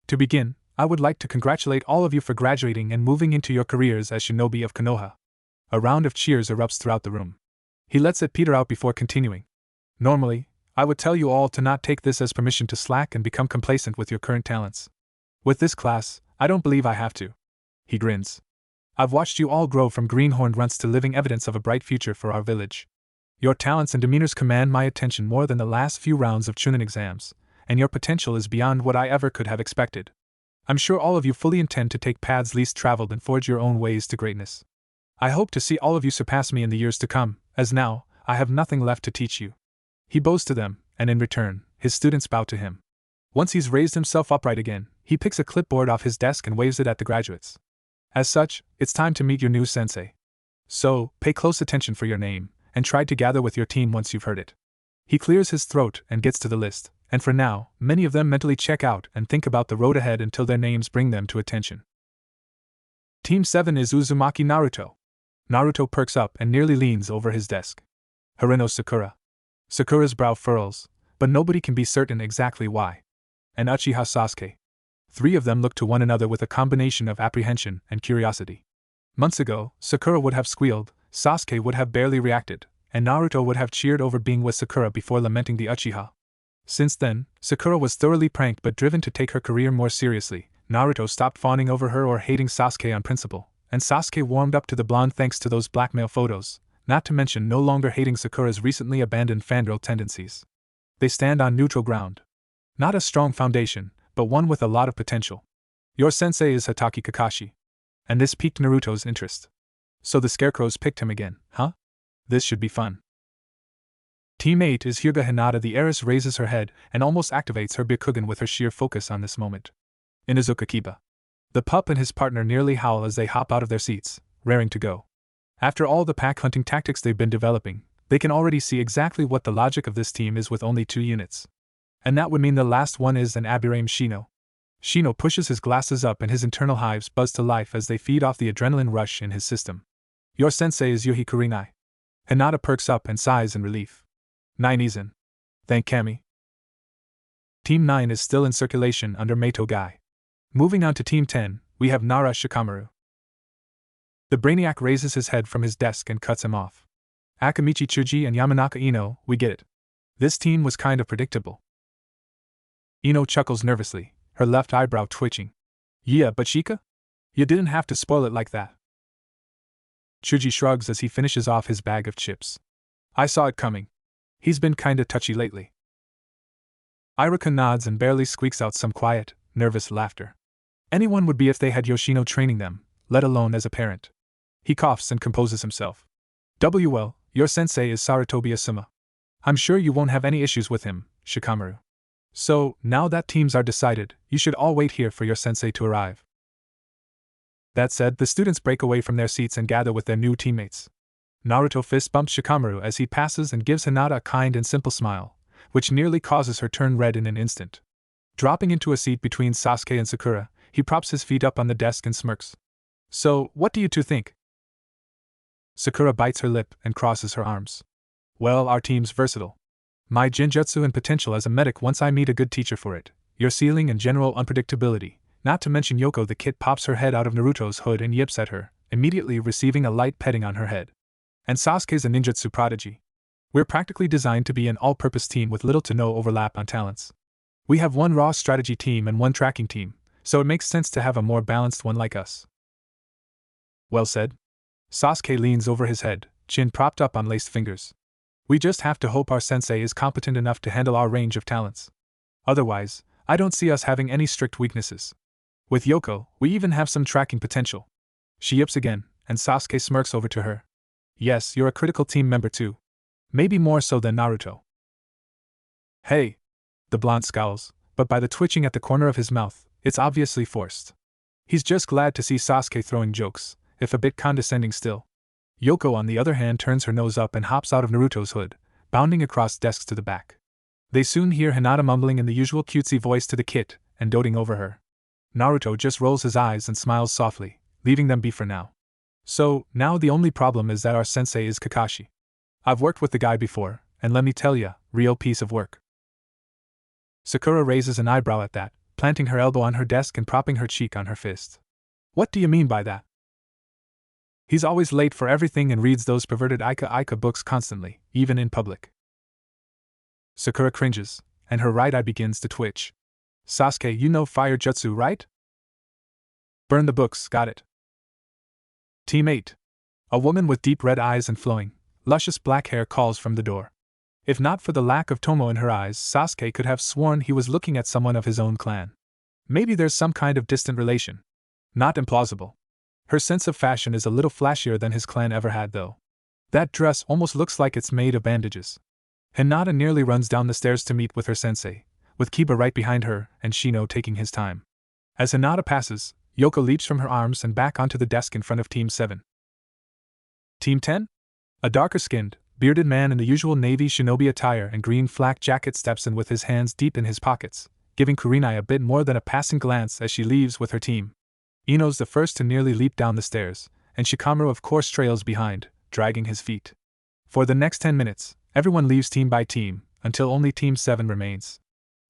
To begin, I would like to congratulate all of you for graduating and moving into your careers as shinobi of Konoha. A round of cheers erupts throughout the room. He lets it peter out before continuing. Normally, I would tell you all to not take this as permission to slack and become complacent with your current talents. With this class, I don't believe I have to. He grins. I've watched you all grow from greenhorned runts to living evidence of a bright future for our village. Your talents and demeanors command my attention more than the last few rounds of Chunin exams, and your potential is beyond what I ever could have expected. I'm sure all of you fully intend to take paths least traveled and forge your own ways to greatness. I hope to see all of you surpass me in the years to come, as now, I have nothing left to teach you. He bows to them, and in return, his students bow to him. Once he's raised himself upright again, he picks a clipboard off his desk and waves it at the graduates. As such, it's time to meet your new sensei. So, pay close attention for your name, and try to gather with your team once you've heard it. He clears his throat and gets to the list, and for now, many of them mentally check out and think about the road ahead until their names bring them to attention. Team 7 is Uzumaki Naruto. Naruto perks up and nearly leans over his desk. Harino Sakura. Sakura's brow furrows, but nobody can be certain exactly why. And Uchiha Sasuke. Three of them look to one another with a combination of apprehension and curiosity. Months ago, Sakura would have squealed, Sasuke would have barely reacted, and Naruto would have cheered over being with Sakura before lamenting the Uchiha. Since then, Sakura was thoroughly pranked but driven to take her career more seriously. Naruto stopped fawning over her or hating Sasuke on principle, and Sasuke warmed up to the blonde thanks to those blackmail photos, not to mention no longer hating Sakura's recently abandoned fangirl tendencies. They stand on neutral ground. Not a strong foundation, but one with a lot of potential. Your sensei is Hatake Kakashi. And this piqued Naruto's interest. So the scarecrows picked him again, huh? This should be fun. Team 8 is Hyuga Hinata. The heiress raises her head and almost activates her Byakugan with her sheer focus on this moment. Inuzuka Kiba. The pup and his partner nearly howl as they hop out of their seats, raring to go. After all the pack hunting tactics they've been developing, they can already see exactly what the logic of this team is with only 2 units. And that would mean the last one is an Abirame Shino. Shino pushes his glasses up and his internal hives buzz to life as they feed off the adrenaline rush in his system. Your sensei is Yuhi Kurinai. Hinata perks up and sighs in relief. 9 Izan. Thank Kami. Team 9 is still in circulation under Meito Gai. Moving on to Team 10, we have Nara Shikamaru. The Brainiac raises his head from his desk and cuts him off. Akamichi Chuji and Yamanaka Ino, we get it. This team was kind of predictable. Ino chuckles nervously, her left eyebrow twitching. Yeah, but Shika? You didn't have to spoil it like that. Chuji shrugs as he finishes off his bag of chips. I saw it coming. He's been kinda touchy lately. Irika nods and barely squeaks out some quiet, nervous laughter. Anyone would be if they had Yoshino training them, let alone as a parent. He coughs and composes himself. Well, your sensei is Sarutobi Asuma. I'm sure you won't have any issues with him, Shikamaru. So, now that teams are decided, you should all wait here for your sensei to arrive. That said, the students break away from their seats and gather with their new teammates. Naruto fist bumps Shikamaru as he passes and gives Hinata a kind and simple smile, which nearly causes her turn red in an instant. Dropping into a seat between Sasuke and Sakura, he props his feet up on the desk and smirks. So, what do you two think? Sakura bites her lip and crosses her arms. Well, our team's versatile. My genjutsu and potential as a medic once I meet a good teacher for it. Your ceiling and general unpredictability, not to mention Yoko the kid pops her head out of Naruto's hood and yips at her, immediately receiving a light petting on her head. And Sasuke's a ninjutsu prodigy. We're practically designed to be an all-purpose team with little to no overlap on talents. We have one raw strategy team and one tracking team, so it makes sense to have a more balanced one like us. Well said. Sasuke leans over his head, chin propped up on laced fingers. We just have to hope our sensei is competent enough to handle our range of talents. Otherwise, I don't see us having any strict weaknesses. With Yoko, we even have some tracking potential. She yips again, and Sasuke smirks over to her. Yes, you're a critical team member too. Maybe more so than Naruto. Hey! The blonde scowls, but by the twitching at the corner of his mouth, it's obviously forced. He's just glad to see Sasuke throwing jokes, if a bit condescending still. Yoko, on the other hand, turns her nose up and hops out of Naruto's hood, bounding across desks to the back. They soon hear Hinata mumbling in the usual cutesy voice to the kid, and doting over her. Naruto just rolls his eyes and smiles softly, leaving them be for now. So, now the only problem is that our sensei is Kakashi. I've worked with the guy before, and let me tell ya, real piece of work. Sakura raises an eyebrow at that, planting her elbow on her desk and propping her cheek on her fist. What do you mean by that? He's always late for everything and reads those perverted Ika books constantly, even in public. Sakura cringes, and her right eye begins to twitch. Sasuke, you know fire jutsu, right? Burn the books, got it. Team 8. A woman with deep red eyes and flowing, luscious black hair calls from the door. If not for the lack of tomo in her eyes, Sasuke could have sworn he was looking at someone of his own clan. Maybe there's some kind of distant relation. Not implausible. Her sense of fashion is a little flashier than his clan ever had, though. That dress almost looks like it's made of bandages. Hinata nearly runs down the stairs to meet with her sensei, with Kiba right behind her and Shino taking his time. As Hinata passes, Yoko leaps from her arms and back onto the desk in front of Team 7. Team 10? A darker-skinned, bearded man in the usual navy shinobi attire and green flak jacket steps in with his hands deep in his pockets, giving Kurenai a bit more than a passing glance as she leaves with her team. Ino's the first to nearly leap down the stairs, and Shikamaru of course trails behind, dragging his feet. For the next 10 minutes, everyone leaves team by team, until only Team 7 remains.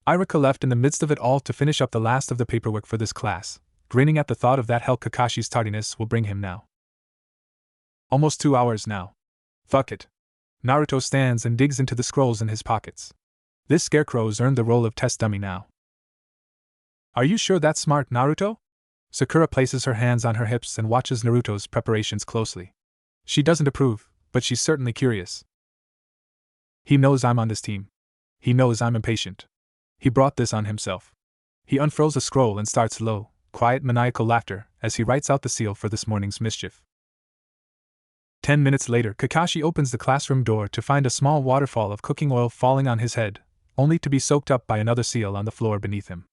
Irika left in the midst of it all to finish up the last of the paperwork for this class, grinning at the thought of that hell Kakashi's tardiness will bring him now. Almost 2 hours now. Fuck it. Naruto stands and digs into the scrolls in his pockets. This scarecrow's earned the role of test dummy now. Are you sure that's smart, Naruto? Sakura places her hands on her hips and watches Naruto's preparations closely. She doesn't approve, but she's certainly curious. He knows I'm on this team. He knows I'm impatient. He brought this on himself. He unfurls a scroll and starts low, quiet maniacal laughter as he writes out the seal for this morning's mischief. 10 minutes later, Kakashi opens the classroom door to find a small waterfall of cooking oil falling on his head, only to be soaked up by another seal on the floor beneath him.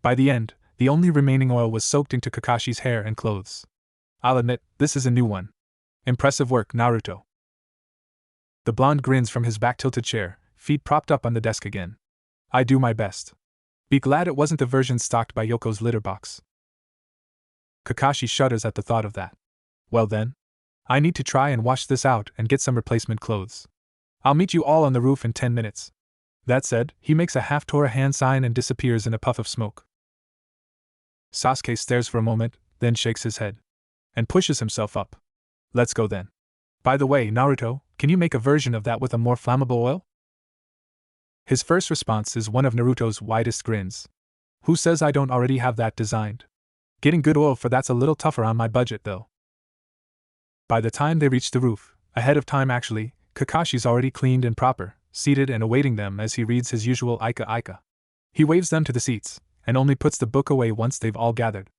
By the end, the only remaining oil was soaked into Kakashi's hair and clothes. I'll admit, this is a new one. Impressive work, Naruto. The blonde grins from his back-tilted chair, feet propped up on the desk again. I do my best. Be glad it wasn't the version stocked by Yoko's litter box. Kakashi shudders at the thought of that. Well then, I need to try and wash this out and get some replacement clothes. I'll meet you all on the roof in 10 minutes. That said, he makes a half-Torah hand sign and disappears in a puff of smoke. Sasuke stares for a moment, then shakes his head. And pushes himself up. Let's go then. By the way, Naruto, can you make a version of that with a more flammable oil? His first response is one of Naruto's widest grins. Who says I don't already have that designed? Getting good oil for that's a little tougher on my budget though. By the time they reach the roof, ahead of time actually, Kakashi's already cleaned and proper, seated and awaiting them as he reads his usual Ika. He waves them to the seats, and only puts the book away once they've all gathered.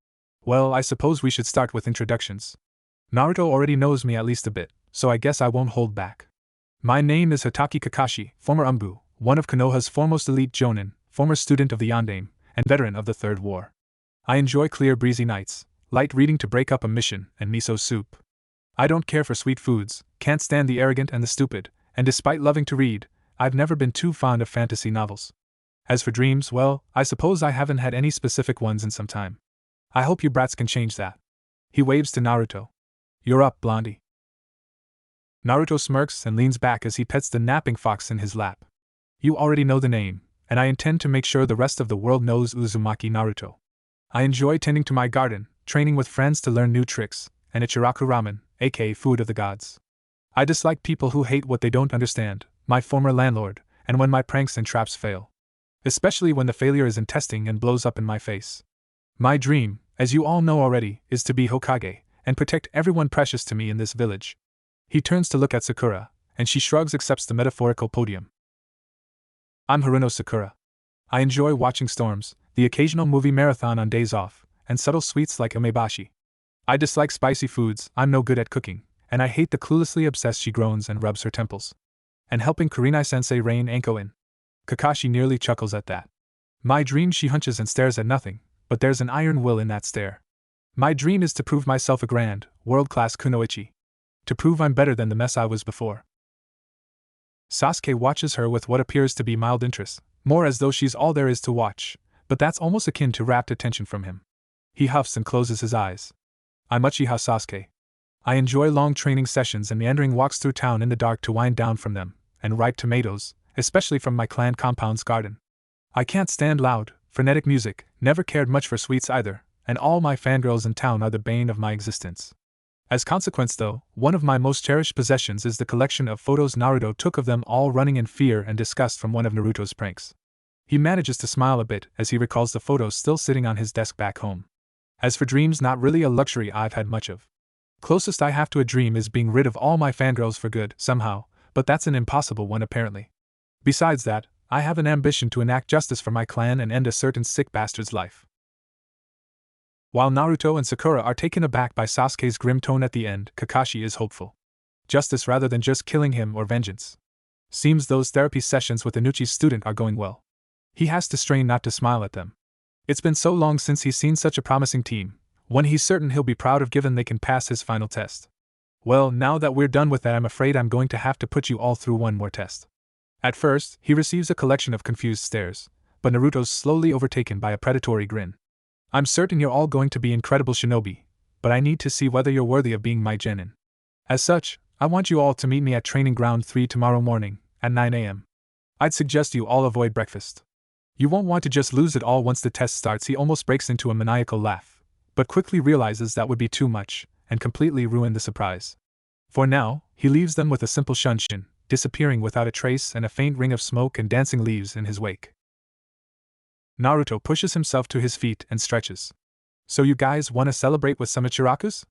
Well, I suppose we should start with introductions. Naruto already knows me at least a bit, so I guess I won't hold back. My name is Hatake Kakashi, former Umbu, one of Konoha's foremost elite jonin, former student of the Yondaime, and veteran of the Third War. I enjoy clear breezy nights, light reading to break up a mission, and miso soup. I don't care for sweet foods, can't stand the arrogant and the stupid, and despite loving to read, I've never been too fond of fantasy novels. As for dreams, well, I suppose I haven't had any specific ones in some time. I hope you brats can change that. He waves to Naruto. You're up, Blondie. Naruto smirks and leans back as he pets the napping fox in his lap. You already know the name, and I intend to make sure the rest of the world knows Uzumaki Naruto. I enjoy tending to my garden, training with friends to learn new tricks, and Ichiraku ramen, aka food of the gods. I dislike people who hate what they don't understand, my former landlord, and when my pranks and traps fail. Especially when the failure is in testing and blows up in my face. My dream, as you all know already, is to be Hokage, and protect everyone precious to me in this village. He turns to look at Sakura, and she shrugs, accepts the metaphorical podium. I'm Haruno Sakura. I enjoy watching storms, the occasional movie marathon on days off, and subtle sweets like umebashi. I dislike spicy foods, I'm no good at cooking, and I hate the cluelessly obsessed she groans and rubs her temples. And helping Kurenai-sensei rein Anko in. Kakashi nearly chuckles at that. My dream, she hunches and stares at nothing, but there's an iron will in that stare. My dream is to prove myself a grand, world-class kunoichi. To prove I'm better than the mess I was before. Sasuke watches her with what appears to be mild interest, more as though she's all there is to watch, but that's almost akin to rapt attention from him. He huffs and closes his eyes. I'm Uchiha Sasuke. I enjoy long training sessions and meandering walks through town in the dark to wind down from them, and ripe tomatoes, especially from my clan compound's garden. I can't stand loud, frenetic music, never cared much for sweets either, and all my fangirls in town are the bane of my existence. As consequence though, one of my most cherished possessions is the collection of photos Naruto took of them all running in fear and disgust from one of Naruto's pranks. He manages to smile a bit as he recalls the photos still sitting on his desk back home. As for dreams, not really a luxury I've had much of. Closest I have to a dream is being rid of all my fangirls for good, somehow, but that's an impossible one apparently. Besides that, I have an ambition to enact justice for my clan and end a certain sick bastard's life. While Naruto and Sakura are taken aback by Sasuke's grim tone at the end, Kakashi is hopeful. Justice rather than just killing him or vengeance. Seems those therapy sessions with Inuchi's student are going well. He has to strain not to smile at them. It's been so long since he's seen such a promising team, one he's certain he'll be proud of given they can pass his final test. Well, now that we're done with that, I'm afraid I'm going to have to put you all through one more test. At first, he receives a collection of confused stares, but Naruto's slowly overtaken by a predatory grin. I'm certain you're all going to be incredible shinobi, but I need to see whether you're worthy of being my genin. As such, I want you all to meet me at Training Ground 3 tomorrow morning, at 9 a.m. I'd suggest you all avoid breakfast. You won't want to just lose it all once the test starts. He almost breaks into a maniacal laugh, but quickly realizes that would be too much, and completely ruin the surprise. For now, he leaves them with a simple shunshin, disappearing without a trace and a faint ring of smoke and dancing leaves in his wake. Naruto pushes himself to his feet and stretches. So you guys want to celebrate with some Ichirakus?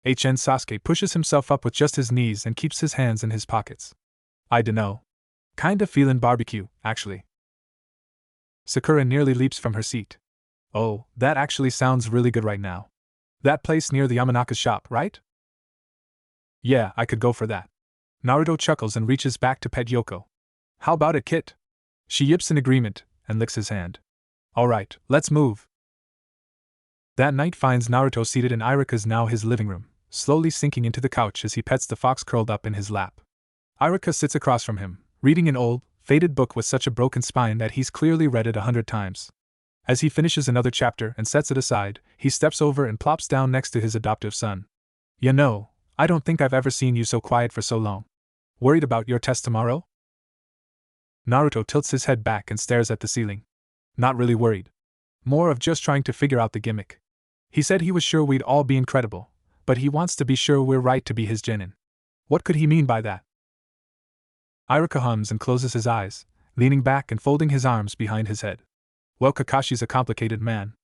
Sasuke pushes himself up with just his knees and keeps his hands in his pockets. I dunno. Kinda feelin' barbecue, actually. Sakura nearly leaps from her seat. Oh, that actually sounds really good right now. That place near the Yamanaka's shop, right? Yeah, I could go for that. Naruto chuckles and reaches back to pet Yoko. How about it, Kit? She yips in agreement and licks his hand. Alright, let's move. That night finds Naruto seated in Irika's, now his living room, slowly sinking into the couch as he pets the fox curled up in his lap. Irika sits across from him, reading an old, faded book with such a broken spine that he's clearly read it 100 times. As he finishes another chapter and sets it aside, he steps over and plops down next to his adoptive son. You know, I don't think I've ever seen you so quiet for so long. Worried about your test tomorrow? Naruto tilts his head back and stares at the ceiling. Not really worried. More of just trying to figure out the gimmick. He said he was sure we'd all be incredible, but he wants to be sure we're right to be his genin. What could he mean by that? Irika hums and closes his eyes, leaning back and folding his arms behind his head. Well, Kakashi's a complicated man.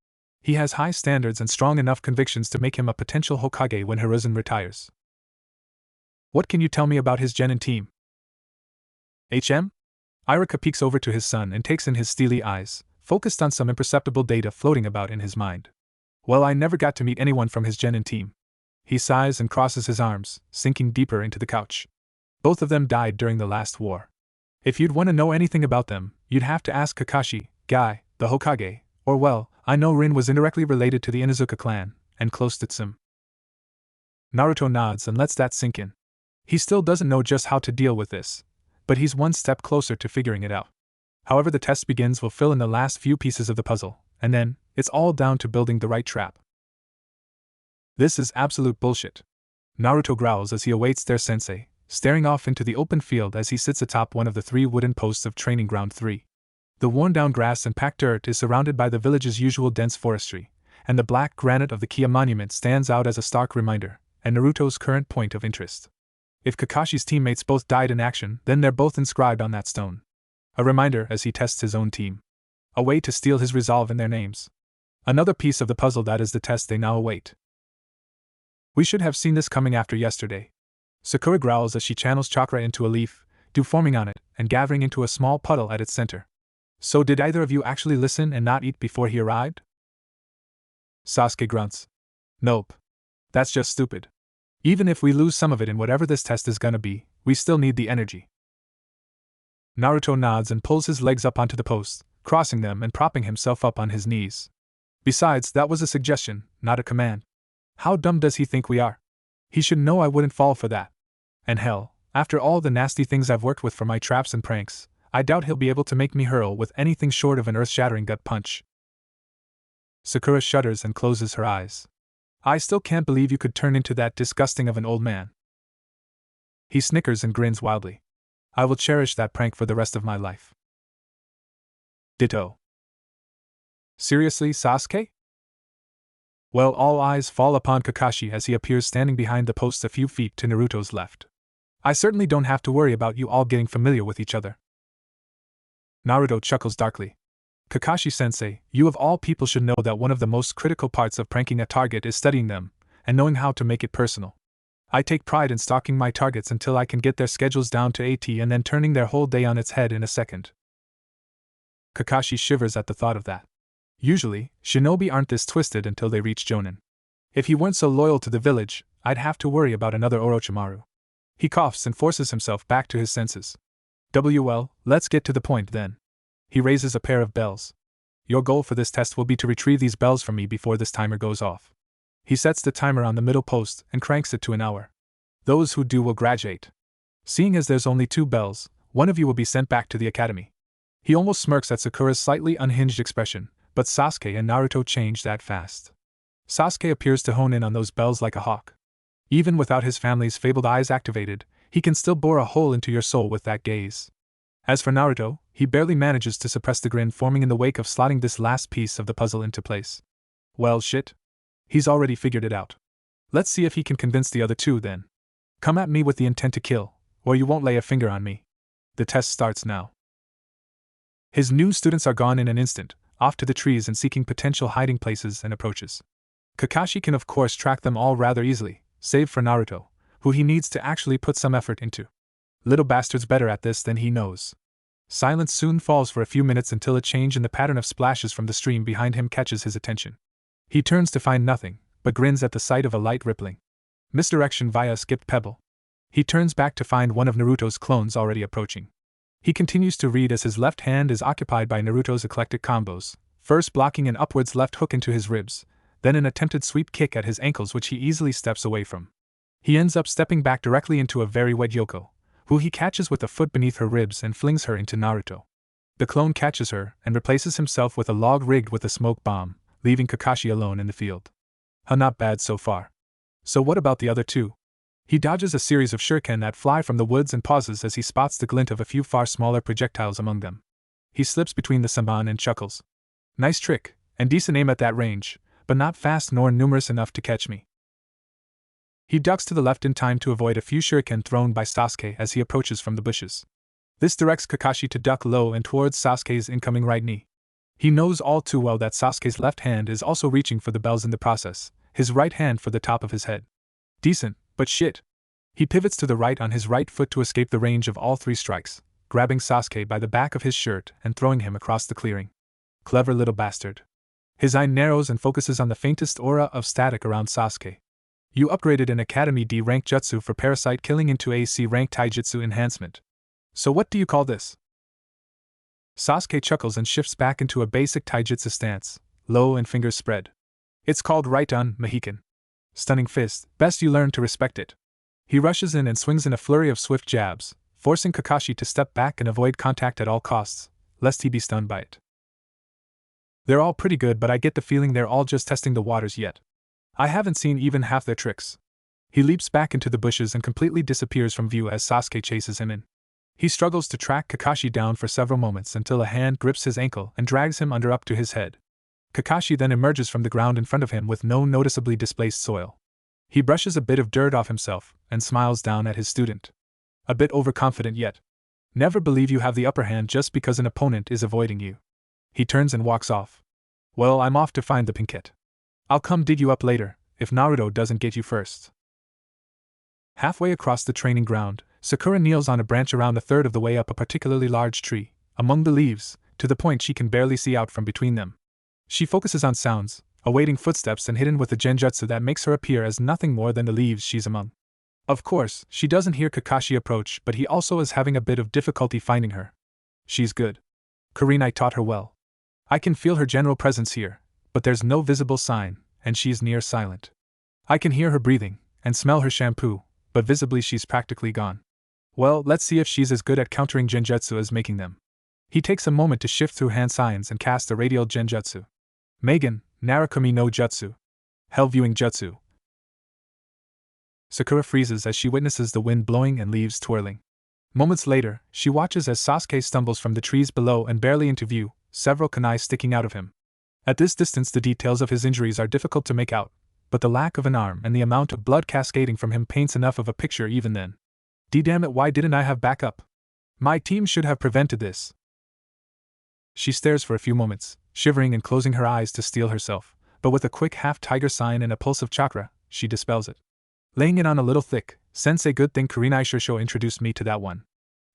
He has high standards and strong enough convictions to make him a potential Hokage when Hiruzen retires. What can you tell me about his genin team? Irika peeks over to his son and takes in his steely eyes, focused on some imperceptible data floating about in his mind. Well, I never got to meet anyone from his genin team. He sighs and crosses his arms, sinking deeper into the couch. Both of them died during the last war. If you'd want to know anything about them, you'd have to ask Kakashi, Guy, the Hokage, or well, I know Rin was indirectly related to the Inuzuka clan, and close to Tsum. Naruto nods and lets that sink in. He still doesn't know just how to deal with this, but he's one step closer to figuring it out. However the test begins will fill in the last few pieces of the puzzle, and then, it's all down to building the right trap. This is absolute bullshit. Naruto growls as he awaits their sensei, staring off into the open field as he sits atop one of the 3 wooden posts of Training Ground 3. The worn-down grass and packed dirt is surrounded by the village's usual dense forestry, and the black granite of the Kia monument stands out as a stark reminder, and Naruto's current point of interest. If Kakashi's teammates both died in action, then they're both inscribed on that stone. A reminder as he tests his own team. A way to steal his resolve in their names. Another piece of the puzzle that is the test they now await. We should have seen this coming after yesterday. Sakura growls as she channels chakra into a leaf, dew forming on it, and gathering into a small puddle at its center. So did either of you actually listen and not eat before he arrived? Sasuke grunts. Nope. That's just stupid. Even if we lose some of it in whatever this test is gonna be, we still need the energy. Naruto nods and pulls his legs up onto the posts, crossing them and propping himself up on his knees. Besides, that was a suggestion, not a command. How dumb does he think we are? He should know I wouldn't fall for that. And hell, after all the nasty things I've worked with for my traps and pranks, I doubt he'll be able to make me hurl with anything short of an earth-shattering gut punch. Sakura shudders and closes her eyes. I still can't believe you could turn into that disgusting of an old man. He snickers and grins wildly. I will cherish that prank for the rest of my life. Ditto. Seriously, Sasuke? Well, all eyes fall upon Kakashi as he appears standing behind the post a few feet to Naruto's left. I certainly don't have to worry about you all getting familiar with each other. Naruto chuckles darkly. Kakashi-sensei, you of all people should know that one of the most critical parts of pranking a target is studying them, and knowing how to make it personal. I take pride in stalking my targets until I can get their schedules down to AT and then turning their whole day on its head in a second. Kakashi shivers at the thought of that. Usually, shinobi aren't this twisted until they reach Jonin. If he weren't so loyal to the village, I'd have to worry about another Orochimaru. He coughs and forces himself back to his senses. Well, let's get to the point then. He raises a pair of bells. Your goal for this test will be to retrieve these bells from me before this timer goes off. He sets the timer on the middle post and cranks it to an hour. Those who do will graduate. Seeing as there's only 2 bells, one of you will be sent back to the academy. He almost smirks at Sakura's slightly unhinged expression, but Sasuke and Naruto change that fast. Sasuke appears to hone in on those bells like a hawk. Even without his family's fabled eyes activated, he can still bore a hole into your soul with that gaze. As for Naruto, he barely manages to suppress the grin forming in the wake of slotting this last piece of the puzzle into place. Well, shit. He's already figured it out. Let's see if he can convince the other 2 then. Come at me with the intent to kill, or you won't lay a finger on me. The test starts now. His new students are gone in an instant, off to the trees and seeking potential hiding places and approaches. Kakashi can of course track them all rather easily, save for Naruto, who he needs to actually put some effort into. Little bastard's better at this than he knows. Silence soon falls for a few minutes until a change in the pattern of splashes from the stream behind him catches his attention. He turns to find nothing, but grins at the sight of a light rippling. Misdirection via a skipped pebble. He turns back to find one of Naruto's clones already approaching. He continues to read as his left hand is occupied by Naruto's eclectic combos, first blocking an upwards left hook into his ribs, then an attempted sweep kick at his ankles which he easily steps away from. He ends up stepping back directly into a very wet Yoko, who he catches with a foot beneath her ribs and flings her into Naruto. The clone catches her and replaces himself with a log rigged with a smoke bomb, leaving Kakashi alone in the field. Not bad so far. So what about the other 2? He dodges a series of shuriken that fly from the woods and pauses as he spots the glint of a few far smaller projectiles among them. He slips between the samban and chuckles. Nice trick, and decent aim at that range, but not fast nor numerous enough to catch me. He ducks to the left in time to avoid a few shuriken thrown by Sasuke as he approaches from the bushes. This directs Kakashi to duck low and towards Sasuke's incoming right knee. He knows all too well that Sasuke's left hand is also reaching for the bells in the process, his right hand for the top of his head. Decent, but shit. He pivots to the right on his right foot to escape the range of all 3 strikes, grabbing Sasuke by the back of his shirt and throwing him across the clearing. Clever little bastard. His eye narrows and focuses on the faintest aura of static around Sasuke. You upgraded an Academy D rank jutsu for parasite killing into AC rank taijutsu enhancement. So what do you call this? Sasuke chuckles and shifts back into a basic taijutsu stance, low and fingers spread. It's called right on, Mohican. Stunning fist, best you learn to respect it. He rushes in and swings in a flurry of swift jabs, forcing Kakashi to step back and avoid contact at all costs, lest he be stunned by it. They're all pretty good, but I get the feeling they're all just testing the waters yet. I haven't seen even half their tricks. He leaps back into the bushes and completely disappears from view as Sasuke chases him in. He struggles to track Kakashi down for several moments until a hand grips his ankle and drags him under up to his head. Kakashi then emerges from the ground in front of him with no noticeably displaced soil. He brushes a bit of dirt off himself and smiles down at his student. A bit overconfident yet. Never believe you have the upper hand just because an opponent is avoiding you. He turns and walks off. Well, I'm off to find the pinkette. I'll come dig you up later, if Naruto doesn't get you first. Halfway across the training ground, Sakura kneels on a branch around a third of the way up a particularly large tree, among the leaves, to the point she can barely see out from between them. She focuses on sounds, awaiting footsteps and hidden with a genjutsu that makes her appear as nothing more than the leaves she's among. Of course, she doesn't hear Kakashi approach, but he also is having a bit of difficulty finding her. She's good. Kurenai taught her well. I can feel her general presence here, but there's no visible sign, and she's near silent. I can hear her breathing, and smell her shampoo, but visibly she's practically gone. Well, let's see if she's as good at countering genjutsu as making them. He takes a moment to shift through hand signs and cast a radial genjutsu. Megan, Narakumi no Jutsu. Hell viewing jutsu. Sakura freezes as she witnesses the wind blowing and leaves twirling. Moments later, she watches as Sasuke stumbles from the trees below and barely into view, several kunai sticking out of him. At this distance the details of his injuries are difficult to make out, but the lack of an arm and the amount of blood cascading from him paints enough of a picture even then. Damn it, why didn't I have backup? My team should have prevented this. She stares for a few moments, shivering and closing her eyes to steel herself, but with a quick half-tiger sign and a pulse of chakra, she dispels it. Laying it on a little thick, sensei, good thing Kurenai Shursho introduced me to that one.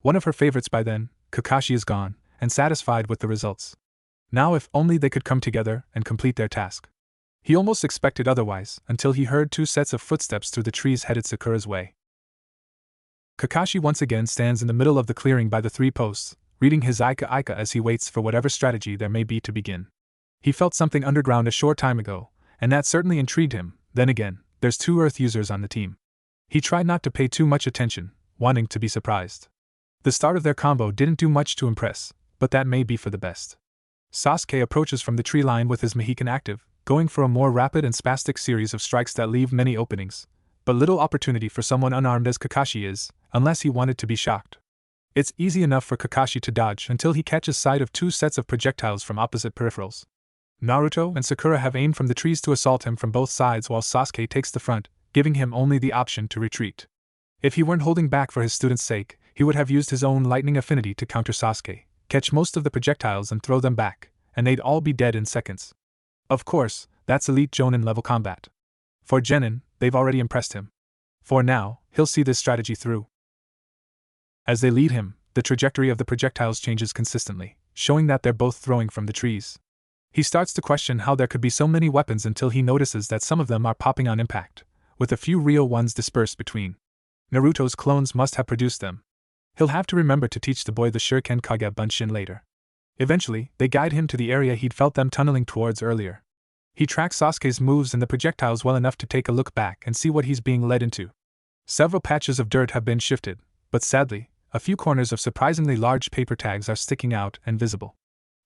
One of her favorites by then. Kakashi is gone, and satisfied with the results. Now if only they could come together and complete their task. He almost expected otherwise, until he heard two sets of footsteps through the trees headed Sakura's way. Kakashi once again stands in the middle of the clearing by the three posts, reading his Aika as he waits for whatever strategy there may be to begin. He felt something underground a short time ago, and that certainly intrigued him. Then again, there's 2 Earth users on the team. He tried not to pay too much attention, wanting to be surprised. The start of their combo didn't do much to impress, but that may be for the best. Sasuke approaches from the tree line with his Mohican active, going for a more rapid and spastic series of strikes that leave many openings, but little opportunity for someone unarmed as Kakashi is, unless he wanted to be shocked. It's easy enough for Kakashi to dodge until he catches sight of 2 sets of projectiles from opposite peripherals. Naruto and Sakura have aimed from the trees to assault him from both sides while Sasuke takes the front, giving him only the option to retreat. If he weren't holding back for his student's sake, he would have used his own lightning affinity to counter Sasuke, catch most of the projectiles and throw them back, and they'd all be dead in seconds. Of course, that's elite Jonin level combat. For Genin, they've already impressed him. For now, he'll see this strategy through. As they lead him, the trajectory of the projectiles changes consistently, showing that they're both throwing from the trees. He starts to question how there could be so many weapons until he notices that some of them are popping on impact, with a few real ones dispersed between. Naruto's clones must have produced them. He'll have to remember to teach the boy the Shuriken Kage Bunshin later. Eventually, they guide him to the area he'd felt them tunneling towards earlier. He tracks Sasuke's moves and the projectiles well enough to take a look back and see what he's being led into. Several patches of dirt have been shifted, but sadly, a few corners of surprisingly large paper tags are sticking out and visible.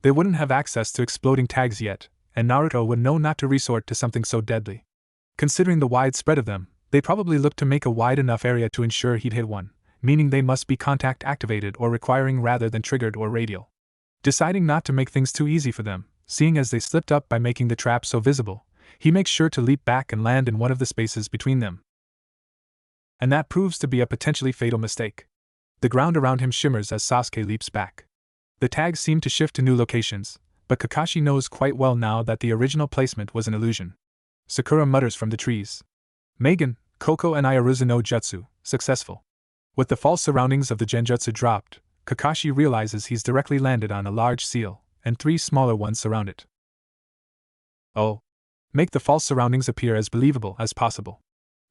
They wouldn't have access to exploding tags yet, and Naruto would know not to resort to something so deadly. Considering the wide spread of them, they probably looked to make a wide enough area to ensure he'd hit one, meaning they must be contact activated or requiring rather than triggered or radial. Deciding not to make things too easy for them, seeing as they slipped up by making the trap so visible, he makes sure to leap back and land in one of the spaces between them. And that proves to be a potentially fatal mistake. The ground around him shimmers as Sasuke leaps back. The tags seem to shift to new locations, but Kakashi knows quite well now that the original placement was an illusion. Sakura mutters from the trees. Megan, Koko and Ayaruzu no Jutsu, successful. With the false surroundings of the genjutsu dropped, Kakashi realizes he's directly landed on a large seal, and 3 smaller ones surround it. Oh. Make the false surroundings appear as believable as possible.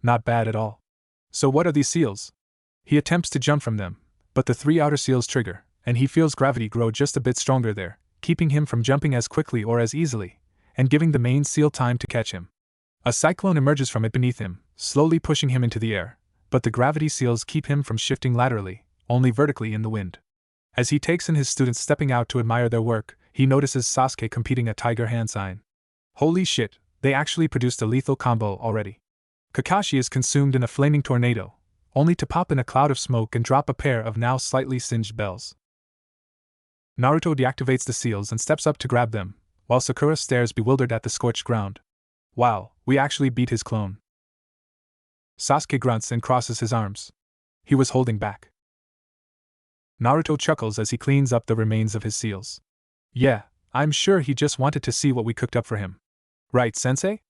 Not bad at all. So what are these seals? He attempts to jump from them, but the 3 outer seals trigger, and he feels gravity grow just a bit stronger there, keeping him from jumping as quickly or as easily, and giving the main seal time to catch him. A cyclone emerges from it beneath him, slowly pushing him into the air, but the gravity seals keep him from shifting laterally, only vertically in the wind. As he takes in his students stepping out to admire their work, he notices Sasuke competing a tiger hand sign. Holy shit, they actually produced a lethal combo already. Kakashi is consumed in a flaming tornado, only to pop in a cloud of smoke and drop a pair of now slightly singed bells. Naruto deactivates the seals and steps up to grab them, while Sakura stares bewildered at the scorched ground. Wow, we actually beat his clone. Sasuke grunts and crosses his arms. He was holding back. Naruto chuckles as he cleans up the remains of his seals. Yeah, I'm sure he just wanted to see what we cooked up for him. Right, sensei?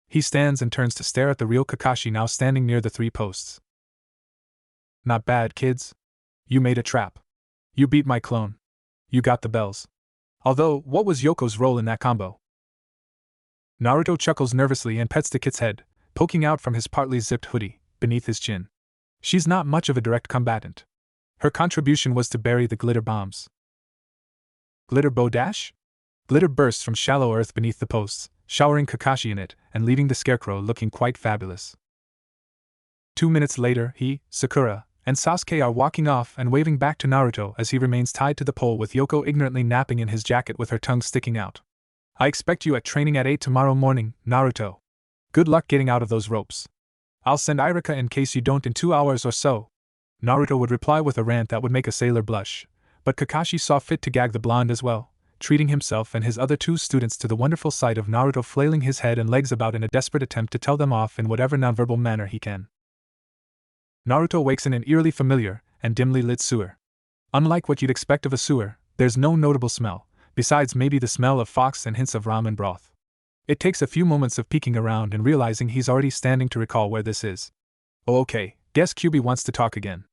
He stands and turns to stare at the real Kakashi now standing near the 3 posts. Not bad, kids. You made a trap. You beat my clone. You got the bells. Although, what was Yoko's role in that combo? Naruto chuckles nervously and pets the kid's head, poking out from his partly zipped hoodie, beneath his chin. She's not much of a direct combatant. Her contribution was to bury the glitter bombs. Glitter bow dash? Glitter bursts from shallow earth beneath the posts, showering Kakashi in it, and leaving the scarecrow looking quite fabulous. 2 minutes later, he, Sakura, and Sasuke are walking off and waving back to Naruto as he remains tied to the pole with Yoko ignorantly napping in his jacket with her tongue sticking out. I expect you at training at 8 tomorrow morning, Naruto. Good luck getting out of those ropes. I'll send Irika in case you don't in 2 hours or so. Naruto would reply with a rant that would make a sailor blush, but Kakashi saw fit to gag the blonde as well, treating himself and his other 2 students to the wonderful sight of Naruto flailing his head and legs about in a desperate attempt to tell them off in whatever nonverbal manner he can. Naruto wakes in an eerily familiar and dimly lit sewer. Unlike what you'd expect of a sewer, there's no notable smell, besides maybe the smell of fox and hints of ramen broth. It takes a few moments of peeking around and realizing he's already standing to recall where this is. Oh okay, guess QB wants to talk again.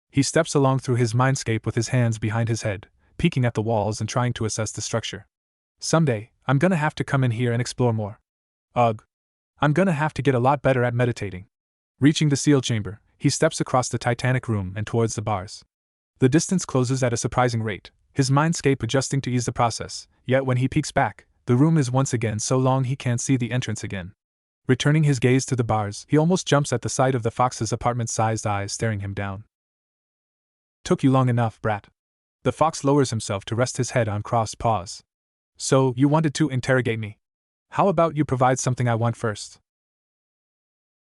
He steps along through his mindscape with his hands behind his head, peeking at the walls and trying to assess the structure. Someday, I'm gonna have to come in here and explore more. Ugh. I'm gonna have to get a lot better at meditating. Reaching the seal chamber, he steps across the titanic room and towards the bars. The distance closes at a surprising rate, his mindscape adjusting to ease the process, yet when he peeks back, the room is once again so long he can't see the entrance again. Returning his gaze to the bars, he almost jumps at the sight of the fox's apartment-sized eyes staring him down. Took you long enough, brat. The fox lowers himself to rest his head on crossed paws. So, you wanted to interrogate me? How about you provide something I want first?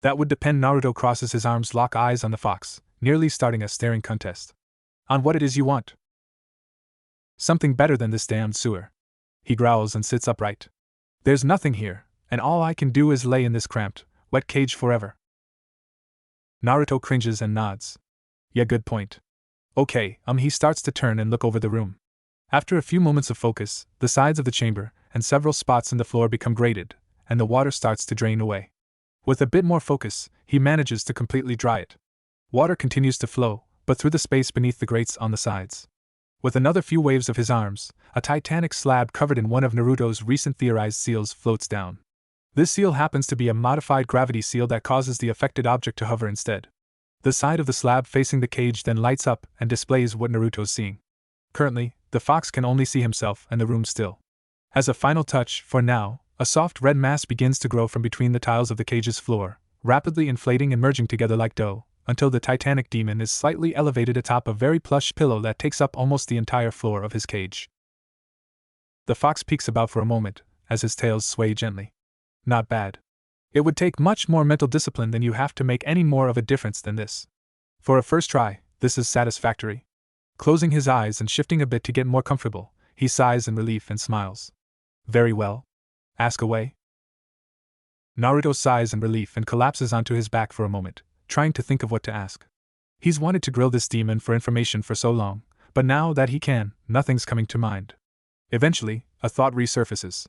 That would depend. Naruto crosses his arms, lock eyes on the fox, nearly starting a staring contest. On what it is you want. Something better than this damned sewer. He growls and sits upright. There's nothing here, and all I can do is lay in this cramped, wet cage forever. Naruto cringes and nods. Yeah, good point. Okay, he starts to turn and look over the room. After a few moments of focus, the sides of the chamber and several spots in the floor become grated, and the water starts to drain away. With a bit more focus, he manages to completely dry it. Water continues to flow, but through the space beneath the grates on the sides. With another few waves of his arms, a titanic slab covered in one of Naruto's recent theorized seals floats down. This seal happens to be a modified gravity seal that causes the affected object to hover instead. The side of the slab facing the cage then lights up and displays what Naruto's seeing. Currently, the fox can only see himself and the room still. As a final touch, for now, a soft red mass begins to grow from between the tiles of the cage's floor, rapidly inflating and merging together like dough, until the titanic demon is slightly elevated atop a very plush pillow that takes up almost the entire floor of his cage. The fox peeks about for a moment, as his tails sway gently. Not bad. It would take much more mental discipline than you have to make any more of a difference than this. For a first try, this is satisfactory. Closing his eyes and shifting a bit to get more comfortable, he sighs in relief and smiles. Very well. Ask away. Naruto sighs in relief and collapses onto his back for a moment, trying to think of what to ask. He's wanted to grill this demon for information for so long, but now that he can, nothing's coming to mind. Eventually, a thought resurfaces.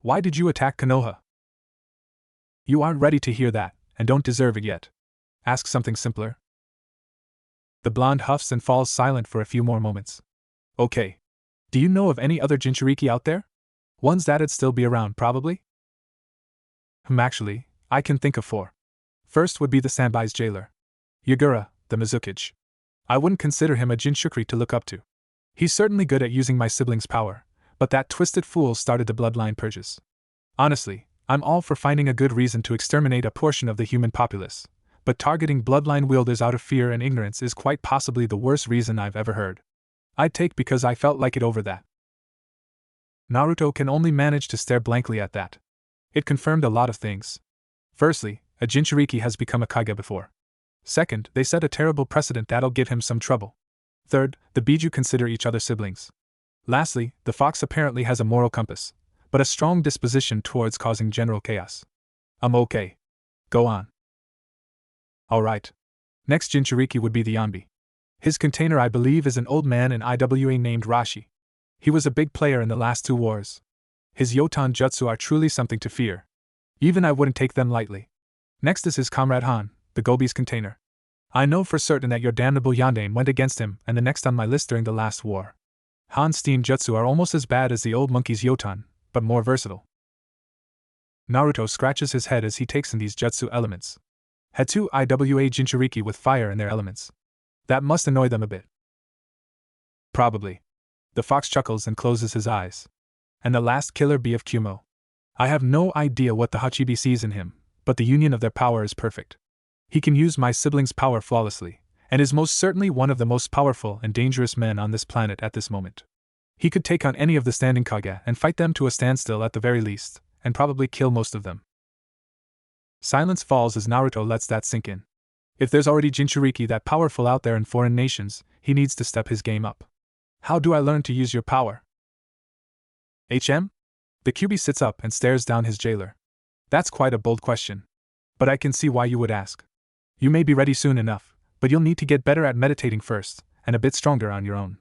Why did you attack Konoha? You aren't ready to hear that, and don't deserve it yet. Ask something simpler. The blonde huffs and falls silent for a few more moments. Okay. Do you know of any other Jinchuriki out there? Ones that'd still be around, probably? Actually, I can think of 4. First would be the Sanbai's jailer. Yagura, the Mizukage. I wouldn't consider him a Jinchuriki to look up to. He's certainly good at using my siblings' power, but that twisted fool started the bloodline purges. Honestly, I'm all for finding a good reason to exterminate a portion of the human populace, but targeting bloodline wielders out of fear and ignorance is quite possibly the worst reason I've ever heard. I'd take because I felt like it over that. Naruto can only manage to stare blankly at that. It confirmed a lot of things. Firstly, a Jinchuriki has become a Kage before. Second, they set a terrible precedent that'll give him some trouble. Third, the Biju consider each other siblings. Lastly, the fox apparently has a moral compass, but a strong disposition towards causing general chaos. I'm okay. Go on. Alright. Next Jinchuriki would be the Yanbi. His container, I believe, is an old man in IWA named Rashi. He was a big player in the last 2 wars. His Yotan jutsu are truly something to fear. Even I wouldn't take them lightly. Next is his comrade Han, the Gobi's container. I know for certain that your damnable Yandane went against him and the next on my list during the last war. Han's steam jutsu are almost as bad as the old monkey's Yotan, but more versatile. Naruto scratches his head as he takes in these jutsu elements. Had 2 IWA Jinchuriki with fire in their elements. That must annoy them a bit. Probably. The fox chuckles and closes his eyes. And the last killer bee of Kumo. I have no idea what the Hachibi sees in him, but the union of their power is perfect. He can use my sibling's power flawlessly, and is most certainly one of the most powerful and dangerous men on this planet at this moment. He could take on any of the standing Kage and fight them to a standstill at the very least, and probably kill most of them. Silence falls as Naruto lets that sink in. If there's already Jinchuriki that powerful out there in foreign nations, he needs to step his game up. How do I learn to use your power? HM? The QB sits up and stares down his jailer. That's quite a bold question. But I can see why you would ask. You may be ready soon enough, but you'll need to get better at meditating first, and a bit stronger on your own.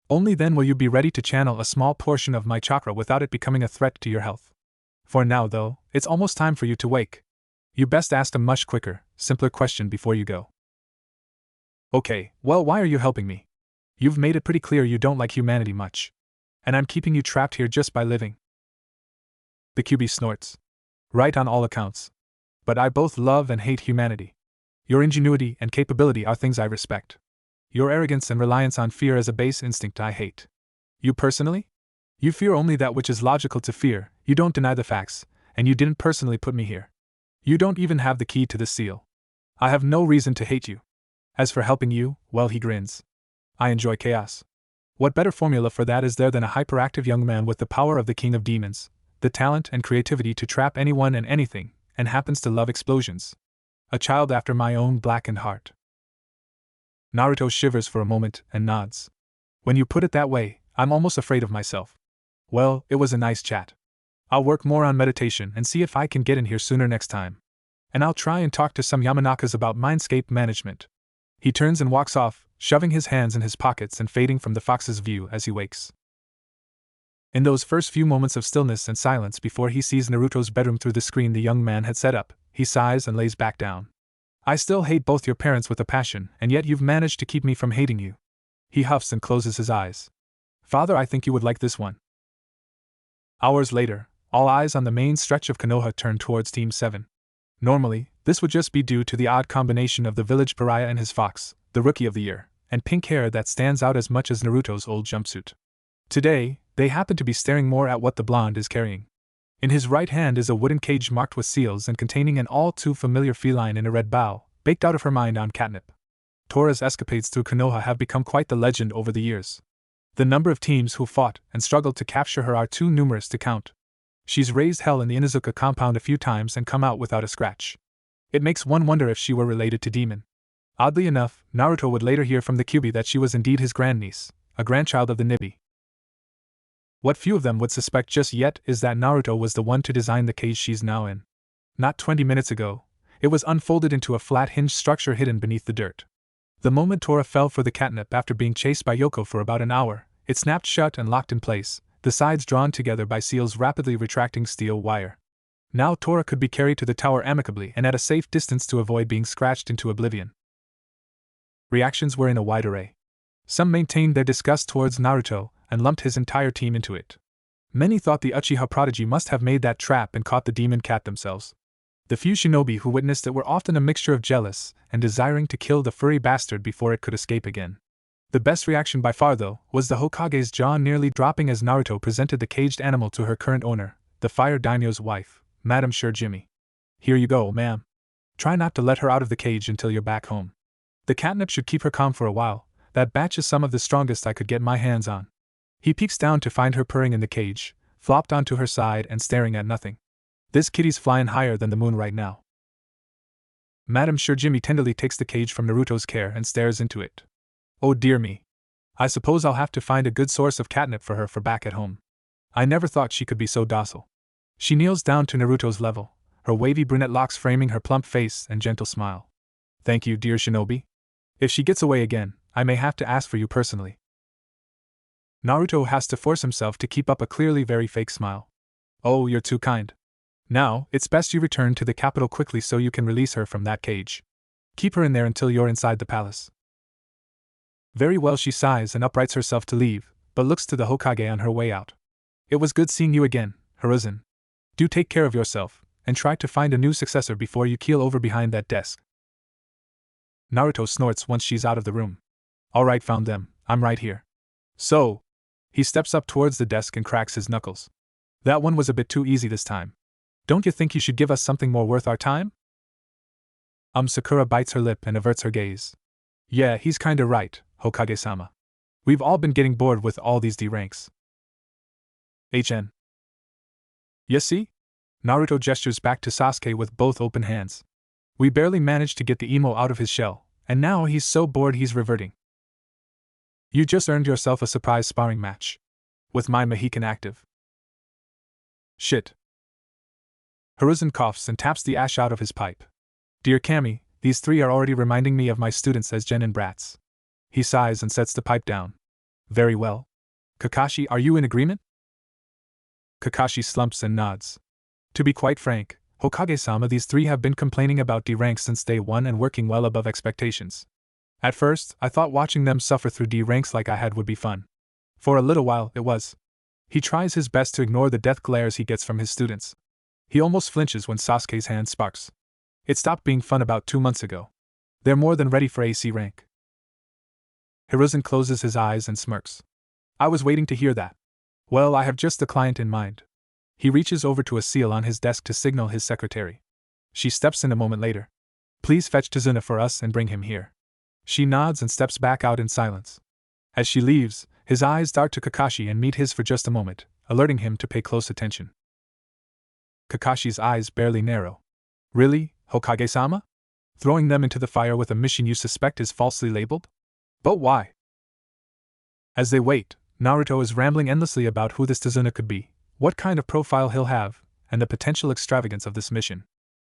Only then will you be ready to channel a small portion of my chakra without it becoming a threat to your health. For now, though, it's almost time for you to wake. You best ask a much quicker, simpler question before you go. Okay, well, why are you helping me? You've made it pretty clear you don't like humanity much. And I'm keeping you trapped here just by living. The QB snorts. Right on all accounts. But I both love and hate humanity. Your ingenuity and capability are things I respect. Your arrogance and reliance on fear as a base instinct I hate. You personally? You fear only that which is logical to fear, you don't deny the facts, and you didn't personally put me here. You don't even have the key to the seal. I have no reason to hate you. As for helping you, well, he grins. I enjoy chaos. What better formula for that is there than a hyperactive young man with the power of the king of demons, the talent and creativity to trap anyone and anything, and happens to love explosions. A child after my own blackened heart. Naruto shivers for a moment and nods. When you put it that way, I'm almost afraid of myself. Well, it was a nice chat. I'll work more on meditation and see if I can get in here sooner next time. And I'll try and talk to some Yamanakas about mindscape management. He turns and walks off, shoving his hands in his pockets and fading from the fox's view as he wakes. In those first few moments of stillness and silence before he sees Naruto's bedroom through the screen the young man had set up, he sighs and lays back down. I still hate both your parents with a passion, and yet you've managed to keep me from hating you. He huffs and closes his eyes. Father, I think you would like this one. Hours later, all eyes on the main stretch of Konoha turn towards Team 7. Normally, this would just be due to the odd combination of the village pariah and his fox, the rookie of the year, and pink hair that stands out as much as Naruto's old jumpsuit. Today, they happen to be staring more at what the blonde is carrying. In his right hand is a wooden cage marked with seals and containing an all-too-familiar feline in a red bow, baked out of her mind on catnip. Tora's escapades through Konoha have become quite the legend over the years. The number of teams who fought and struggled to capture her are too numerous to count. She's raised hell in the Inuzuka compound a few times and come out without a scratch. It makes one wonder if she were related to Demon. Oddly enough, Naruto would later hear from the Kyuubi that she was indeed his grandniece, a grandchild of the Nibi. What few of them would suspect just yet is that Naruto was the one to design the cage she's now in. Not 20 minutes ago, it was unfolded into a flat hinged structure hidden beneath the dirt. The moment Tora fell for the catnip after being chased by Yoko for about an hour, it snapped shut and locked in place, the sides drawn together by seals rapidly retracting steel wire. Now Tora could be carried to the tower amicably and at a safe distance to avoid being scratched into oblivion. Reactions were in a wide array. Some maintained their disgust towards Naruto and lumped his entire team into it. Many thought the Uchiha prodigy must have made that trap and caught the demon cat themselves. The few shinobi who witnessed it were often a mixture of jealous and desiring to kill the furry bastard before it could escape again. The best reaction by far, though, was the Hokage's jaw nearly dropping as Naruto presented the caged animal to her current owner, the fire daimyo's wife, Madame Jimmy. Here you go, ma'am. Try not to let her out of the cage until you're back home. The catnip should keep her calm for a while, That batch is some of the strongest I could get my hands on. He peeks down to find her purring in the cage, flopped onto her side and staring at nothing. This kitty's flying higher than the moon right now. Madam Sure Jimmy tenderly takes the cage from Naruto's care and stares into it. Oh dear me. I suppose I'll have to find a good source of catnip for her for back at home. I never thought she could be so docile. She kneels down to Naruto's level, her wavy brunette locks framing her plump face and gentle smile. Thank you, dear shinobi. If she gets away again, I may have to ask for you personally. Naruto has to force himself to keep up a clearly very fake smile. Oh, you're too kind. Now, it's best you return to the capital quickly so you can release her from that cage. Keep her in there until you're inside the palace. Very well, she sighs and uprights herself to leave, but looks to the Hokage on her way out. It was good seeing you again, Hiruzen. Do take care of yourself, and try to find a new successor before you keel over behind that desk. Naruto snorts once she's out of the room. All right, found them, I'm right here. So. He steps up towards the desk and cracks his knuckles. That one was a bit too easy this time. Don't you think you should give us something more worth our time? Sakura bites her lip and averts her gaze. Yeah, he's kinda right, Hokage-sama. We've all been getting bored with all these D ranks. HN. Yes, see? Naruto gestures back to Sasuke with both open hands. We barely managed to get the emo out of his shell, and now he's so bored he's reverting. You just earned yourself a surprise sparring match. With my Mohican active. Shit. Hiruzen coughs and taps the ash out of his pipe. Dear Kami, these three are already reminding me of my students as genin brats. He sighs and sets the pipe down. Very well. Kakashi, are you in agreement? Kakashi slumps and nods. To be quite frank, Hokage-sama, these three have been complaining about D ranks since day one and working well above expectations. At first, I thought watching them suffer through D ranks like I had would be fun. For a little while, it was. He tries his best to ignore the death glares he gets from his students. He almost flinches when Sasuke's hand sparks. It stopped being fun about 2 months ago. They're more than ready for AC rank. Hiruzen closes his eyes and smirks. I was waiting to hear that. Well, I have just the client in mind. He reaches over to a seal on his desk to signal his secretary. She steps in a moment later. Please fetch Tazuna for us and bring him here. She nods and steps back out in silence. As she leaves, his eyes dart to Kakashi and meet his for just a moment, alerting him to pay close attention. Kakashi's eyes barely narrow. Really, Hokage-sama? Throwing them into the fire with a mission you suspect is falsely labeled? But why? As they wait, Naruto is rambling endlessly about who this Tazuna could be, what kind of profile he'll have, and the potential extravagance of this mission.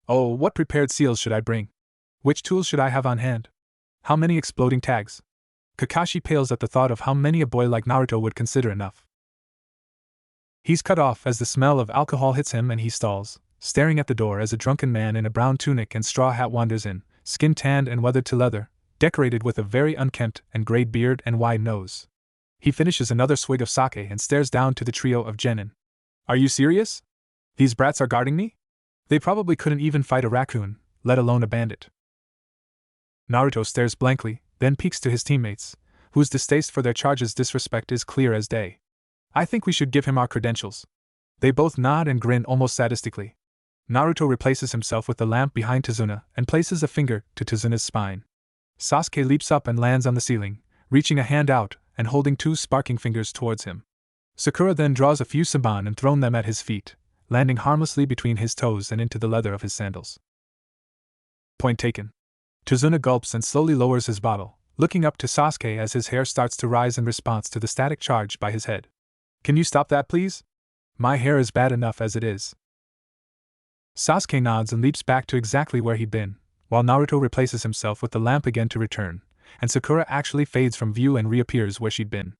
Oh, what prepared seals should I bring? Which tools should I have on hand? How many exploding tags? Kakashi pales at the thought of how many a boy like Naruto would consider enough. He's cut off as the smell of alcohol hits him and he stalls, staring at the door as a drunken man in a brown tunic and straw hat wanders in, skin tanned and weathered to leather, decorated with a very unkempt and grayed beard and wide nose. He finishes another swig of sake and stares down to the trio of genin. Are you serious? These brats are guarding me? They probably couldn't even fight a raccoon, let alone a bandit. Naruto stares blankly, then peeks to his teammates, whose distaste for their charge's disrespect is clear as day. I think we should give him our credentials. They both nod and grin almost sadistically. Naruto replaces himself with the lamp behind Tazuna and places a finger to Tazuna's spine. Sasuke leaps up and lands on the ceiling, reaching a hand out and holding 2 sparking fingers towards him. Sakura then draws a few saban and throws them at his feet, landing harmlessly between his toes and into the leather of his sandals. Point taken. Tazuna gulps and slowly lowers his bottle, looking up to Sasuke as his hair starts to rise in response to the static charge by his head. Can you stop that, please? My hair is bad enough as it is. Sasuke nods and leaps back to exactly where he'd been, while Naruto replaces himself with the lamp again to return, and Sakura actually fades from view and reappears where she'd been.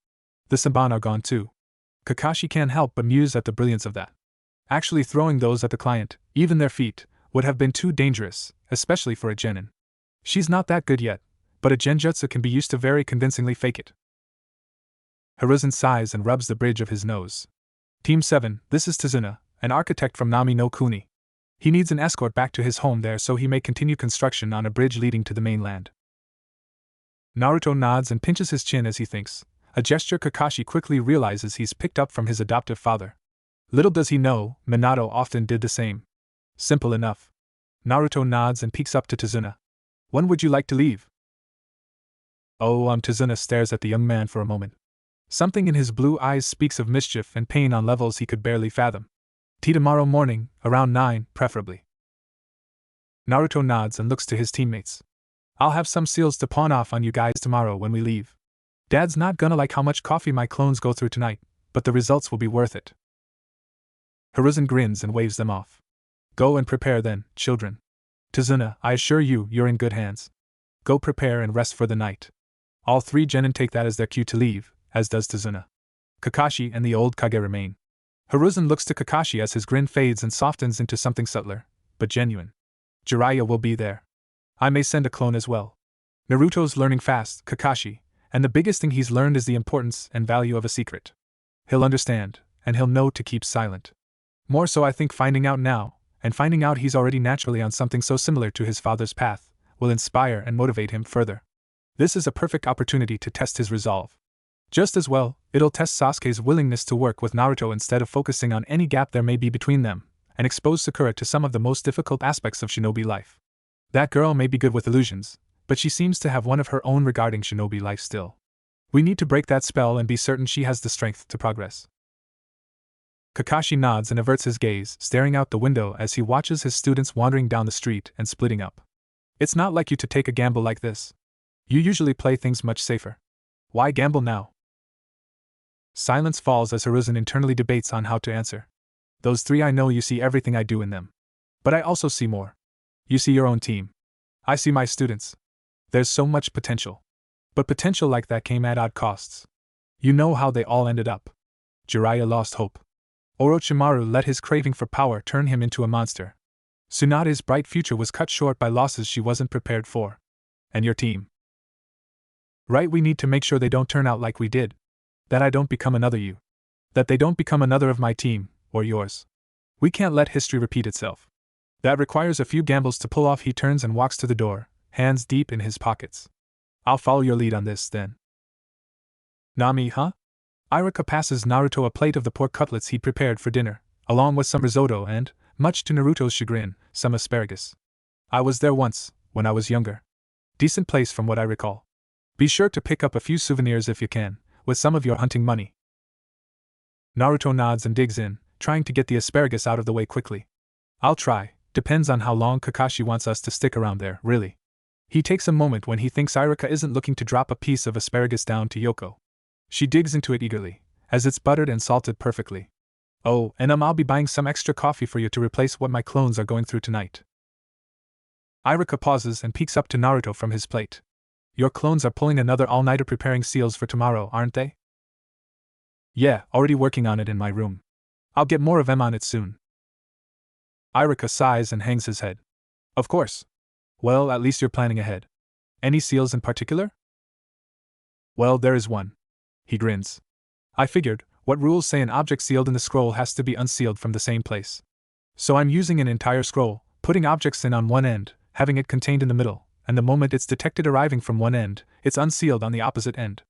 The saban are gone too. Kakashi can't help but muse at the brilliance of that. Actually throwing those at the client, even their feet, would have been too dangerous, especially for a genin. She's not that good yet, but a genjutsu can be used to very convincingly fake it. Hiruzen sighs and rubs the bridge of his nose. Team 7, this is Tazuna, an architect from Nami no Kuni. He needs an escort back to his home there so he may continue construction on a bridge leading to the mainland. Naruto nods and pinches his chin as he thinks, a gesture Kakashi quickly realizes he's picked up from his adoptive father. Little does he know, Minato often did the same. Simple enough. Naruto nods and peeks up to Tazuna. When would you like to leave? Oh, Tizuna stares at the young man for a moment. Something in his blue eyes speaks of mischief and pain on levels he could barely fathom. Tea tomorrow morning, around 9, preferably. Naruto nods and looks to his teammates. I'll have some seals to pawn off on you guys tomorrow when we leave. Dad's not gonna like how much coffee my clones go through tonight, but the results will be worth it. Hiruzen grins and waves them off. Go and prepare then, children. Tizuna, I assure you, you're in good hands. Go prepare and rest for the night. All three genin take that as their cue to leave, as does Tizuna. Kakashi and the old Kage remain. Hiruzen looks to Kakashi as his grin fades and softens into something subtler, but genuine. Jiraiya will be there. I may send a clone as well. Naruto's learning fast, Kakashi, and the biggest thing he's learned is the importance and value of a secret. He'll understand, and he'll know to keep silent. More so I think finding out now, and finding out he's already naturally on something so similar to his father's path, will inspire and motivate him further. This is a perfect opportunity to test his resolve. Just as well, it'll test Sasuke's willingness to work with Naruto instead of focusing on any gap there may be between them, and expose Sakura to some of the most difficult aspects of shinobi life. That girl may be good with illusions, but she seems to have one of her own regarding shinobi life still. We need to break that spell and be certain she has the strength to progress. Kakashi nods and averts his gaze, staring out the window as he watches his students wandering down the street and splitting up. It's not like you to take a gamble like this. You usually play things much safer. Why gamble now? Silence falls as Hiruzen internally debates on how to answer. Those three I know you see everything I do in them. But I also see more. You see your own team. I see my students. There's so much potential. But potential like that came at odd costs. You know how they all ended up. Jiraiya lost hope. Orochimaru let his craving for power turn him into a monster. Tsunade's bright future was cut short by losses she wasn't prepared for. And your team. Right, we need to make sure they don't turn out like we did. That I don't become another you. That they don't become another of my team, or yours. We can't let history repeat itself. That requires a few gambles to pull off. He turns and walks to the door, hands deep in his pockets. I'll follow your lead on this, then. Nami, huh? Iruka passes Naruto a plate of the pork cutlets he'd prepared for dinner, along with some risotto and, much to Naruto's chagrin, some asparagus. I was there once, when I was younger. Decent place from what I recall. Be sure to pick up a few souvenirs if you can, with some of your hunting money. Naruto nods and digs in, trying to get the asparagus out of the way quickly. I'll try, depends on how long Kakashi wants us to stick around there, really. He takes a moment when he thinks Iruka isn't looking to drop a piece of asparagus down to Yoko. She digs into it eagerly, as it's buttered and salted perfectly. Oh, and I'll be buying some extra coffee for you to replace what my clones are going through tonight. Iruka pauses and peeks up to Naruto from his plate. Your clones are pulling another all-nighter preparing seals for tomorrow, aren't they? Yeah, already working on it in my room. I'll get more of them on it soon. Iruka sighs and hangs his head. Of course. Well, at least you're planning ahead. Any seals in particular? Well, there is one. He grins. I figured, what rules say an object sealed in the scroll has to be unsealed from the same place. So I'm using an entire scroll, putting objects in on one end, having it contained in the middle, and the moment it's detected arriving from one end, it's unsealed on the opposite end.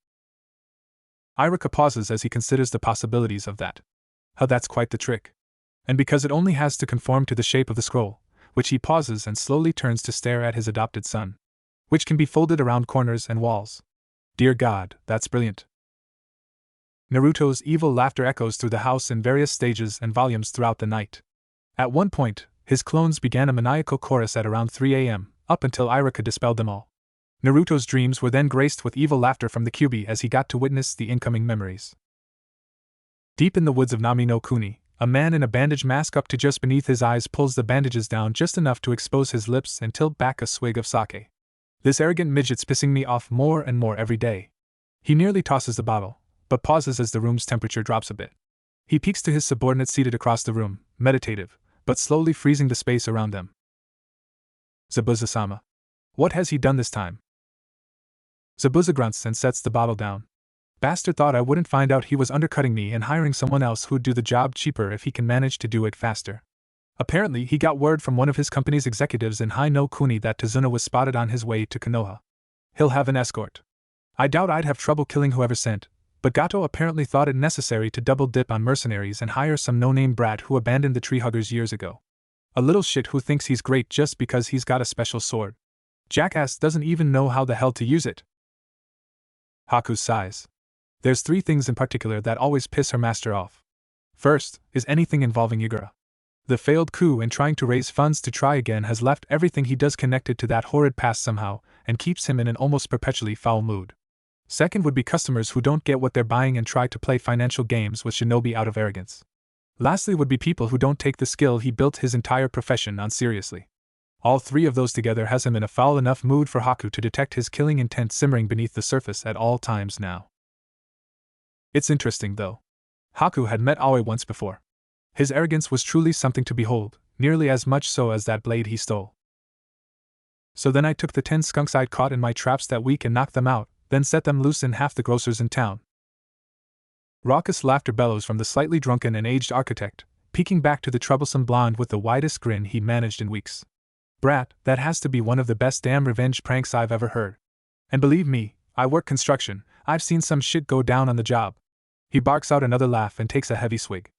Iruka pauses as he considers the possibilities of that. How that's quite the trick. And because it only has to conform to the shape of the scroll, which he pauses and slowly turns to stare at his adopted son, which can be folded around corners and walls. Dear God, that's brilliant. Naruto's evil laughter echoes through the house in various stages and volumes throughout the night. At one point, his clones began a maniacal chorus at around 3 a.m., up until Iruka dispelled them all. Naruto's dreams were then graced with evil laughter from the Kyuubi as he got to witness the incoming memories. Deep in the woods of Nami no Kuni, a man in a bandage mask up to just beneath his eyes pulls the bandages down just enough to expose his lips and tilt back a swig of sake. This arrogant midget's pissing me off more and more every day. He nearly tosses the bottle, but pauses as the room's temperature drops a bit. He peeks to his subordinate seated across the room, meditative, but slowly freezing the space around them. Zabuza-sama. What has he done this time? Zabuza grunts and sets the bottle down. Bastard thought I wouldn't find out he was undercutting me and hiring someone else who'd do the job cheaper if he can manage to do it faster. Apparently, he got word from one of his company's executives in Hai no Kuni that Tizuna was spotted on his way to Konoha. He'll have an escort. I doubt I'd have trouble killing whoever sent, but Gato apparently thought it necessary to double dip on mercenaries and hire some no-name brat who abandoned the tree huggers years ago. A little shit who thinks he's great just because he's got a special sword. Jackass doesn't even know how the hell to use it. Haku sighs. There's 3 things in particular that always piss her master off. First, is anything involving Yagura. The failed coup and trying to raise funds to try again has left everything he does connected to that horrid past somehow, and keeps him in an almost perpetually foul mood. Second would be customers who don't get what they're buying and try to play financial games with Shinobi out of arrogance. Lastly would be people who don't take the skill he built his entire profession on seriously. All 3 of those together has him in a foul enough mood for Haku to detect his killing intent simmering beneath the surface at all times now. It's interesting, though. Haku had met Aoi once before. His arrogance was truly something to behold, nearly as much so as that blade he stole. So then I took the 10 skunks I'd caught in my traps that week and knocked them out, then set them loose in half the grocers in town. Raucous laughter bellows from the slightly drunken and aged architect, peeking back to the troublesome blonde with the widest grin he'd managed in weeks. Brat, that has to be one of the best damn revenge pranks I've ever heard. And believe me, I work construction, I've seen some shit go down on the job. He barks out another laugh and takes a heavy swig.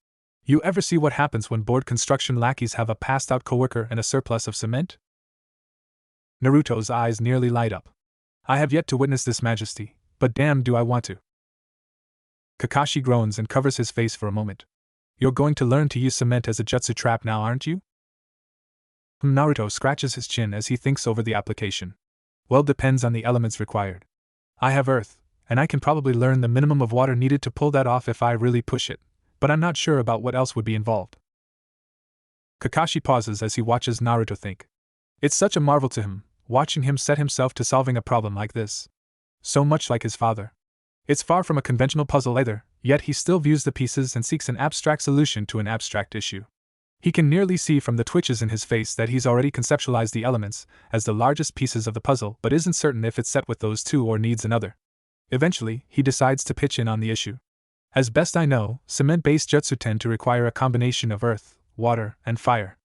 You ever see what happens when bored construction lackeys have a passed-out coworker and a surplus of cement? Naruto's eyes nearly light up. I have yet to witness this majesty, but damn do I want to. Kakashi groans and covers his face for a moment. You're going to learn to use cement as a jutsu trap now, aren't you? Naruto scratches his chin as he thinks over the application. Well, depends on the elements required. I have earth, and I can probably learn the minimum of water needed to pull that off if I really push it, but I'm not sure about what else would be involved. Kakashi pauses as he watches Naruto think. It's such a marvel to him, watching him set himself to solving a problem like this. So much like his father. It's far from a conventional puzzle either, yet he still views the pieces and seeks an abstract solution to an abstract issue. He can nearly see from the twitches in his face that he's already conceptualized the elements as the largest pieces of the puzzle, but isn't certain if it's set with those 2 or needs another. Eventually, he decides to pitch in on the issue. As best I know, cement-based jutsu tend to require a combination of earth, water, and fire.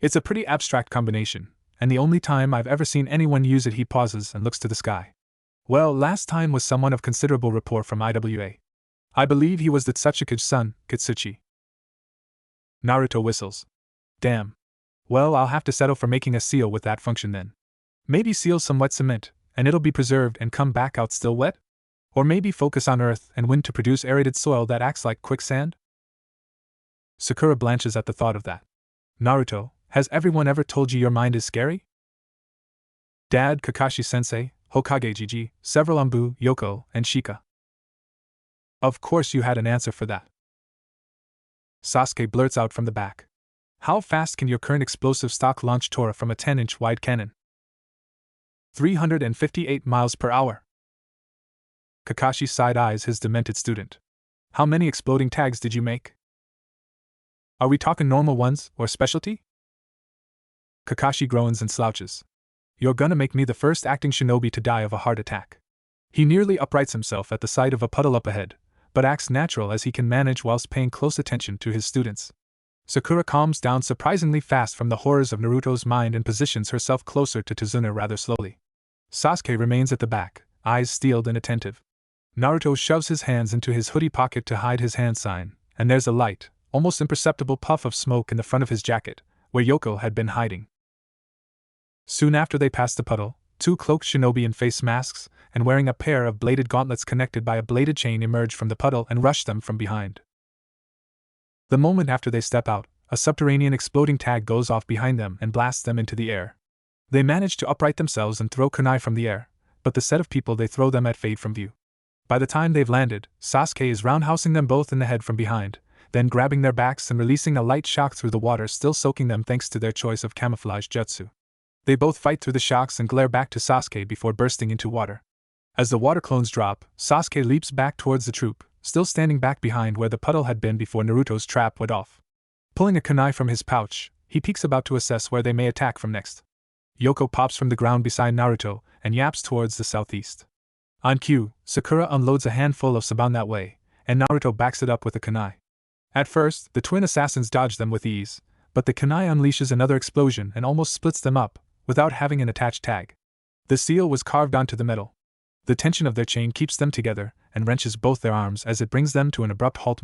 It's a pretty abstract combination, and the only time I've ever seen anyone use it. He pauses and looks to the sky. Well, last time was someone of considerable rapport from IWA. I believe he was the Tsuchikage's son, Kitsuchi. Naruto whistles. Damn. Well, I'll have to settle for making a seal with that function then. Maybe seal some wet cement, and it'll be preserved and come back out still wet? Or maybe focus on earth and wind to produce aerated soil that acts like quicksand? Sakura blanches at the thought of that. Naruto, has everyone ever told you your mind is scary? Dad, Kakashi-sensei, Hokage Gigi, several Anbu, Yoko, and Shika. Of course you had an answer for that. Sasuke blurts out from the back. How fast can your current explosive stock launch Tora from a 10-inch wide cannon? 358 miles per hour. Kakashi side-eyes his demented student. How many exploding tags did you make? Are we talking normal ones, or specialty? Kakashi groans and slouches. You're gonna make me the first acting shinobi to die of a heart attack. He nearly uprights himself at the sight of a puddle up ahead, but acts natural as he can manage whilst paying close attention to his students. Sakura calms down surprisingly fast from the horrors of Naruto's mind and positions herself closer to Tazuna rather slowly. Sasuke remains at the back, eyes steeled and attentive. Naruto shoves his hands into his hoodie pocket to hide his hand sign, and there's a light, almost imperceptible puff of smoke in the front of his jacket, where Yoko had been hiding. Soon after they pass the puddle, 2 cloaked shinobi in face masks, and wearing a pair of bladed gauntlets connected by a bladed chain emerge from the puddle and rush them from behind. The moment after they step out, a subterranean exploding tag goes off behind them and blasts them into the air. They manage to upright themselves and throw kunai from the air, but the set of people they throw them at fade from view. By the time they've landed, Sasuke is roundhousing them both in the head from behind, then grabbing their backs and releasing a light shock through the water, still soaking them thanks to their choice of camouflage jutsu. They both fight through the shocks and glare back to Sasuke before bursting into water. As the water clones drop, Sasuke leaps back towards the troop, still standing back behind where the puddle had been before Naruto's trap went off. Pulling a kunai from his pouch, he peeks about to assess where they may attack from next. Yoko pops from the ground beside Naruto and yaps towards the southeast. On cue, Sakura unloads a handful of saban that way, and Naruto backs it up with a kunai. At first, the twin assassins dodge them with ease, but the kunai unleashes another explosion and almost splits them up, without having an attached tag. The seal was carved onto the metal. The tension of their chain keeps them together and wrenches both their arms as it brings them to an abrupt halt.